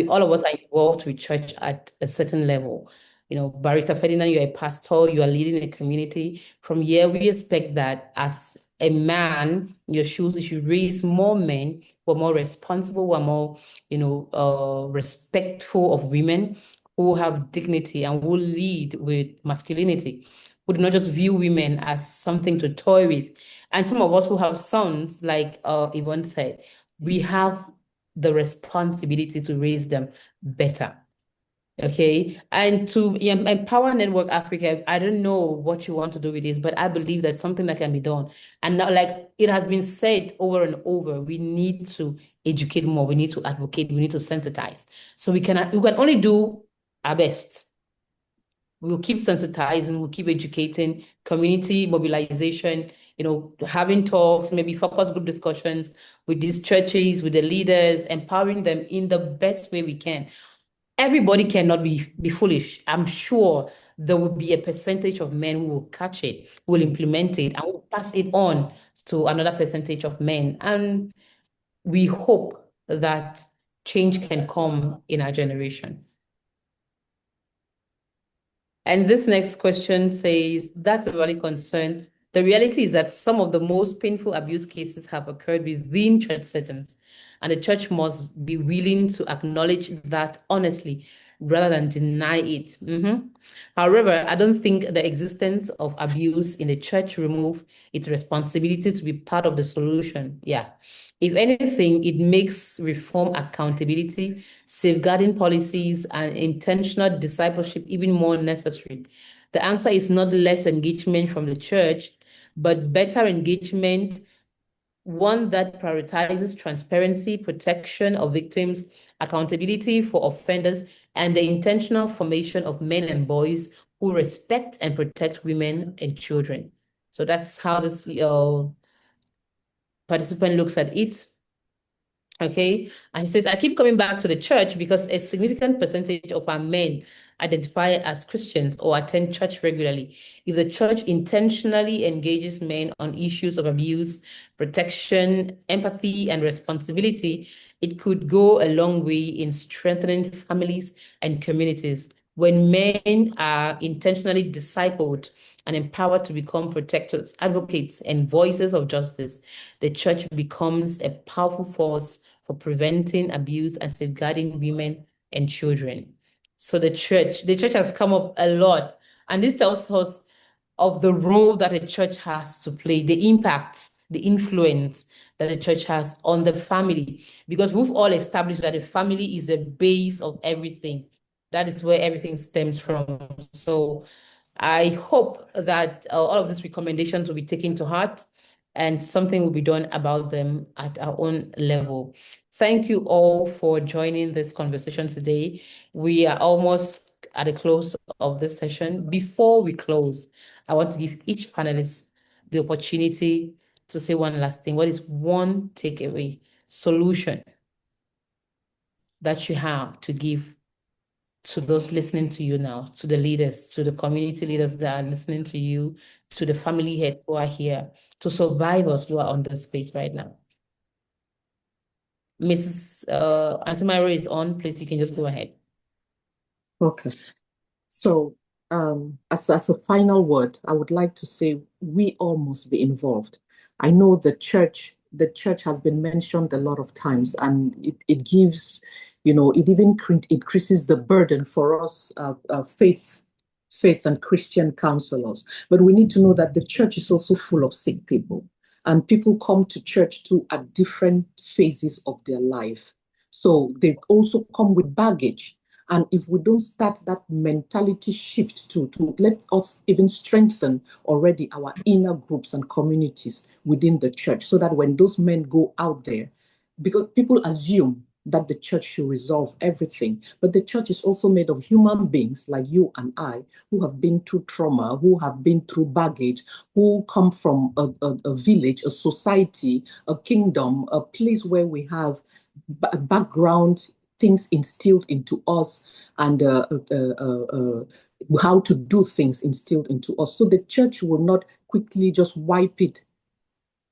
All of us are involved with church at a certain level. You know, Barrister Ferdinand, you're a pastor, you are leading a community. From here, we expect that as a man in your shoes, you should raise more men who are more responsible, who are more, respectful of women, who have dignity and who lead with masculinity, who do not just view women as something to toy with. And some of us who have sons, like Yvonne said, we have the responsibility to raise them better. Okay, and to empower Network Africa, I don't know what you want to do with this, but I believe there's something that can be done. And now, like it has been said over and over, we need to educate more, we need to advocate, we need to sensitize. So we can only do our best. We'll keep sensitizing, we'll keep educating, community mobilization, having talks, maybe focus group discussions with these churches, with the leaders, empowering them in the best way we can. Everybody cannot be foolish. I'm sure there will be a percentage of men who will catch it, who will implement it, and will pass it on to another percentage of men. And we hope that change can come in our generation. And this next question says, that's a valid concern. The reality is that some of the most painful abuse cases have occurred within church settings, and the church must be willing to acknowledge that honestly rather than deny it. However, I don't think the existence of abuse in the church remove its responsibility to be part of the solution. Yeah. If anything, it makes reform, accountability, safeguarding policies, and intentional discipleship even more necessary. The answer is not less engagement from the church, but better engagement, one that prioritizes transparency, protection of victims, accountability for offenders, and the intentional formation of men and boys who respect and protect women and children. So that's how this participant looks at it. Okay, and he says, I keep coming back to the church because a significant percentage of our men identify as Christians or attend church regularly, if the church intentionally engages men on issues of abuse, protection, empathy, and responsibility, it could go a long way in strengthening families and communities. When men are intentionally discipled and empowered to become protectors, advocates, and voices of justice, the church becomes a powerful force for preventing abuse and safeguarding women and children. So the church has come up a lot, and this tells us of the role that a church has to play, the impact, the influence that the church has on the family, because we've all established that the family is the base of everything. That is where everything stems from. So I hope that all of these recommendations will be taken to heart and something will be done about them at our own level. Thank you all for joining this conversation today. We are almost at the close of this session. Before we close, I want to give each panelist the opportunity to say one last thing. What is one takeaway solution that you have to give to those listening to you now, to the leaders, to the community leaders that are listening to you, to the family heads who are here, to survivors who are on the space right now? Mrs. Auntie Myra is on. Please, you can just go ahead. Okay. So, as a final word, I would like to say we all must be involved. I know the church has been mentioned a lot of times, and it gives, it even increases the burden for us, faith and Christian counselors. But we need to know that the church is also full of sick people, and people come to church too at different phases of their life. So they also come with baggage. And if we don't start that mentality shift to let us even strengthen already our inner groups and communities within the church, so that when those men go out there, because people assume that the church should resolve everything, but the church is also made of human beings like you and I, who have been through trauma, who have been through baggage, who come from a village, a society, a kingdom, a place where we have background, things instilled into us, and how to do things instilled into us. So the church will not quickly just wipe it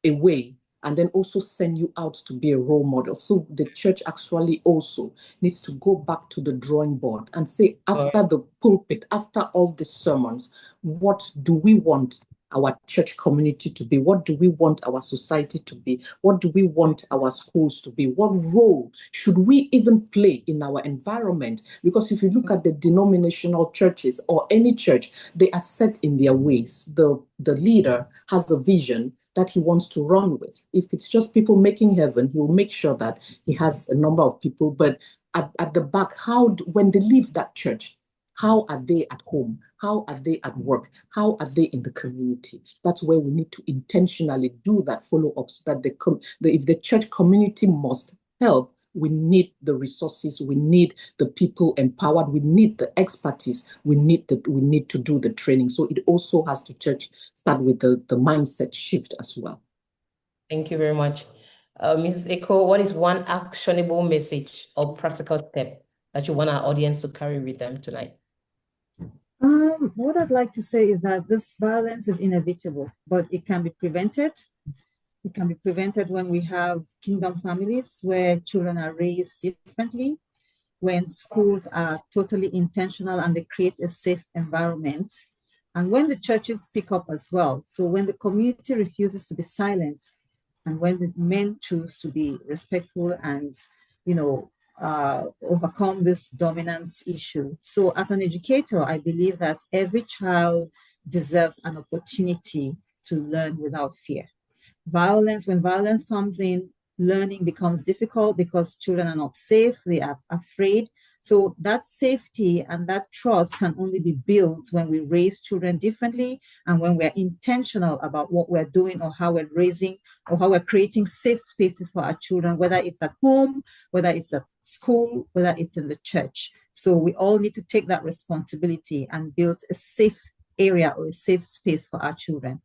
away and then also send you out to be a role model. So the church actually also needs to go back to the drawing board and say, after the pulpit, after all the sermons, what do we want our church community to be? What do we want our society to be? What do we want our schools to be? What role should we even play in our environment? Because if you look at the denominational churches or any church, they are set in their ways. The leader has a vision that he wants to run with. If it's just people making heaven, he will make sure that he has a number of people. But at the back, when they leave that church, how are they at home? How are they at work? How are they in the community? That's where we need to intentionally do that follow-up, so that if the church community must help, we need the resources, we need the people empowered, we need the expertise, we need to do the training. So it also has to start with the mindset shift as well. Thank you very much. Mrs. Eko, what is one actionable message or practical step that you want our audience to carry with them tonight? What I'd like to say is that this violence is inevitable, but it can be prevented. It can be prevented when we have kingdom families where children are raised differently, when schools are totally intentional and they create a safe environment, and when the churches speak up as well. So when the community refuses to be silent, and when the men choose to be respectful and, overcome this dominance issue. So as an educator, I believe that every child deserves an opportunity to learn without fear. When violence comes in, learning becomes difficult because children are not safe, they are afraid. So that safety and that trust can only be built when we raise children differently, and when we're intentional about what we're doing or how we're raising or how we're creating safe spaces for our children, whether it's at home, whether it's at school, whether it's in the church. So we all need to take that responsibility and build a safe area or a safe space for our children.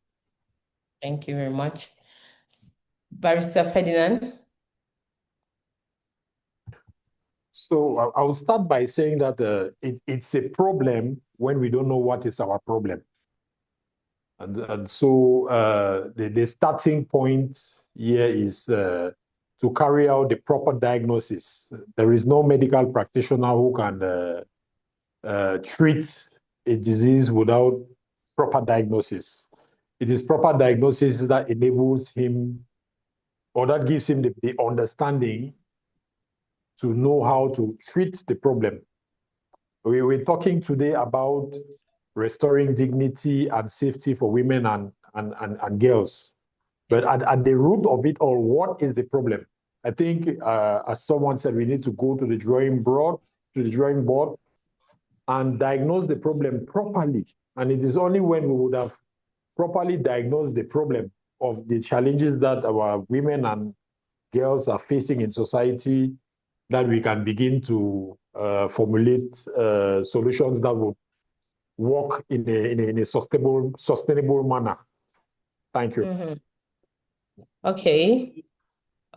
Thank you very much. Barrister Ferdinand. So I'll start by saying that it's a problem when we don't know what is our problem. And so the starting point here is to carry out the proper diagnosis. There is no medical practitioner who can treat a disease without proper diagnosis. It is proper diagnosis that enables him, or that gives him the understanding to know how to treat the problem. We're talking today about restoring dignity and safety for women and girls. But at the root of it all, what is the problem? I think, as someone said, we need to go to the drawing board and diagnose the problem properly. And it is only when we would have properly diagnosed the problem of the challenges that our women and girls are facing in society that we can begin to formulate solutions that would work in a sustainable manner. Thank you. Mm-hmm. Okay.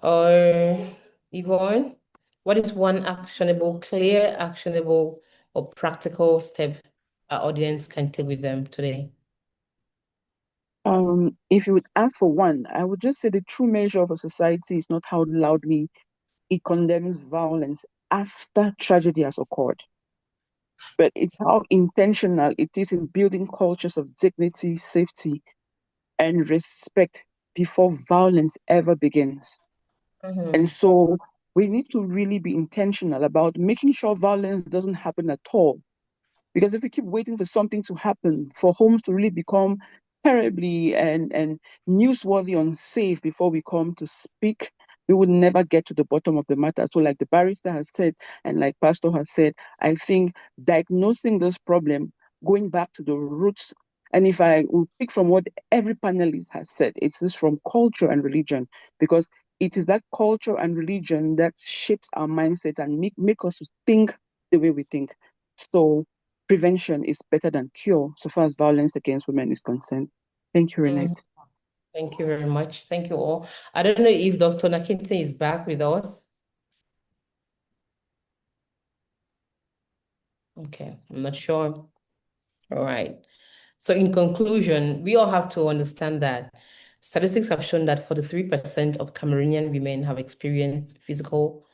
Or Yvonne, what is one clear, actionable, or practical step our audience can take with them today? If you would ask for one, I would just say the true measure of a society is not how loudly it condemns violence after tragedy has occurred, but it's how intentional it is in building cultures of dignity, safety, and respect before violence ever begins. And so we need to really be intentional about making sure violence doesn't happen at all. Because if we keep waiting for something to happen, for homes to really become terribly and newsworthy unsafe before we come to speak, we would never get to the bottom of the matter. So like the barrister has said, and like Pastor has said, I think diagnosing this problem, going back to the roots, and if I will pick from what every panelist has said, it's this from culture and religion, because it is that culture and religion that shapes our mindsets and make us think the way we think. So prevention is better than cure so far as violence against women is concerned. Thank you, Renette. Thank you very much. Thank you all. I don't know if Dr. Nakinti is back with us. Okay, I'm not sure. All right. So in conclusion, we all have to understand that statistics have shown that 43% of Cameroonian women have experienced physical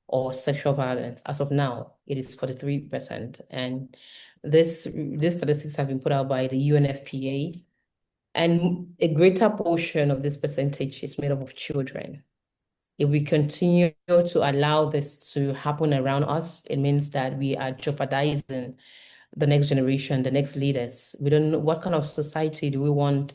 or sexual violence. As of now, it is 43%. And these statistics have been put out by the UNFPA. And a greater portion of this percentage is made up of children. If we continue to allow this to happen around us, it means that we are jeopardizing the next generation, the next leaders. We don't know what kind of society do we want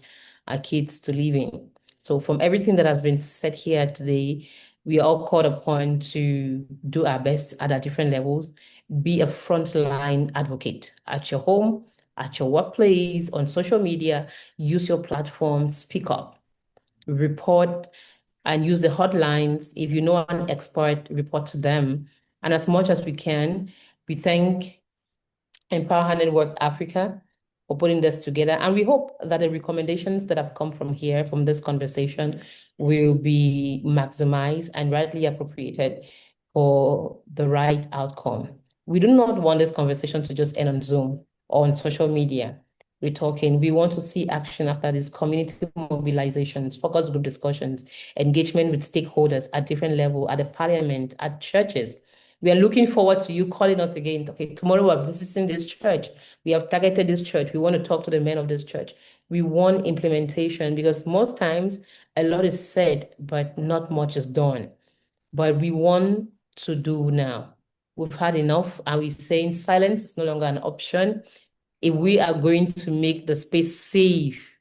our kids to live in. So from everything that has been said here today, we are all called upon to do our best at our different levels, be a frontline advocate at your home, at your workplace, on social media, use your platform, speak up, report, and use the hotlines. If you know an expert, report to them. And as much as we can, we thank Empower Network Africa for putting this together. And we hope that the recommendations that have come from here, from this conversation, will be maximized and rightly appropriated for the right outcome. We do not want this conversation to just end on Zoom or on social media. We want to see action after these community mobilizations, focus group discussions, engagement with stakeholders at different levels, at the parliament, at churches. We are looking forward to you calling us again. Okay, tomorrow we're visiting this church. We have targeted this church. We want to talk to the men of this church. We want implementation because most times a lot is said, but not much is done. But we want to do now. We've had enough, and we're saying silence is no longer an option. If we are going to make the space safe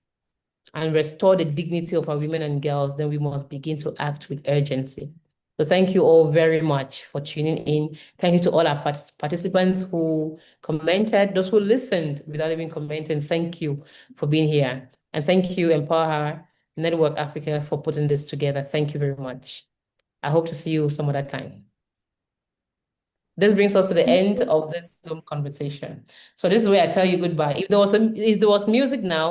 and restore the dignity of our women and girls, then we must begin to act with urgency. So thank you all very much for tuning in. Thank you to all our participants who commented, those who listened without even commenting. Thank you for being here. And thank you, Empower Network Africa, for putting this together. Thank you very much. I hope to see you some other time. This brings us to the end of this Zoom conversation. So this is where I tell you goodbye. If there was music now,